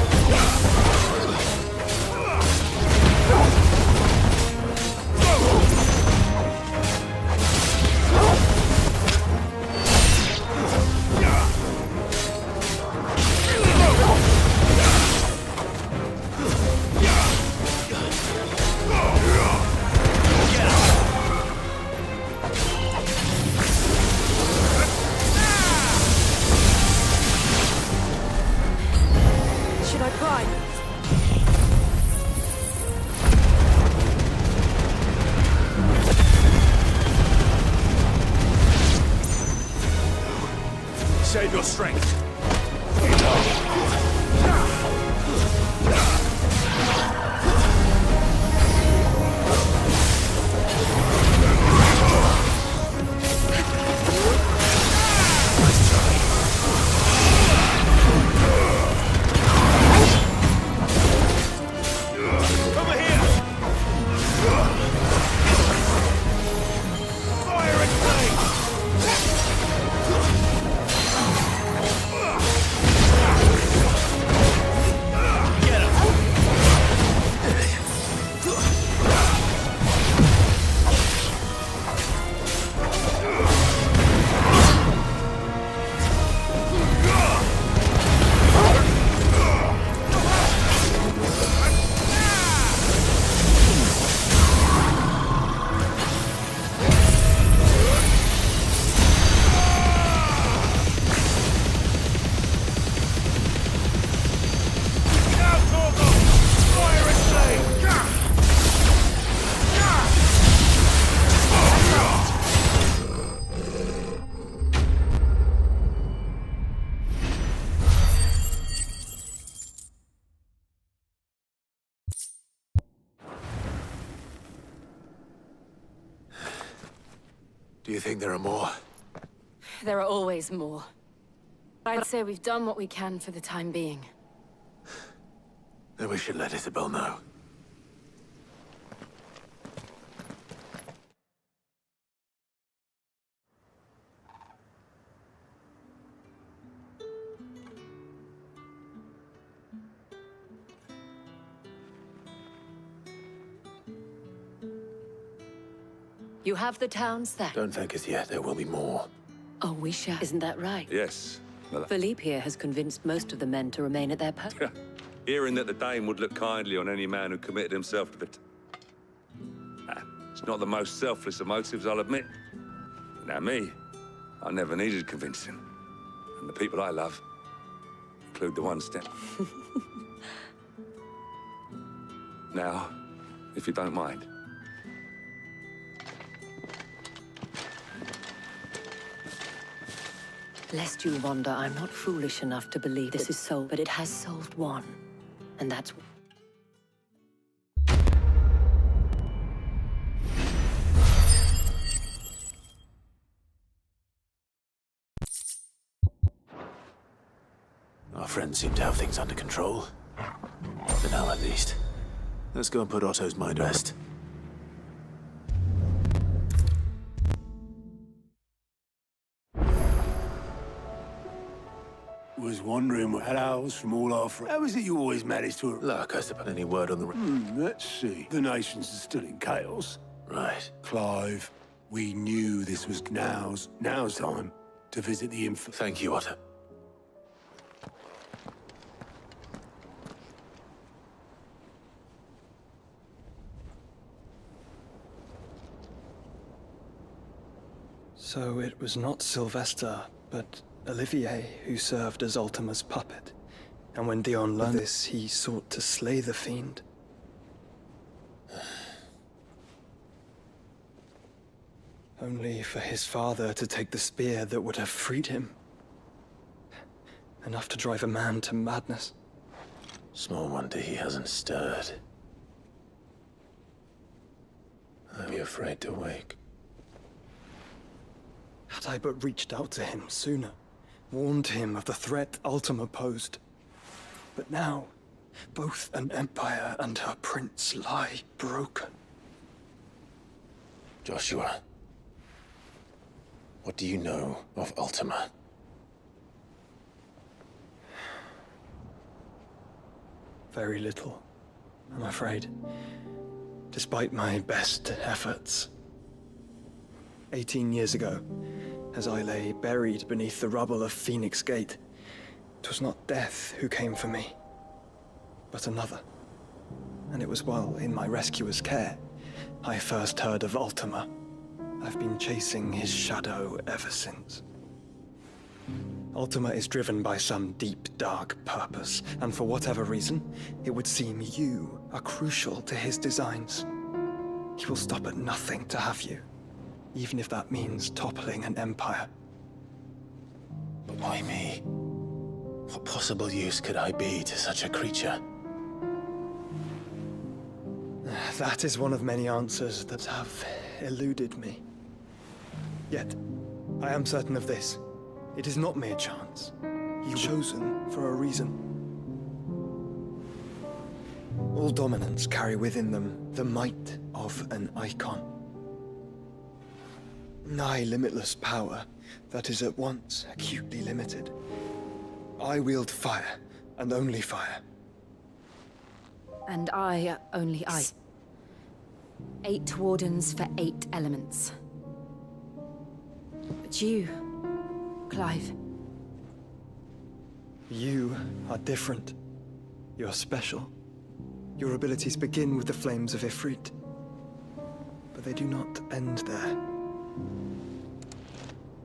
Should I prime? Save your strength. Do you think there are more? There are always more. I'd say we've done what we can for the time being. Then we should let Isabel know. You have the towns that... Don't thank us yet. There will be more. Oh, we shall. Isn't that right? Yes. Well, Philippe here has convinced most of the men to remain at their post. hearing that the Dane would look kindly on any man who committed himself to the... It's not the most selfless of motives, I'll admit. Now me, I never needed convincing. And the people I love include the one step. Now, if you don't mind. Lest you wonder, I'm not foolish enough to believe this is solved, but it has solved one. And that's... Our friends seem to have things under control. For now, at least. Let's go and put Otto's mind at rest. Was wondering what else from all our friends. How is it you always manage to... Look, I suppose any word on the... let's see. The nations are still in chaos. Right. Clive, we knew this was now's time to visit the infant. Thank you, Otter. So it was not Sylvester, but Olivier who served as Ultima's puppet. And when Dion learned this, he sought to slay the fiend. Only for his father to take the spear that would have freed him. Enough to drive a man to madness. Small wonder he hasn't stirred. I'd be afraid to wake. Had I but reached out to him sooner, warned him of the threat Ultima posed. But now, both an empire and her prince lie broken. Joshua, what do you know of Ultima? Very little, I'm afraid. Despite my best efforts. 18 years ago, as I lay buried beneath the rubble of Phoenix Gate, it was not death who came for me, but another. And it was while in my rescuer's care, I first heard of Ultima. I've been chasing his shadow ever since. Ultima is driven by some deep, dark purpose, and for whatever reason, it would seem you are crucial to his designs. He will stop at nothing to have you, even if that means toppling an empire. But why me? What possible use could I be to such a creature? That is one of many answers that have eluded me. Yet, I am certain of this. It is not mere chance. You've chosen for a reason. All dominants carry within them the might of an icon. Nigh limitless power that is at once acutely limited. I wield fire, and only fire. And I only ice. 8 wardens for 8 elements. But you, Clive. You are different. You're special. Your abilities begin with the flames of Ifrit. But they do not end there.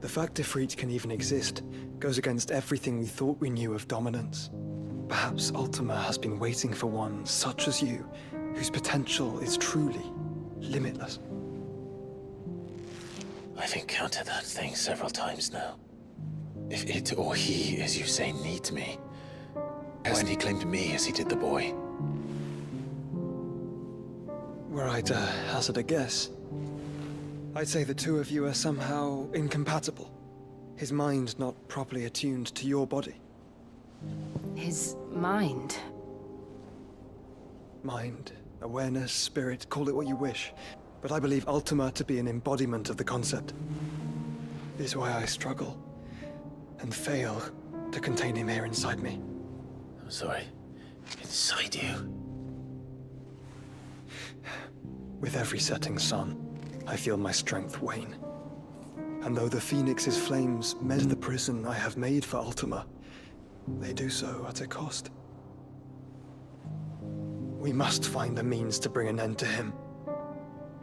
The fact Ifrit can even exist goes against everything we thought we knew of dominance. Perhaps Ultima has been waiting for one such as you, whose potential is truly limitless. I've encountered that thing several times now. If it or he, as you say, needs me, hasn't he claimed me as he did the boy? Were I to hazard a guess, I'd say the two of you are somehow incompatible. His mind not properly attuned to your body. His mind? Mind, awareness, spirit, call it what you wish. But I believe Ultima to be an embodiment of the concept. It is why I struggle and fail to contain him here inside me. I'm sorry. Inside you? With every setting sun, I feel my strength wane. And though the Phoenix's flames mend the prison I have made for Ultima, they do so at a cost. We must find the means to bring an end to him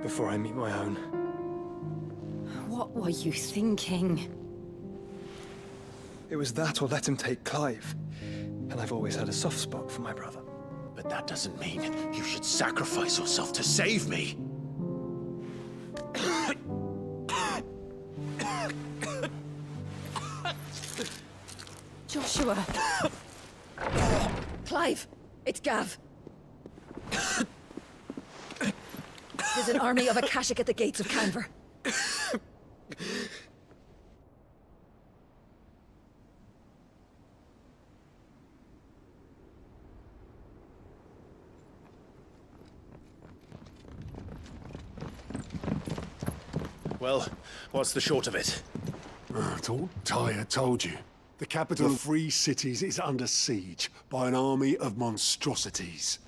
before I meet my own. What were you thinking? It was that or let him take Clive. And I've always had a soft spot for my brother. But that doesn't mean you should sacrifice yourself to save me. Joshua! Clive! It's Gav! There's an army of Akashic at the gates of Canver. Well, what's the short of it? I thought Tyre told you. The capital of 3 cities is under siege by an army of monstrosities.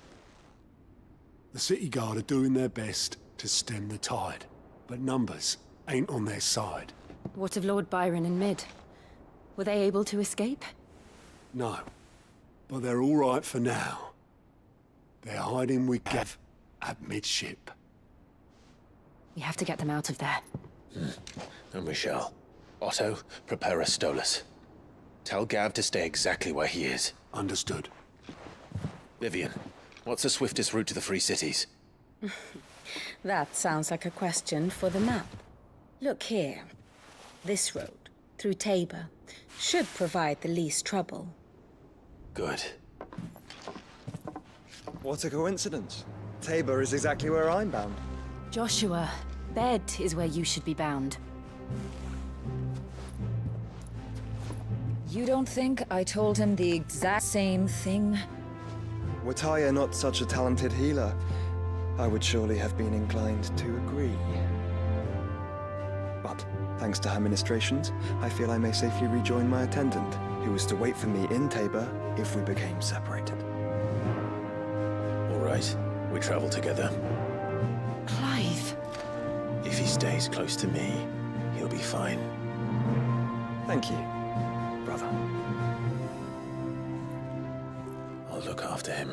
The city guard are doing their best to stem the tide, but numbers ain't on their side. What of Lord Byron and Mid? Were they able to escape? No, but they're all right for now. They're hiding with Gav at midship. We have to get them out of there. And we shall. Otto, prepare a Stolas. Tell Gav to stay exactly where he is. Understood. Vivian, what's the swiftest route to the Free Cities? That sounds like a question for the map. Look here. This road, through Tabor, should provide the least trouble. Good. What a coincidence. Tabor is exactly where I'm bound. Joshua, Bed is where you should be bound. You don't think I told him the exact same thing? Were Tyre not such a talented healer, I would surely have been inclined to agree. But, thanks to her ministrations, I feel I may safely rejoin my attendant, who was to wait for me in Tabor if we became separated. All right, we travel together. Clive. If he stays close to me, he'll be fine. Thank you, brother. I'll look after him.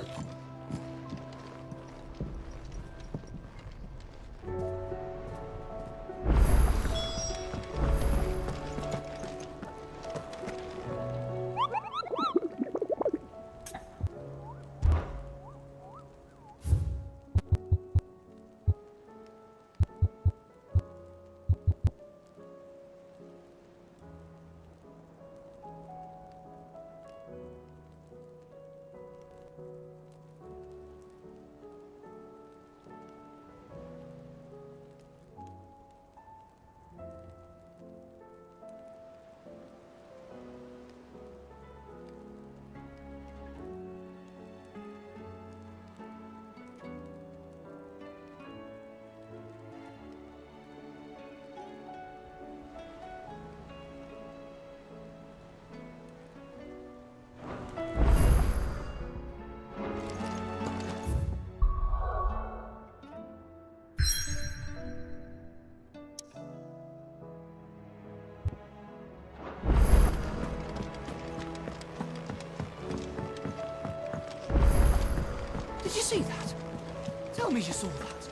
Did you see that? Tell me you saw that.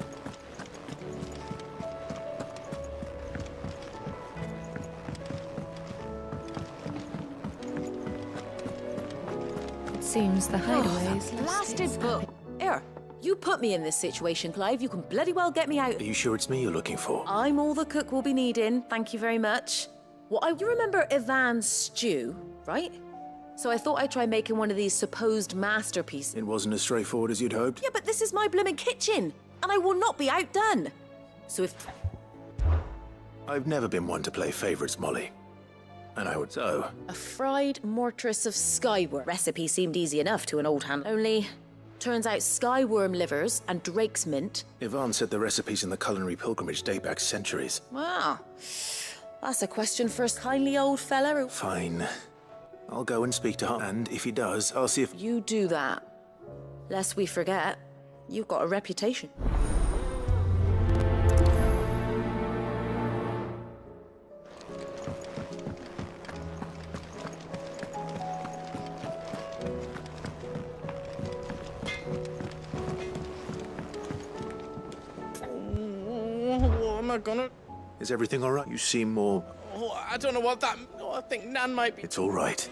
It seems the hideaway is Blasted book. Here, you put me in this situation, Clive. You can bloody well get me out. Are you sure it's me you're looking for? I'm all the cook will be needing. Thank you very much. You remember Ivan's stew, right? So I thought I'd try making one of these supposed masterpieces. It wasn't as straightforward as you'd hoped? Yeah, but this is my blimmin' kitchen, and I will not be outdone. So if... I've never been one to play favorites, Molly. And I would so. A fried mortress of skyworm. Recipe seemed easy enough to an old hand. Only, turns out skyworm livers and drake's mint. Yvonne said the recipes in the culinary pilgrimage date back centuries. Wow. That's a question for a kindly old fella who... Fine. I'll go and speak to her, and if he does, I'll see if... You do that. Lest we forget, you've got a reputation. What am I gonna... Is everything all right? You seem more... Oh, I don't know what that... Oh, I think Nan might be... It's all right.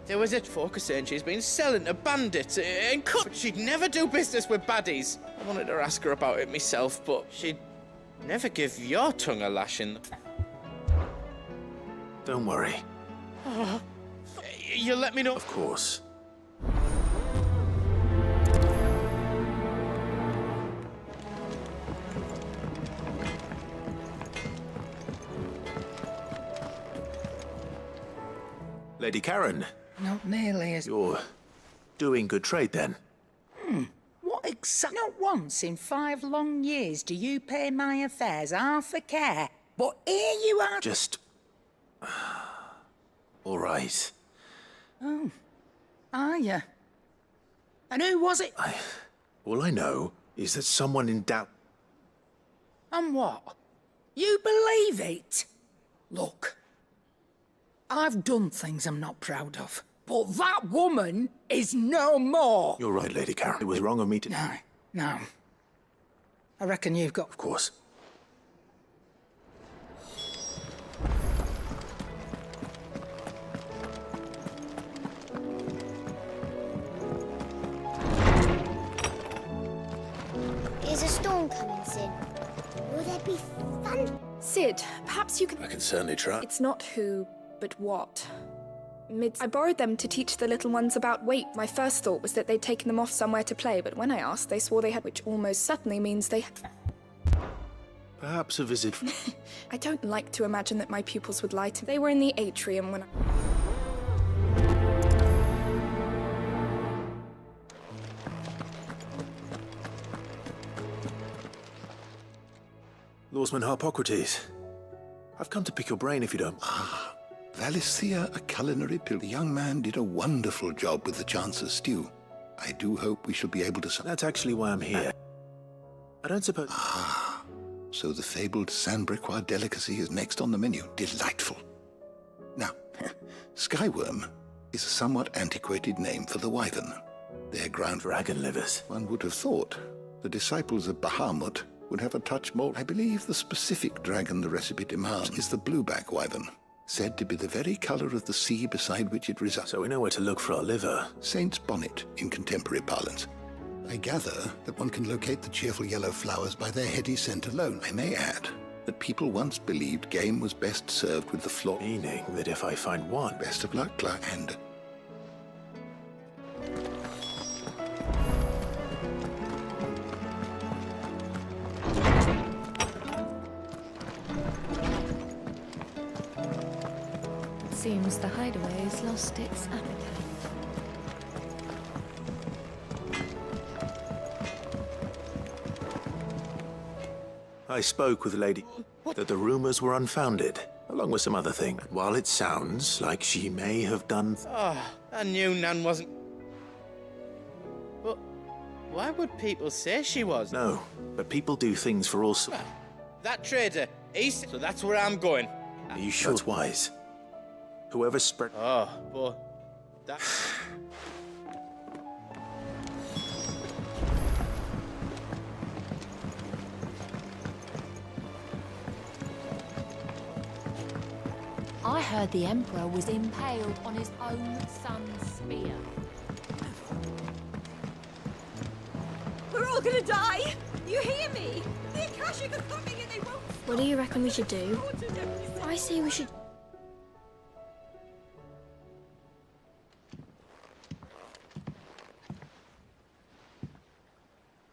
There was a talker saying she's been selling to bandits in cut, but she'd never do business with baddies. I wanted to ask her about it myself, but she'd never give your tongue a lashing. Don't worry. Oh, you let me know. Of course. Lady Karen. Not nearly as... You're doing good trade, then? What Not once in 5 long years do you pay my affairs half a care. But here you are. Just... all right. Oh, are you? And who was it? All I know is that someone in doubt... And what? You believe it? Look, I've done things I'm not proud of. But that woman is no more. You're right, Lady Karen. It was wrong of me to... No. I reckon you've got... Of course. Is a storm coming, Sid? Will there be fun? Sid, perhaps you can... I can certainly try. It's not who, but what. I borrowed them to teach the little ones about weight. My first thought was that they'd taken them off somewhere to play, but when I asked, they swore they had, which almost certainly means they... Perhaps a visit... I don't like to imagine that my pupils would lie to me. They were in the atrium when I... Lawsman Harpocrates. I've come to pick your brain if you don't... Valicia, a culinary pill. The young man did a wonderful job with the Chance's stew. I do hope we shall be able to... That's actually why I'm here. I don't suppose... So the fabled Sandbricois delicacy is next on the menu. Delightful. Now, skyworm is a somewhat antiquated name for the wyvern. Their ground... Dragon livers. One would have thought the disciples of Bahamut would have a touch more... I believe the specific dragon the recipe demands is the blueback wyvern, said to be the very colour of the sea beside which it resides. So we know where to look for our liver. Saint's bonnet, in contemporary parlance. I gather that one can locate the cheerful yellow flowers by their heady scent alone. I may add that people once believed game was best served with the floor. Meaning that if I find one... Best of luck, Clark, and... Seems the hideaway's lost its appetite. I spoke with Lady... that the rumors were unfounded, along with some other things. While it sounds like she may have done... Oh, I knew Nan wasn't... But why would people say she was? No, but people do things for all sorts... Well, that traitor, so that's where I'm going. Are you sure it's wise? Whoever spread... Oh, but... that... I heard the Emperor was impaled on his own son's spear. We're all gonna die! You hear me? The Akashic are coming and they won't... What do you reckon we should do? I say we should...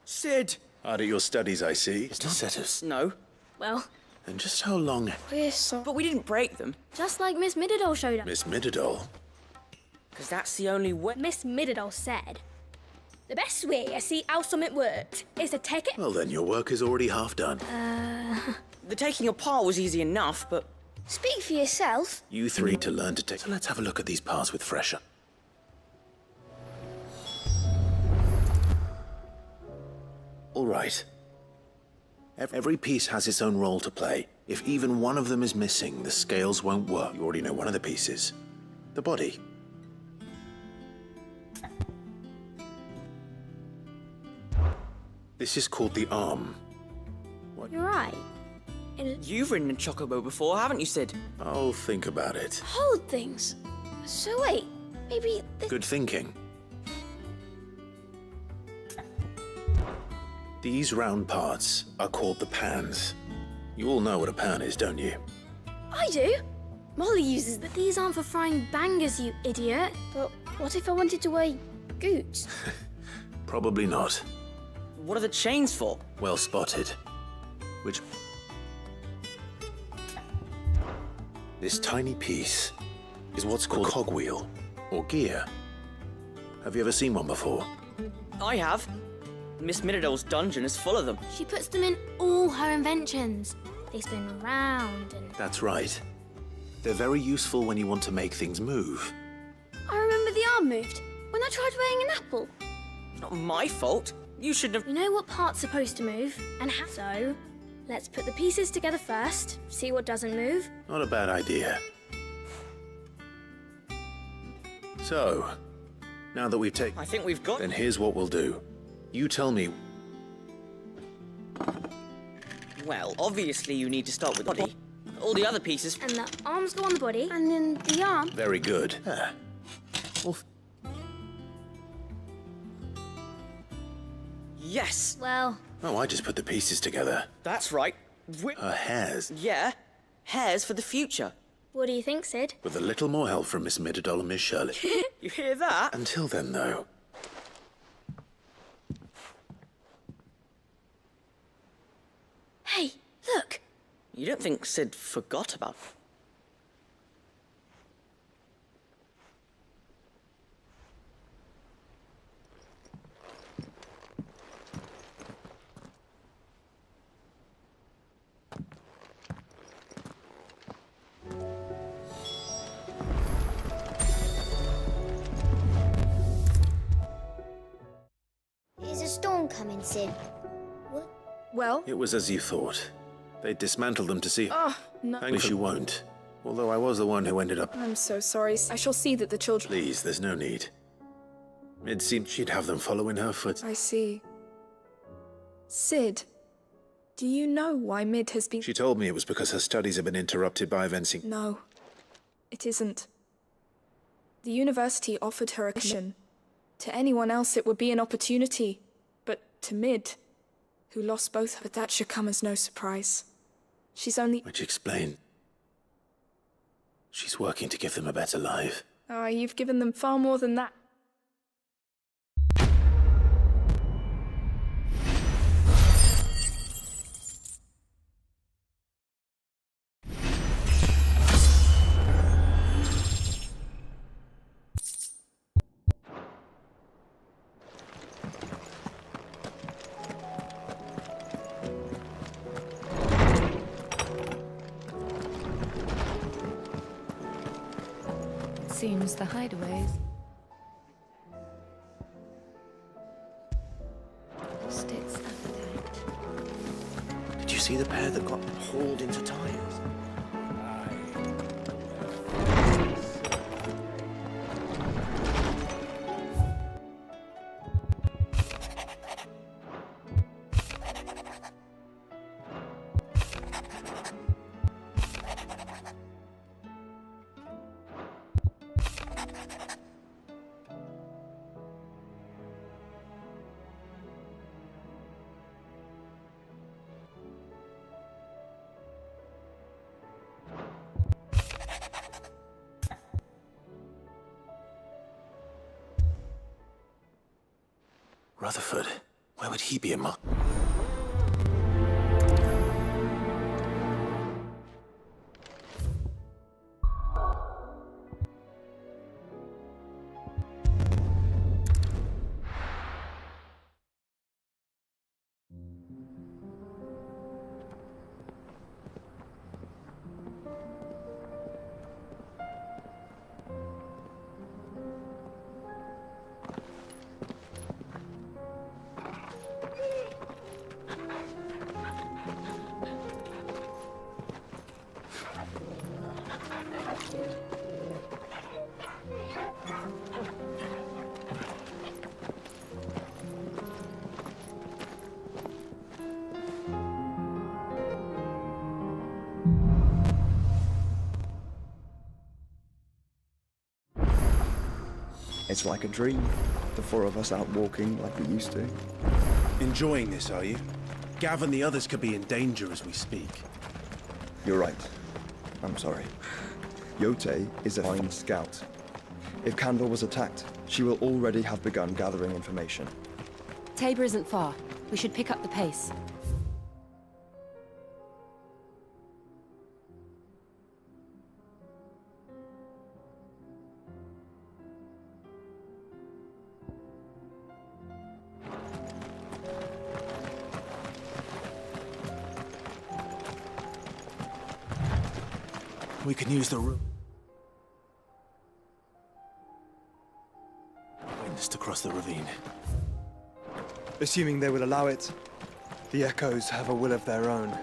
Sid! Hard at your studies, I see. It's to set us. No. Well... And just how long... We're so... But we didn't break them. Just like Miss Midadol showed us. Miss Midadol? Because that's the only way... Miss Midadol said, the best way to see how something worked is to take it... Well then, your work is already half done. The taking apart was easy enough, but... Speak for yourself. You three to learn to take... So let's have a look at these parts with fresher. All right. Every piece has its own role to play. If even one of them is missing, the scales won't work. You already know one of the pieces. The body. This is called the arm. What? You're right. You've ridden a chocobo before, haven't you, Sid? I'll think about it. Hold things. So wait, maybe... Good thinking. These round parts are called the pans. You all know what a pan is, don't you? I do. Molly uses but these aren't for frying bangers, you idiot. But what if I wanted to weigh goots? Probably not. What are the chains for? Well spotted. Which... This tiny piece is what's called a cogwheel, or gear. Have you ever seen one before? I have. Miss Mirrodale's dungeon is full of them. She puts them in all her inventions. They spin round and... That's right. They're very useful when you want to make things move. I remember the arm moved when I tried weighing an apple. Not my fault. You should have... You know what part's supposed to move and how. So, let's put the pieces together first, see what doesn't move. Not a bad idea. So, now that we've taken... I think we've got... Then here's what we'll do. You tell me... Well, obviously you need to start with the body. All the other pieces... And the arms go on the body, and then the arm... Very good. Well, yes! Well... Oh, I just put the pieces together. That's right. Her hairs. Yeah. Hairs for the future. What do you think, Sid? With a little more help from Miss Mirrodale and Miss Shirley. You hear that? Until then, though... Hey, look! You don't think Sid forgot about... Is a storm coming, Sid? What? Well? It was as you thought. They dismantled them to see... Oh, no. I wish you won't. Although I was the one who ended up... I'm so sorry. I shall see that the children... Please, there's no need. It seemed she'd have them following her foot. I see. Sid, do you know why Mid has been... She told me it was because her studies have been interrupted by events in... No, it isn't. The university offered her a commission. To anyone else it would be an opportunity, but to Mid, who lost both, but that should come as no surprise. She's only... Which explained... She's working to give them a better life. Ah, you've given them far more than that. Seems the hideaways. Sticks appetite. Did you see the pair that got hauled into tires? Rutherford, where would he be among? It's like a dream. The four of us out walking like we used to. Enjoying this, are you? Gav and the others could be in danger as we speak. You're right. I'm sorry. Yote is a fine scout. If Candle was attacked, she will already have begun gathering information. Tabor isn't far. We should pick up the pace. We can use the room. Just across the ravine. Assuming they will allow it, the echoes have a will of their own.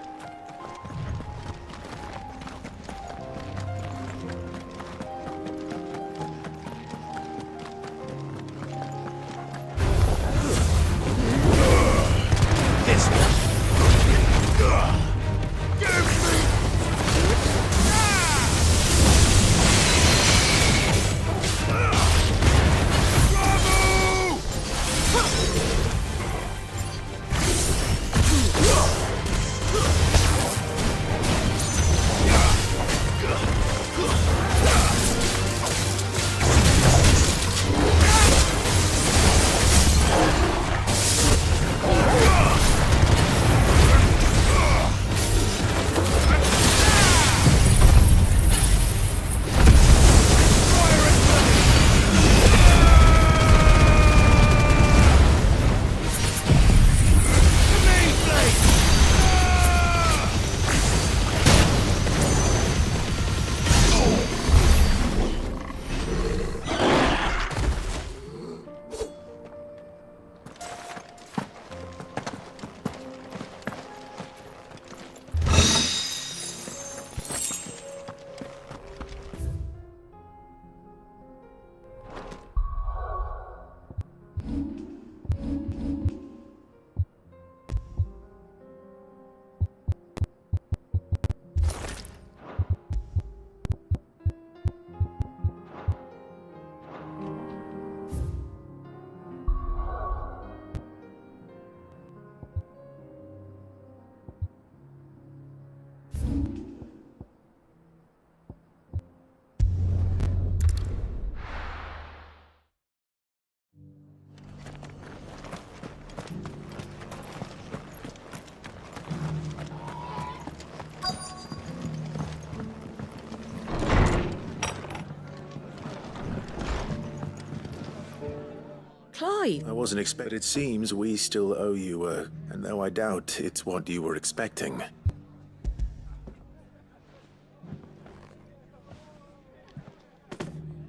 Clive! I wasn't expecting. It seems we still owe you and though I doubt it's what you were expecting.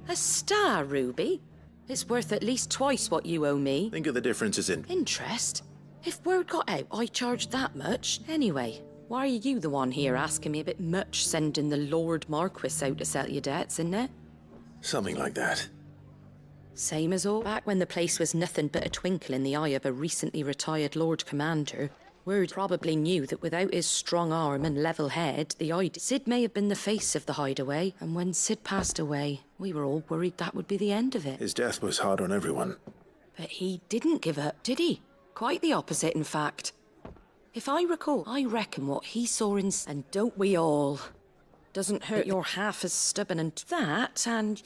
A star, Ruby? It's worth at least twice what you owe me. Think of the differences in Interest? If word got out I charged that much. Anyway, why are you the one here asking me a bit much sending the Lord Marquis out to settle your debts, innit? something like that. Same as all back when the place was nothing but a twinkle in the eye of a recently retired Lord Commander. Word probably knew that without his strong arm and level head, Sid may have been the face of the hideaway, and when Sid passed away, we were all worried that would be the end of it. His death was hard on everyone. But he didn't give up, did he? Quite the opposite, in fact. If I recall, I reckon what he saw in... And don't we all? Doesn't hurt you're half as stubborn and that, and...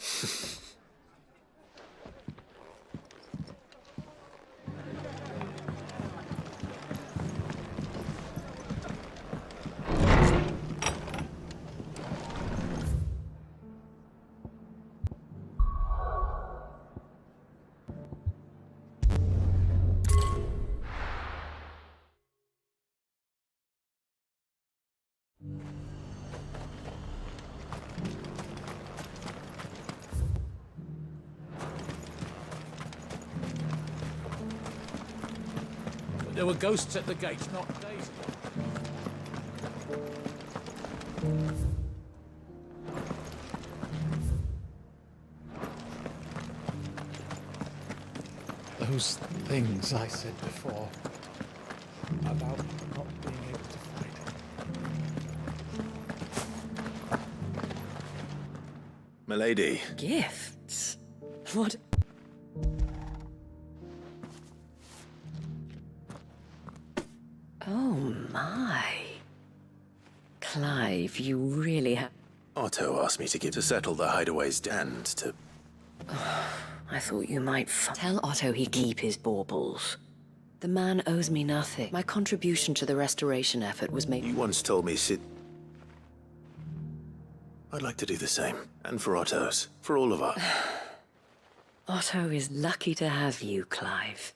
There were ghosts at the gate, not days. Those things I said before about not being able to fight. Milady. Gifts? What? Oh my. Clive, you really have... Otto asked me to settle the hideaway's and to... I thought you might Tell Otto he keep his baubles. The man owes me nothing. My contribution to the restoration effort was made... You once told me Sid... I'd like to do the same. And for Otto's. For all of us. Otto is lucky to have you, Clive.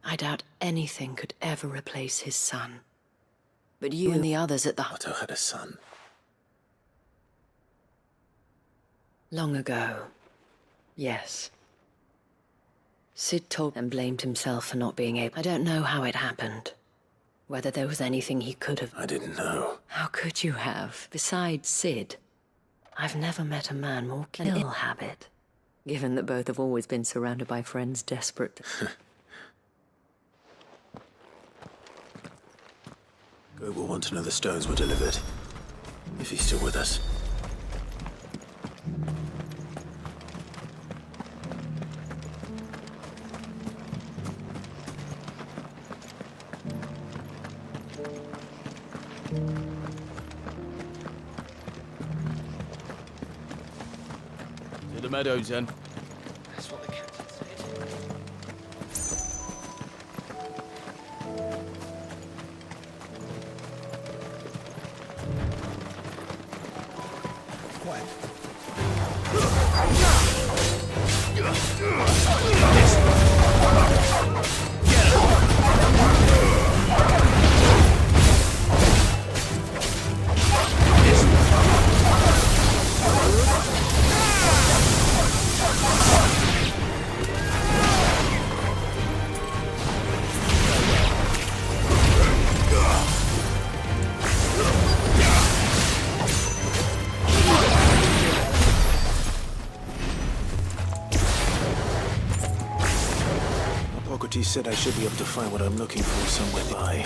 I doubt anything could ever replace his son. But you and the others at the... Otto had a son. Long ago, yes. Sid told and blamed himself for not being able. I don't know how it happened. Whether there was anything he could have. I didn't know. How could you have? Besides Sid, I've never met a man more an ill habit. Given that both have always been surrounded by friends desperate. Goat will want to know the stones were delivered. If he's still with us. To the meadows, then. That's what the captain said. Socrates said I should be able to find what I'm looking for somewhere by.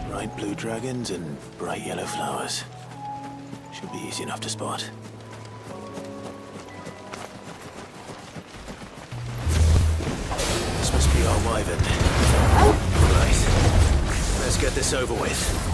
Bright blue dragons and bright yellow flowers. Should be easy enough to spot. This must be our wyvern. Right. Let's get this over with.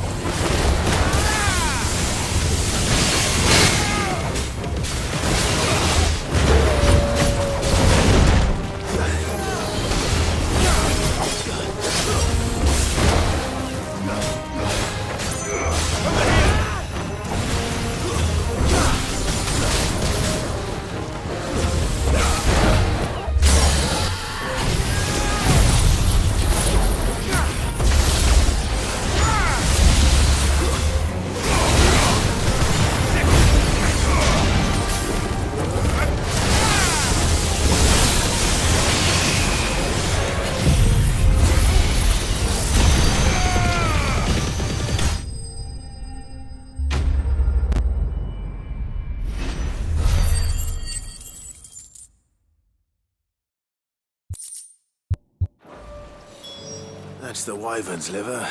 That's the wyvern's liver.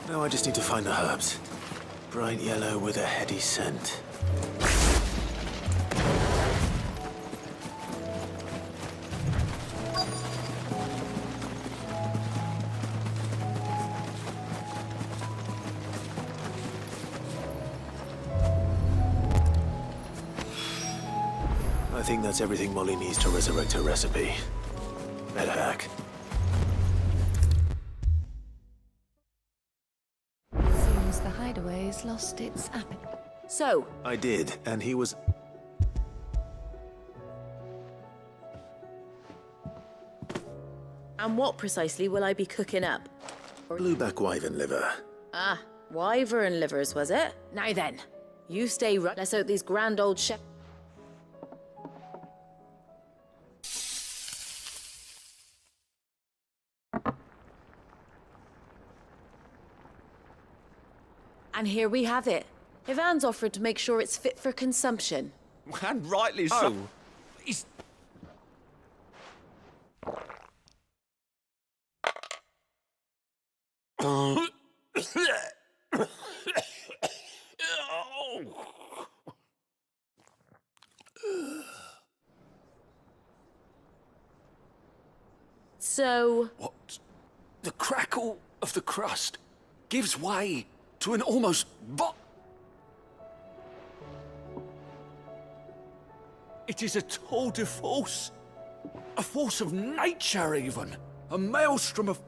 Now I just need to find the herbs. Bright yellow with a heady scent. I think that's everything Molly needs to resurrect her recipe. Better hack. Seems the hideaway's lost its appetite. So, I did, and he was... and what precisely will I be cooking up? Blueback wyvern liver. Ah, wyvern livers, was it? Now then, you stay right. Let's hope these grand old chefs. And here we have it. Ivan's offered to make sure it's fit for consumption. And rightly so. He's... So... What? The crackle of the crust gives way to an almost It is a tour de force. A force of nature, even. A maelstrom of...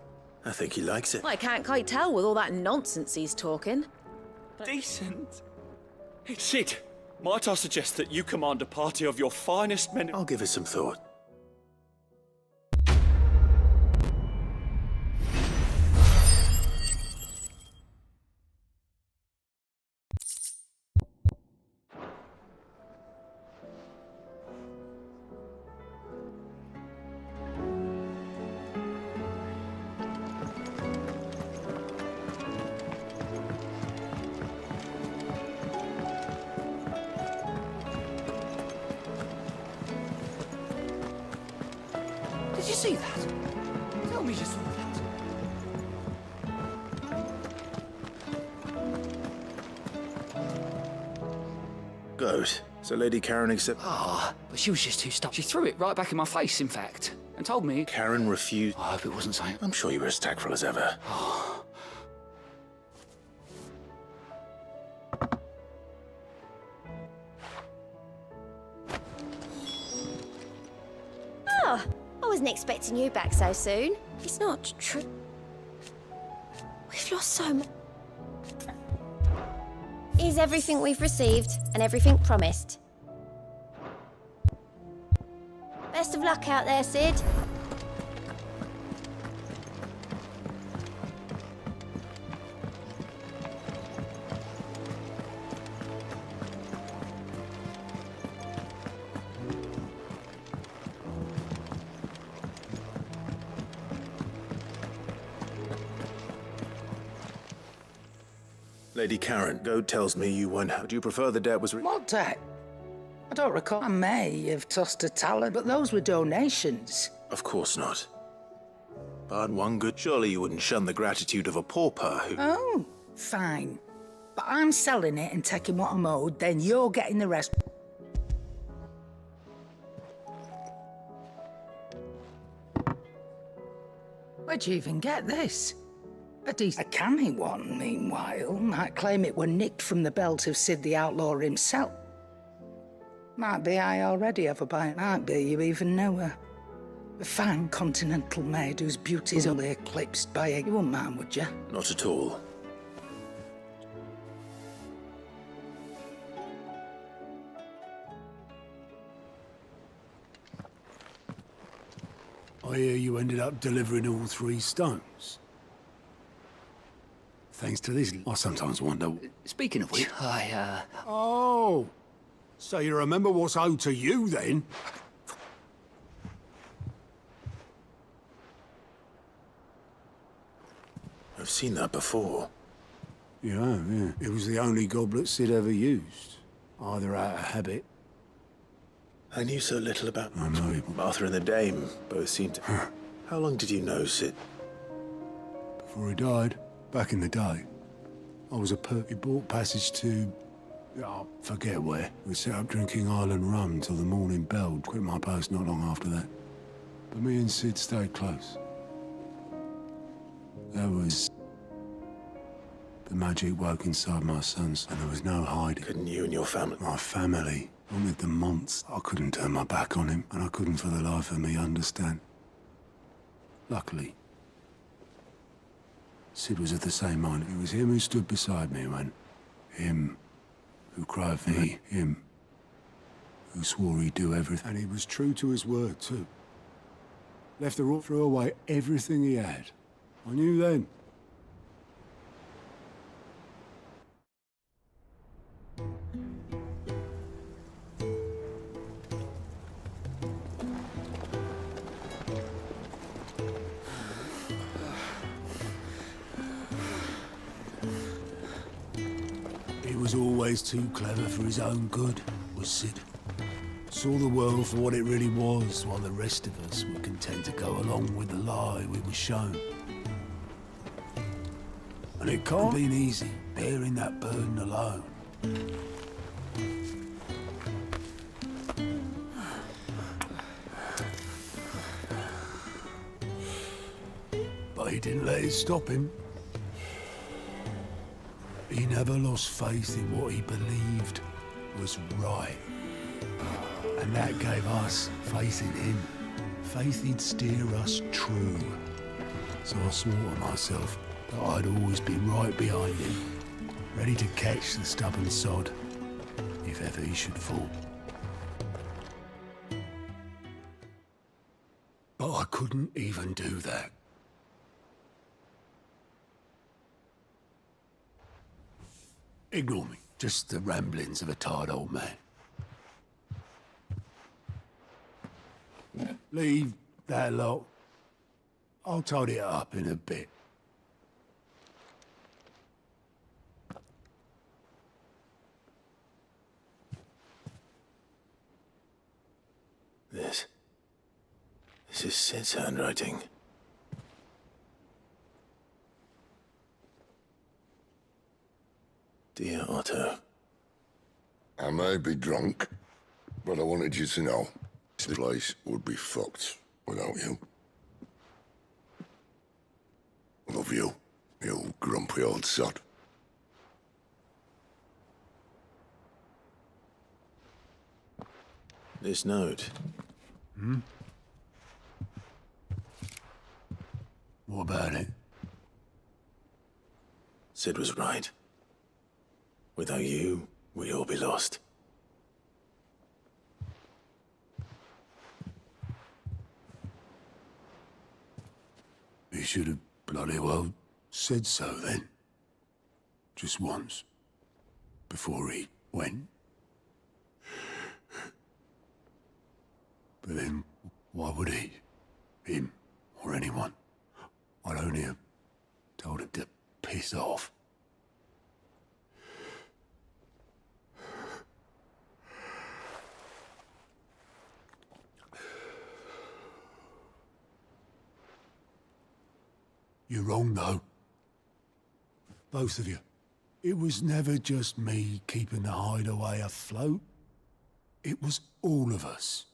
I think he likes it. I can't quite tell with all that nonsense he's talking. Decent. Sid, might I suggest that you command a party of your finest men... I'll give it some thought. you see that? Tell me you saw that. Good. So Lady Karen accept... Ah, but she was just too stuck. She threw it right back in my face, in fact, and told me... Karen refused... I hope it wasn't saying... I'm sure you were as tactful as ever. Oh, I wasn't expecting you back so soon. It's not true. We've lost so much. Here's everything we've received and everything promised. Best of luck out there, Sid. Lady Karen, Goad tells me you won. Do you prefer the debt was... What debt? I don't recall. I may have tossed a talent, but those were donations. Of course not. But one good... Surely you wouldn't shun the gratitude of a pauper who... Oh, fine. But I'm selling it and taking what I'm owed, then you're getting the rest. Where'd you even get this? A canny one, meanwhile, might claim it were nicked from the belt of Sid the Outlaw himself. Might be I already have a bite. Might be you even know her. A fine continental maid whose beauty's only eclipsed by a... You wouldn't mind, would you? Not at all. I hear you ended up delivering all 3 stones. Thanks to this, I sometimes wonder... Speaking of which, Oh! So you remember what's owed to you, then? I've seen that before. Yeah. It was the only goblet Sid ever used. Either out of habit... I knew so little about... I know. Arthur and the Dame both seemed to... How long did you know Sid? Before he died, back in the day, I was he bought passage to... I forget where. We set up drinking Island rum until the morning bell. Quit my post not long after that. But me and Sid stayed close. That was... The magic woke inside my sons, and there was no hiding. Couldn't you and your family? My family wanted the months. I couldn't turn my back on him, and I couldn't for the life of me understand. Luckily, Sid was of the same mind. It was him who stood beside me when... Him who cried for me. Him who swore he'd do everything. And he was true to his word, too. Left the rock, threw away everything he had. I knew then. He was always too clever for his own good, was Sid. Saw the world for what it really was, while the rest of us were content to go along with the lie we were shown. And it can't have been easy, bearing that burden alone. But he didn't let it stop him. He never lost faith in what he believed was right. And that gave us faith in him. Faith he'd steer us true. So I swore to myself that I'd always be right behind him, ready to catch the stubborn sod, if ever he should fall. But I couldn't even do that. Ignore me. Just the ramblings of a tired old man. Leave that lot. I'll tidy it up in a bit. This This is Sid's handwriting. Dear Otto. I may be drunk, but I wanted you to know this place would be fucked without you. Love you, you grumpy old sod. This note. Hmm? What about it? Sid was right. Without you, we'd all be lost. He should have bloody well said so then. Just once. Before he went. But then, why would he? Him, or anyone? I'd only have told him to piss off. You're wrong, though. Both of you. It was never just me keeping the hideaway afloat. It was all of us.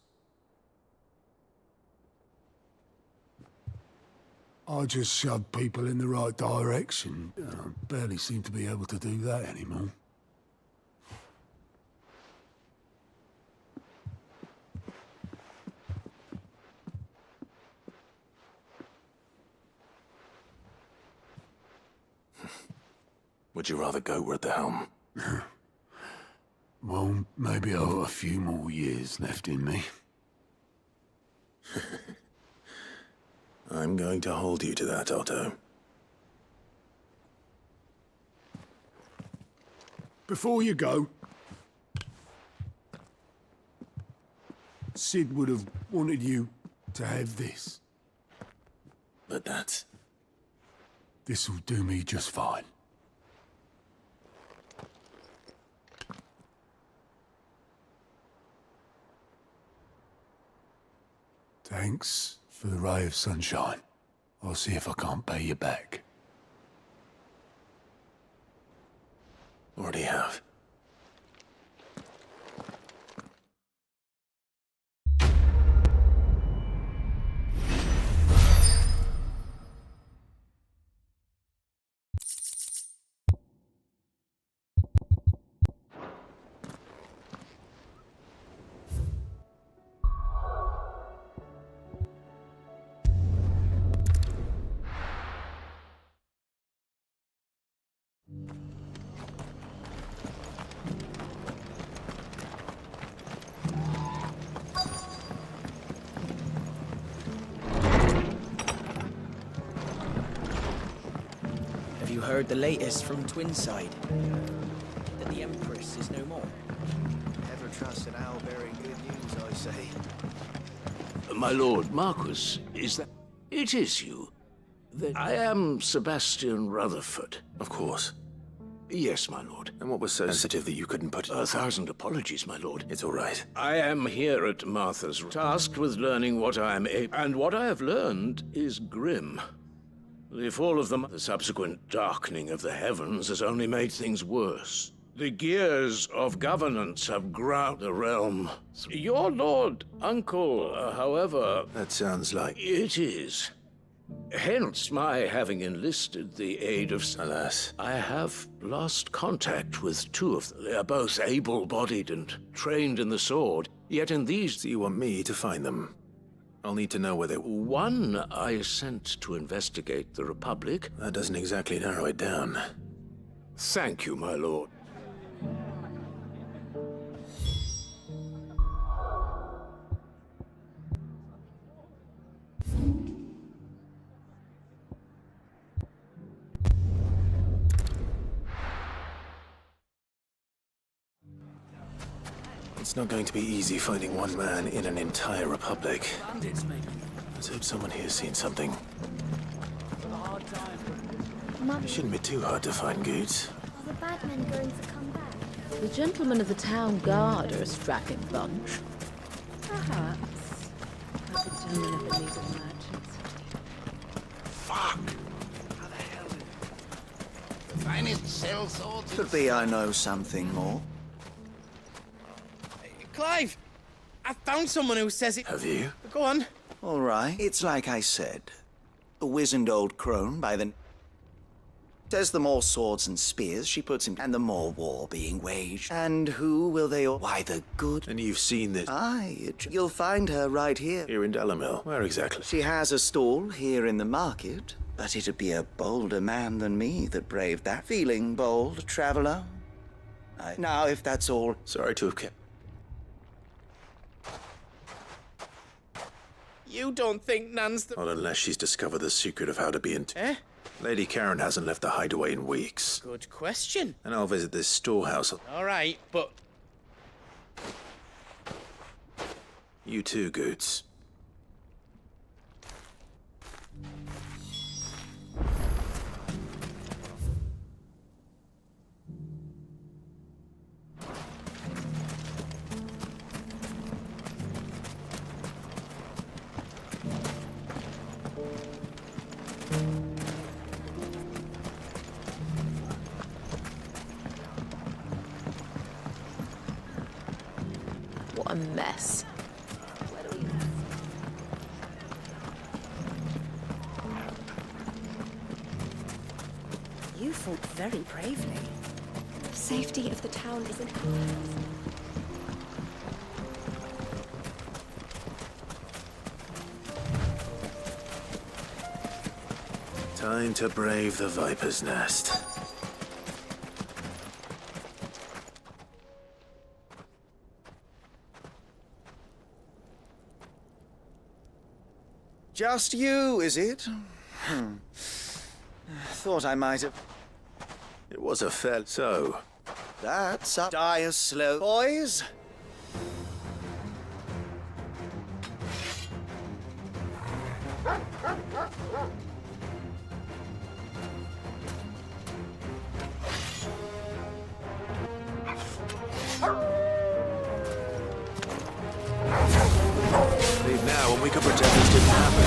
I just shoved people in the right direction. I barely seem to be able to do that anymore. Would you rather go at the helm? Well, maybe I've got a few more years left in me. I'm going to hold you to that, Otto. Before you go, Sid would have wanted you to have this. But that's... This'll do me just fine. Thanks for the ray of sunshine. I'll see if I can't pay you back. Already have. Have you heard the latest from Twinside? That the Empress is no more? Never trust an owl bearing good news, I say. My lord Marquis, is that... It is you. I am Sebastian Rutherford. Of course. Yes, my lord. And what was so sensitive that you couldn't put it... 1,000 apologies, my lord. It's all right. I am here at Martha's, tasked with learning what I am able... And what I have learned is grim. The fall of the subsequent darkening of the heavens has only made things worse. The gears of governance have ground the realm. Your lord, uncle, however... That sounds like... It is. Hence my having enlisted the aid of... Alas. I have lost contact with two of them. They are both able-bodied and trained in the sword, yet in these... So you want me to find them? I'll need to know where they... One I sent to investigate the Republic. That doesn't exactly narrow it down. Thank you, my lord. It's not going to be easy finding one man in an entire republic. Let's hope someone here's seen something. It shouldn't be too hard to find goods. Are the bad men going to come back? The gentlemen of the town guard are a strapping bunch. Perhaps. I could one of the legal merchants. Fuck! How the hell did the finest sell swords? Could be I know something more. Clive! I found someone who says it. Have you? Go on. All right. It's like I said. A wizened old crone by the... Says the more swords and spears she puts in, and the more war being waged. And who will they all... Why, the good... And you've seen this? Aye, you'll find her right here. Here in Delamil. Where exactly? She has a stall here in the market, but it'd be a bolder man than me that braved that. Feeling bold, traveler? Now, if that's all... Sorry to have kept... You don't think Nan's the... Not unless she's discovered the secret of how to be in... Eh? Lady Karen hasn't left the hideaway in weeks. Good question. And I'll visit this storehouse. All right, but... You too, Goots. What a mess. You fought very bravely. The safety of the town is in our hands. Time to brave the Viper's Nest. Just you, is it? Thought I might have... It was a fair... So... That's up. Die as slow. Boys? Leave now when we could pretend this didn't happen.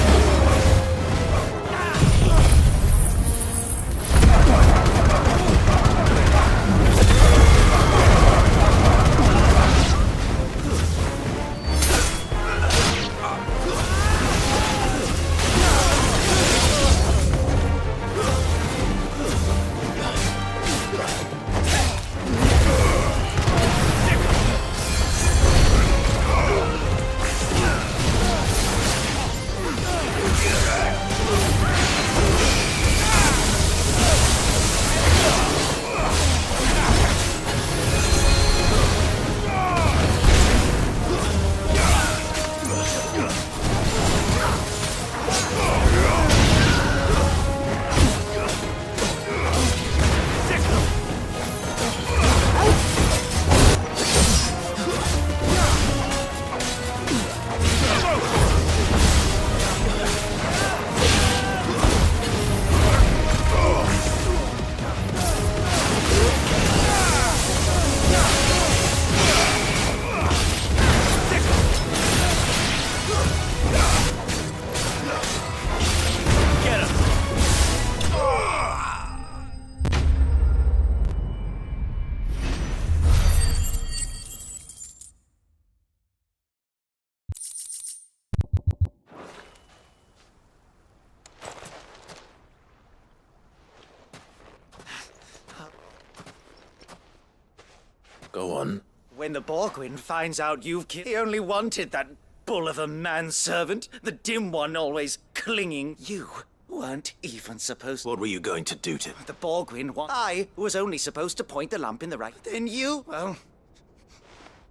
Go on. When the Borgwyn finds out you've killed... He only wanted that bull of a manservant, the dim one always clinging. You weren't even supposed... What were you going to do to him? The Borgwyn I was only supposed to point the lamp in the right... Then you... Well...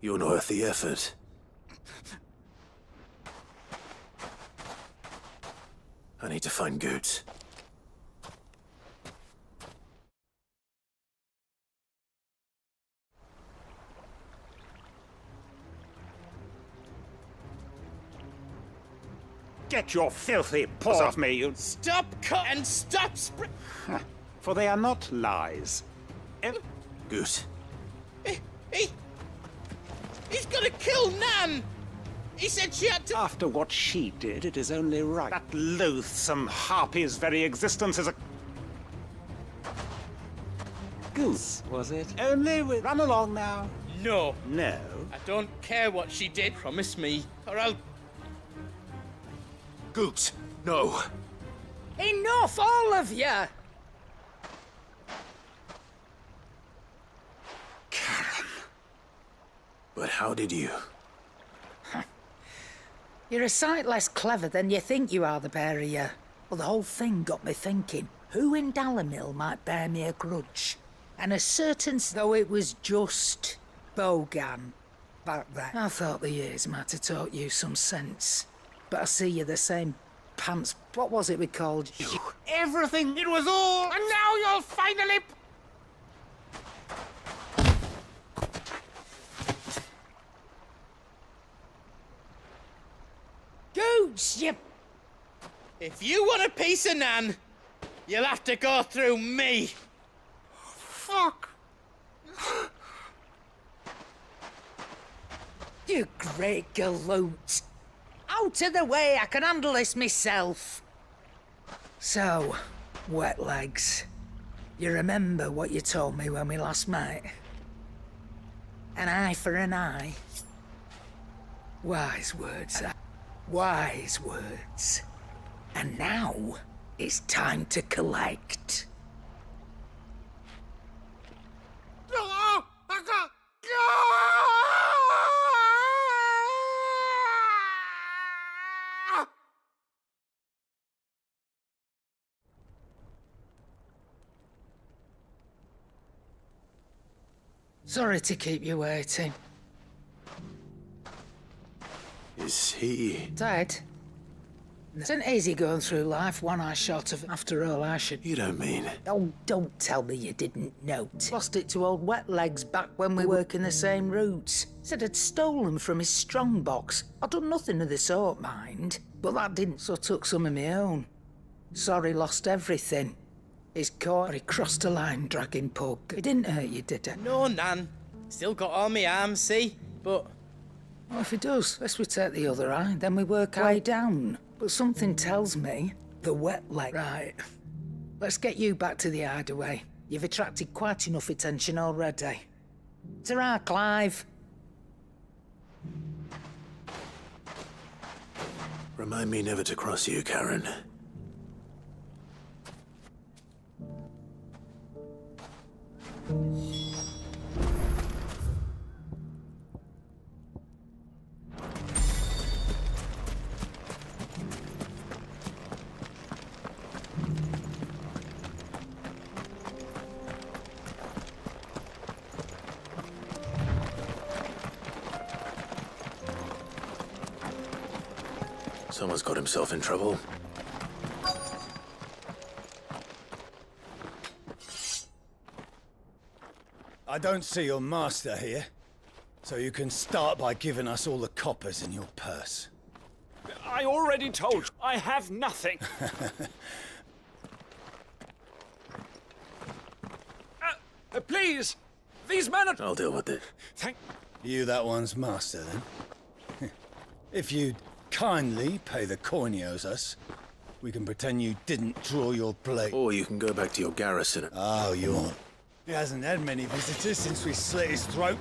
You're not worth the effort. I need to find Goots. Get your filthy paws off me, you... Stop and stop For they are not lies. Goose. He's gonna kill Nan! He said she had to... After what she did, it is only right. That loathsome harpy's very existence is a... goose, was it? Only with... Run along now. No. No. I don't care what she did. Promise me, or I'll... Goot, no. Enough, all of you! But how did you? You're a sight less clever than you think you are, the pair of you. Well, the whole thing got me thinking, who in Dalamil might bear me a grudge? And a certain, though it was just Bogan back then. I thought the years might have taught you some sense. But I see you're the same pants. What was it we called you? Everything, it was all, and now you'll finally... Gooch, you... If you want a piece of Nan, you'll have to go through me. Fuck! You great galoot! Out of the way, I can handle this myself. So, wet legs. You remember what you told me when we last met? An eye for an eye. Wise words, wise words. And now, it's time to collect. Sorry to keep you waiting. Is he... Dead? It isn't easy going through life, one eye short of... After all, I should... You don't mean... Oh, don't tell me you didn't note. Lost it to old Wet Legs back when we were working the same routes. Said I'd stolen from his strongbox. I'd done nothing of the sort, mind. But that didn't, so I took some of my own. Sorry, lost everything. He's caught, he crossed a line dragging pug. It didn't hurt you, did it? No, Nan. Still got all my arms, see? But... Well, if he does, let's we take the other eye, then we work our way down. But something tells me the Wet Leg... Right. Let's get you back to the hideaway. You've attracted quite enough attention already. Ta-ra, Clive. Remind me never to cross you, Karen. Someone's got himself in trouble. I don't see your master here, so you can start by giving us all the coppers in your purse. I already told you, I have nothing. Please, these men are... I'll deal with it. Thank... You that one's master, then? If you'd kindly pay the coin he owes us, we can pretend you didn't draw your blade. Or you can go back to your garrison. Oh, you won't. He hasn't had many visitors since we slit his throat.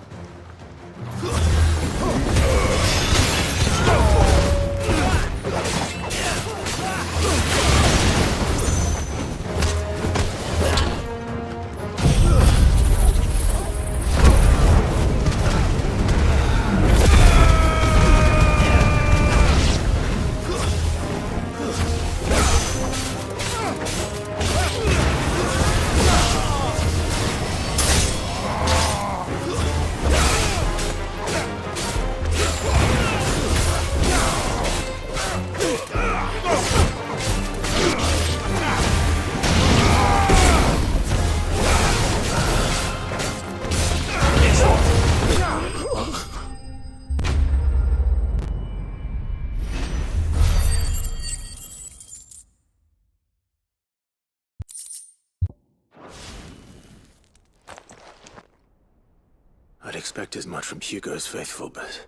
I'd expect as much from Hugo's faithful, but...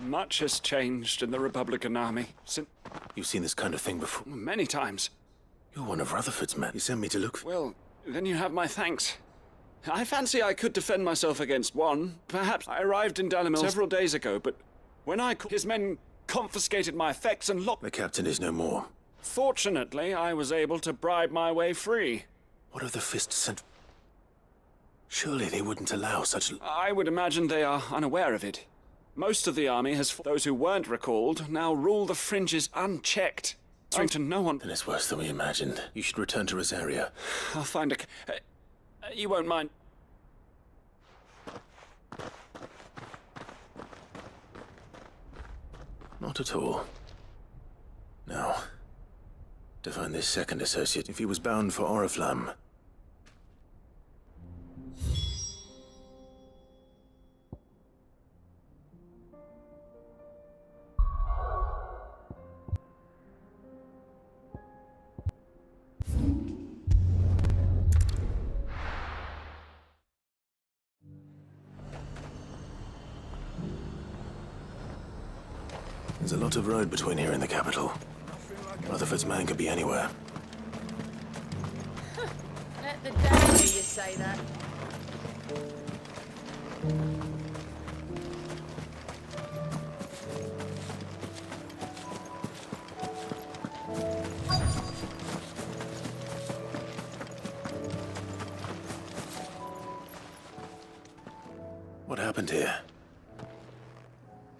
Much has changed in the Republican army since... You've seen this kind of thing before? Many times. You're one of Rutherford's men. You sent me to look for... Well, then you have my thanks. I fancy I could defend myself against one. Perhaps I arrived in Dalimil several days ago, but when his men confiscated my effects and locked... The captain is no more. Fortunately, I was able to bribe my way free. What have the Fist sent? Surely they wouldn't allow such... I would imagine they are unaware of it. Most of the army has... Those who weren't recalled now rule the fringes unchecked. Answering to no one... Then it's worse than we imagined. You should return to Rosaria. I'll find a... you won't mind. Not at all. Now, to find this second associate, if he was bound for Oriflamme. There's a lot of road between here and the capital. Rutherford's man could be anywhere. Let the day hear you say that. What happened here?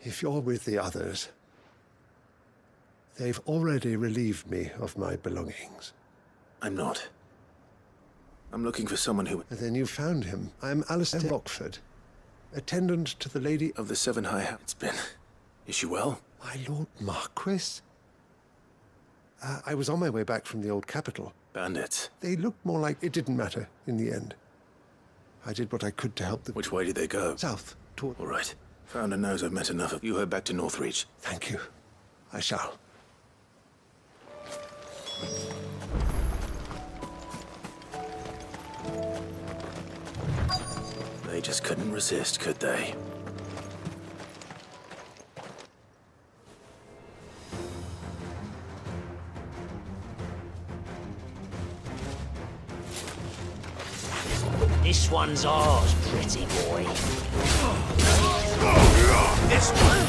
If you're with the others, they've already relieved me of my belongings. I'm not. I'm looking for someone who... Then you found him. I'm Alistair Rockford, attendant to the Lady of the Seven High... It's been... Is she well? My Lord Marquis? I was on my way back from the old capital. Bandits. They looked more like... It didn't matter in the end. I did what I could to help them. Which way did they go? South, toward... All right. Founder knows I've met enough of you. Head back to Northreach. Thank you. I shall. They just couldn't resist, could they? This one's ours, pretty boy. This one?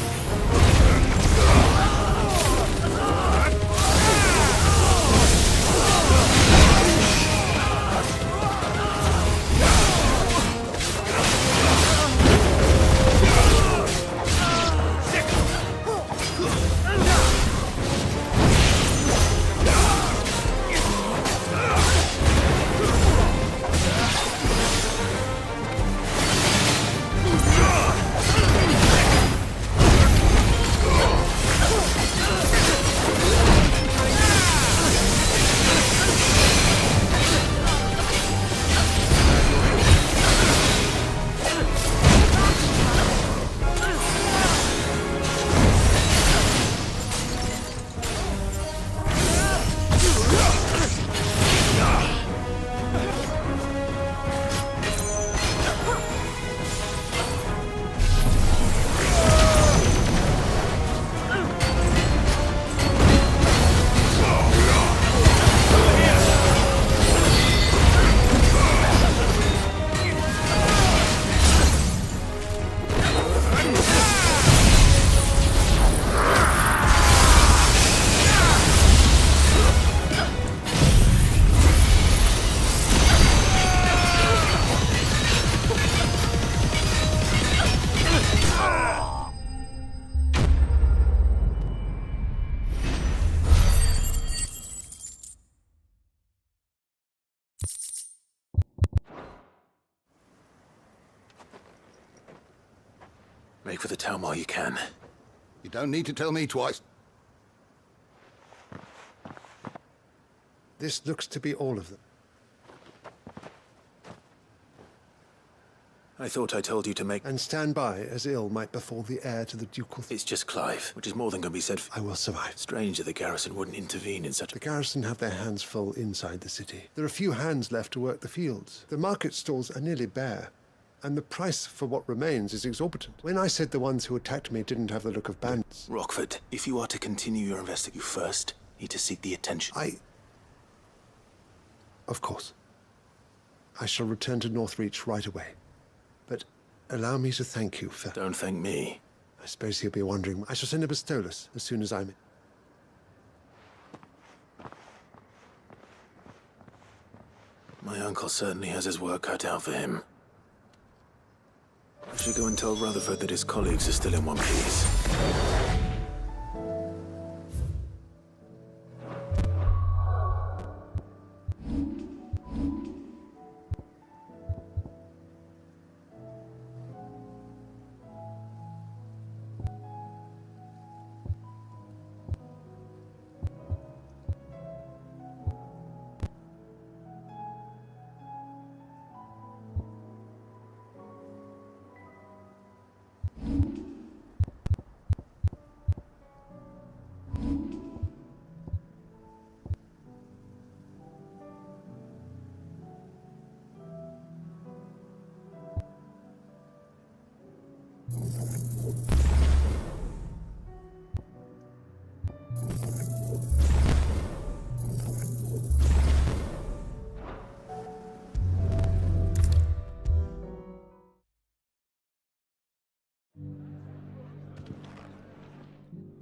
Make for the town while you can. You don't need to tell me twice. This looks to be all of them. I thought I told you to make... And stand by, as ill might befall the heir to the ducal... It's just Clive, which is more than can be said for... I will survive. Strange that the garrison wouldn't intervene in such... The garrison have their hands full inside the city. There are few hands left to work the fields. The market stalls are nearly bare. And the price for what remains is exorbitant. When I said the ones who attacked me didn't have the look of bandits... Rockford, if you are to continue your investigation, you first need to seek the attention... Of course. I shall return to Northreach right away. But allow me to thank you for... Don't thank me. I suppose he'll be wondering. I shall send a Pistolus as soon as I'm... My uncle certainly has his work cut out for him. I should go and tell Rutherford that his colleagues are still in one piece.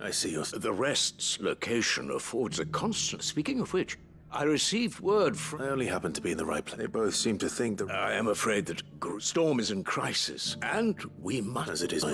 I see your... The rest's location affords a constant... Speaking of which, I received word from... I only happen to be in the right place. They both seem to think that... I am afraid that Storm is in crisis, and we must... As it is...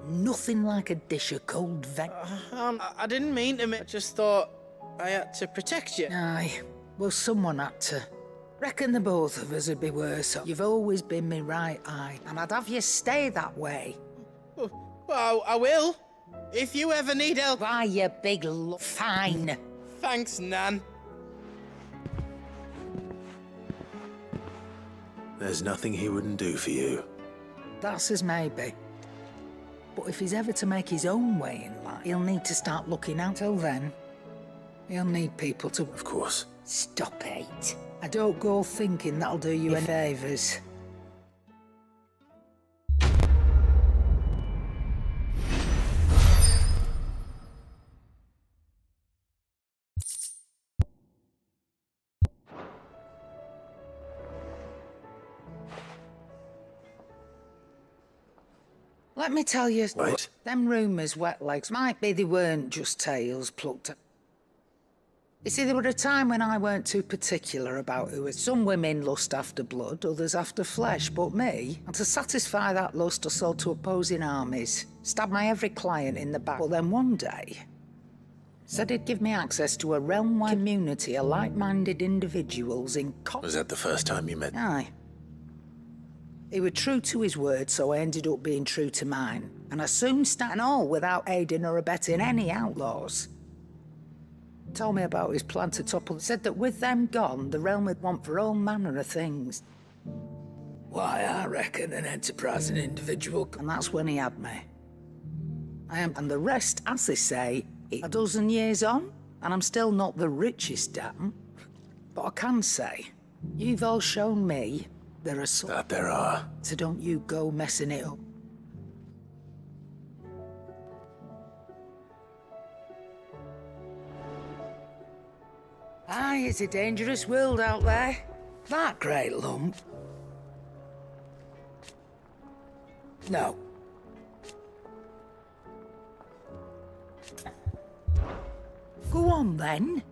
Nothing like a dish of cold veg. I didn't mean to. I just thought I had to protect you. Aye, well, someone had to. Reckon the both of us would be worse off. You've always been me right eye, and I'd have you stay that way. Well, I will. If you ever need help. Why, you big fine. Thanks, Nan. There's nothing he wouldn't do for you. That's as maybe. But if he's ever to make his own way in life, he'll need to start looking out. Till then, he'll need people to... Of course. Stop it. I don't go thinking that'll do you any favours. Let me tell you, right. Them rumours, wet legs, might be they weren't just tales plucked. You see, there was a time when I weren't too particular about who was. Some women lust after blood, others after flesh, but me, and to satisfy that lust, I sold to opposing armies, stabbed my every client in the back. But then one day, said he'd give me access to a realm-wide community of like-minded individuals in... Was that the first time you met? Aye. He was true to his word, so I ended up being true to mine. And I soon and all without aiding or abetting any outlaws. Told me about his plan to topple. Said that with them gone, the realm would want for all manner of things. Why, I reckon an enterprising individual. And that's when he had me. And the rest, as they say, a dozen years on, and I'm still not the richest damn. But I can say, you've all shown me there are some... That there are. So don't you go messing it up. Aye, it's a dangerous world out there. That great lump. No. Go on, then.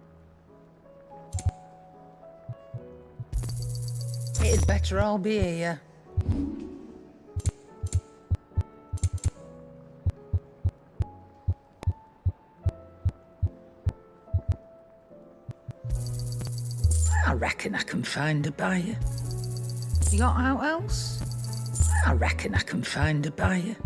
It'd better all be here. reckon I can find a buyer. You got out else? I reckon I can find a buyer.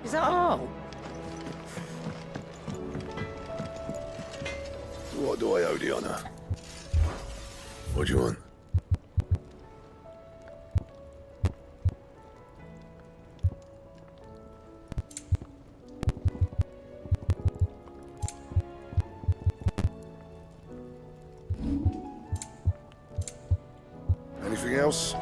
Is that all? What do I owe the honor? What do you want? Anything else?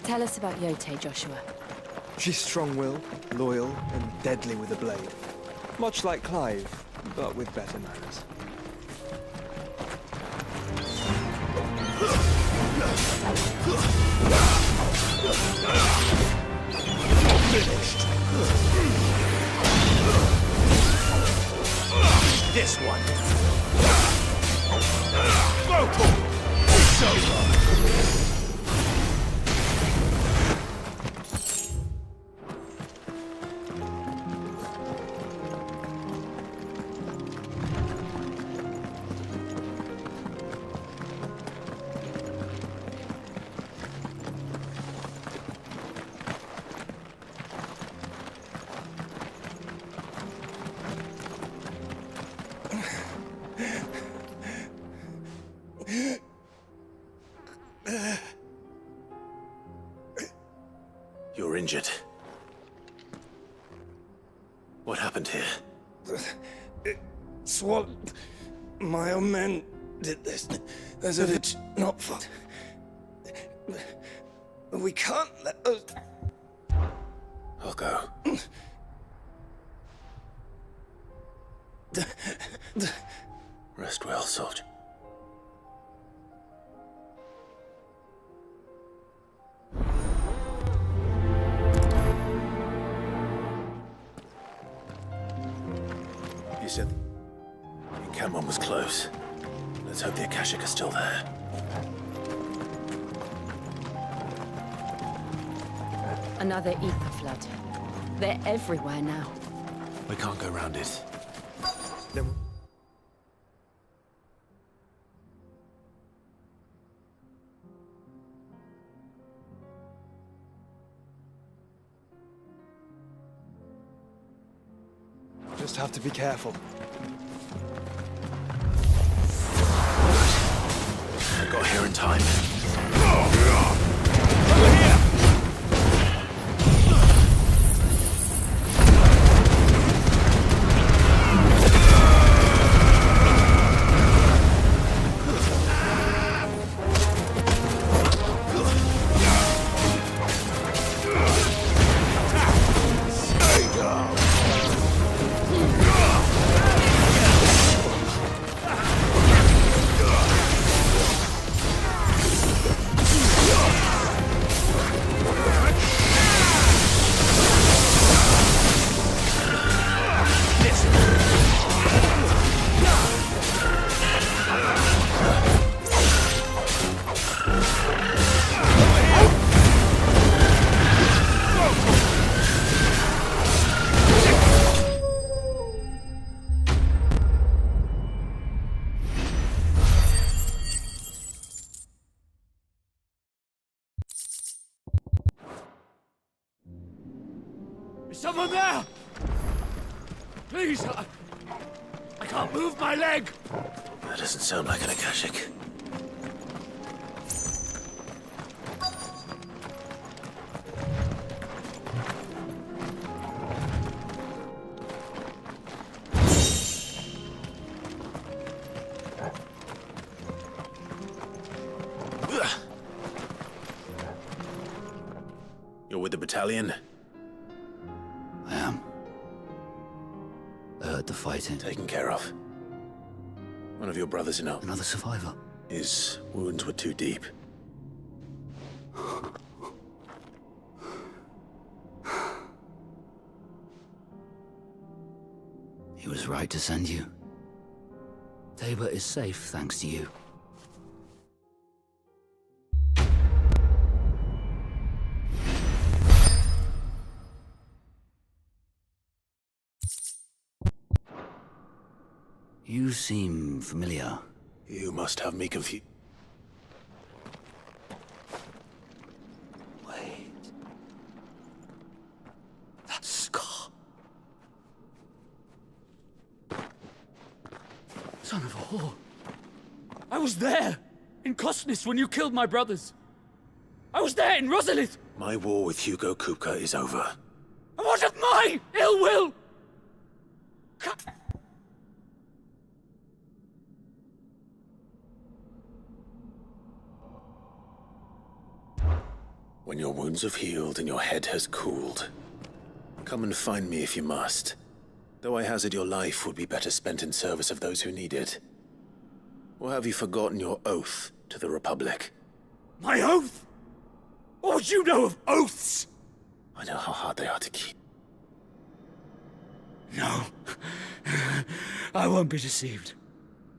Tell us about Yote, Joshua. She's strong-willed, loyal, and deadly with a blade. Much like Clive, but with better manners. Finished. this one. It's over. You're injured. What happened here? It's what my own men did this. As if it's not fun. We can't let those... I'll go. Rest well, soldier. You said the encampment was close. Let's hope the Akashic are still there. Another ether flood. They're everywhere now. We can't go round it. Then... Just have to be careful. I got here in time. Is someone there? Please, I can't move my leg. That doesn't sound like an Akashic. You're with the battalion? I am. I heard the fighting. Taken care of. One of your brothers in Another survivor. His wounds were too deep. He was right to send you. Tabor is safe thanks to you. You seem familiar. You must have me confused. Wait. That scar. Son of a whore. I was there, in Cosnis, when you killed my brothers. I was there in Rosalith. My war with Hugo Kupka is over. And what of my ill will? When your wounds have healed and your head has cooled, come and find me if you must. Though I hazard your life would be better spent in service of those who need it. Or have you forgotten your oath to the Republic? My oath? What would you know of oaths? I know how hard they are to keep. No. I won't be deceived.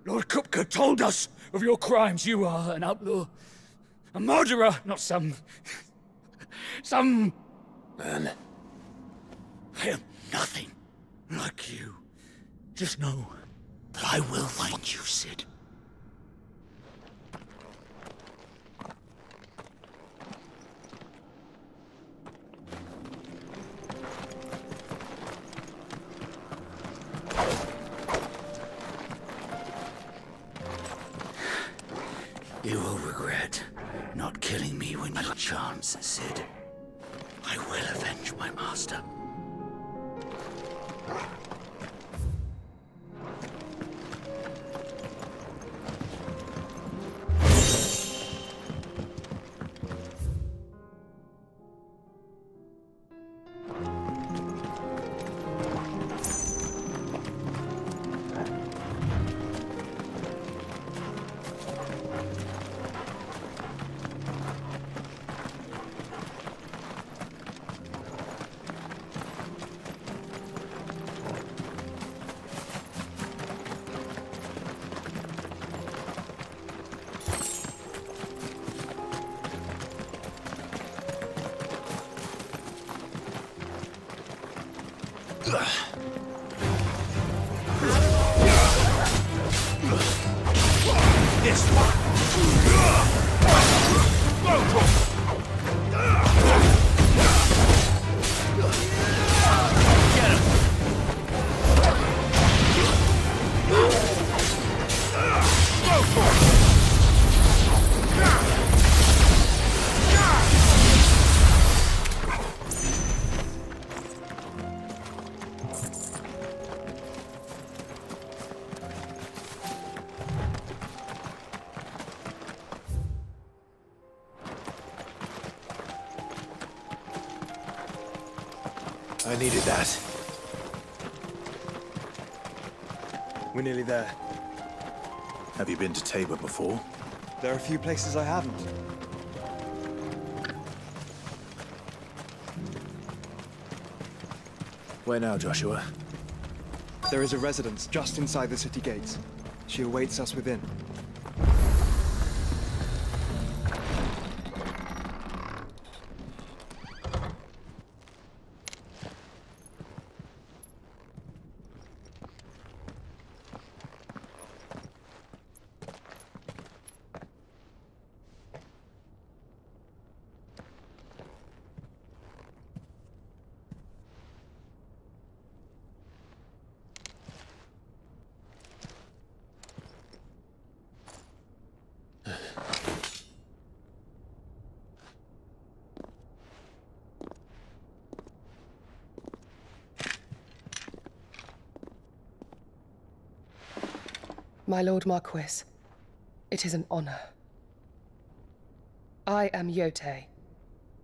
Lord Kupka told us of your crimes. You are an outlaw. A murderer, not some... Man. I am nothing like you. Just know that I will find you, Sid. You will regret not killing me when you have a chance, Sid. I will avenge my master. This one. Get him. I needed that. We're nearly there. Have you been to Tabor before? There are a few places I haven't. Where now, Joshua? There is a residence just inside the city gates. She awaits us within. My Lord Marquis, it is an honor. I am Yote,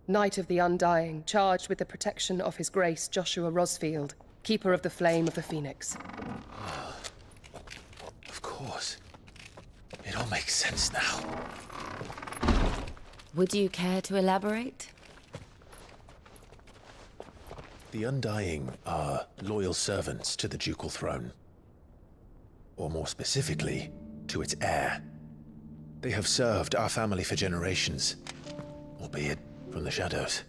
Knight of the Undying, charged with the protection of His Grace Joshua Rosfield, Keeper of the Flame of the Phoenix. Of course. It all makes sense now. Would you care to elaborate? The Undying are loyal servants to the ducal throne. Or more specifically, to its heir. They have served our family for generations, albeit from the shadows.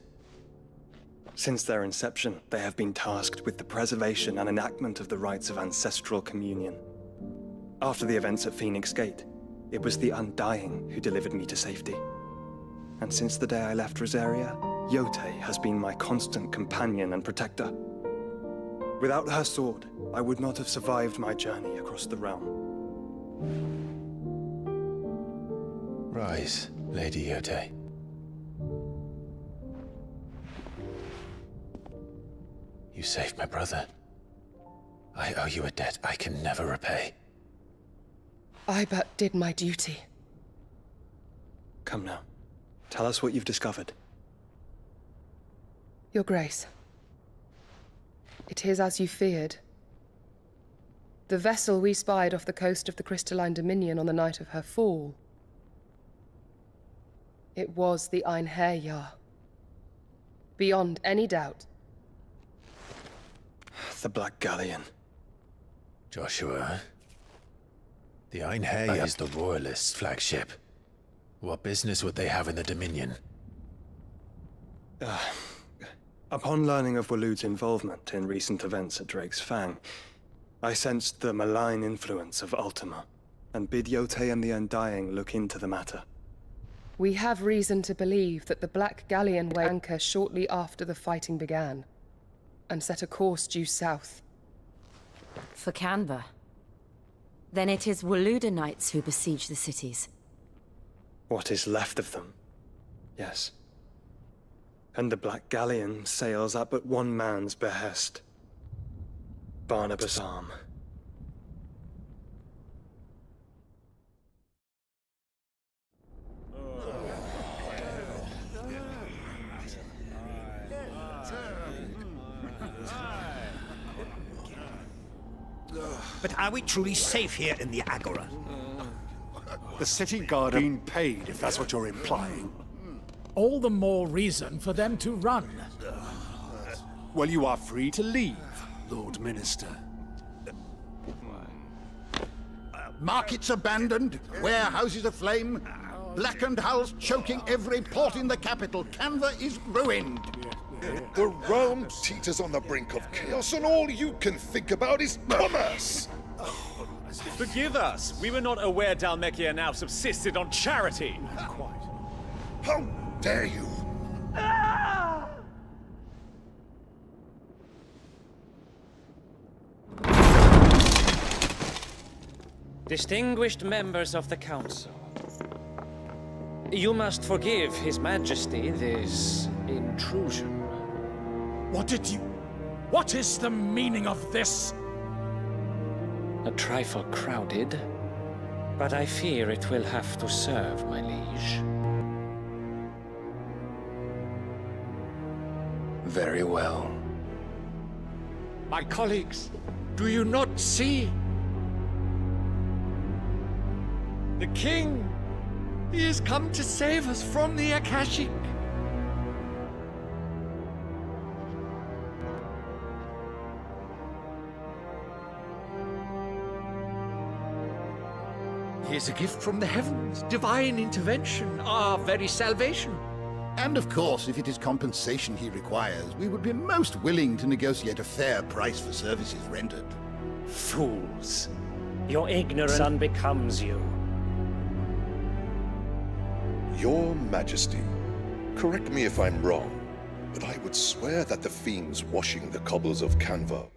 Since their inception, they have been tasked with the preservation and enactment of the rites of ancestral communion. After the events at Phoenix Gate, it was the Undying who delivered me to safety. And since the day I left Rosaria, Yote has been my constant companion and protector. Without her sword, I would not have survived my journey across the realm. Rise, Lady Yote. You saved my brother. I owe you a debt I can never repay. I but did my duty. Come now. Tell us what you've discovered. Your Grace. It is as you feared. The vessel we spied off the coast of the Crystalline Dominion on the night of her fall. It was the Einherjar. Beyond any doubt. The Black Galleon. Joshua, the Einhei is the Royalists' flagship. What business would they have in the Dominion? Upon learning of Waloed's involvement in recent events at Drake's Fang, I sensed the malign influence of Ultima, and bid Yote and the Undying look into the matter. We have reason to believe that the Black Galleon weighed anchor shortly after the fighting began, and set a course due south. For Canva. Then it is Waloeda Knights who besiege the cities. What is left of them, yes. And the Black Galleon sails at but one man's behest. Barnabas Arm. But are we truly safe here in the Agora? The city guard are being paid, if that's what you're implying. All the more reason for them to run. Well, you are free to leave, Lord Minister. Markets abandoned, warehouses aflame, blackened hulls choking every port in the capital. Canva is ruined. The realm teeters on the brink of chaos, and all you can think about is commerce! Forgive us! We were not aware Dhalmekia now subsisted on charity! How dare you! Distinguished members of the Council, you must forgive His Majesty this intrusion. What is the meaning of this? A trifle crowded, but I fear it will have to serve, my liege. Very well. My colleagues, do you not see? The King! He has come to save us from the Akashic! He is a gift from the heavens, divine intervention, our very salvation. And of course, if it is compensation he requires, we would be most willing to negotiate a fair price for services rendered. Fools! Your ignorance unbecomes you. Your Majesty, correct me if I'm wrong, but I would swear that the fiends washing the cobbles of Canva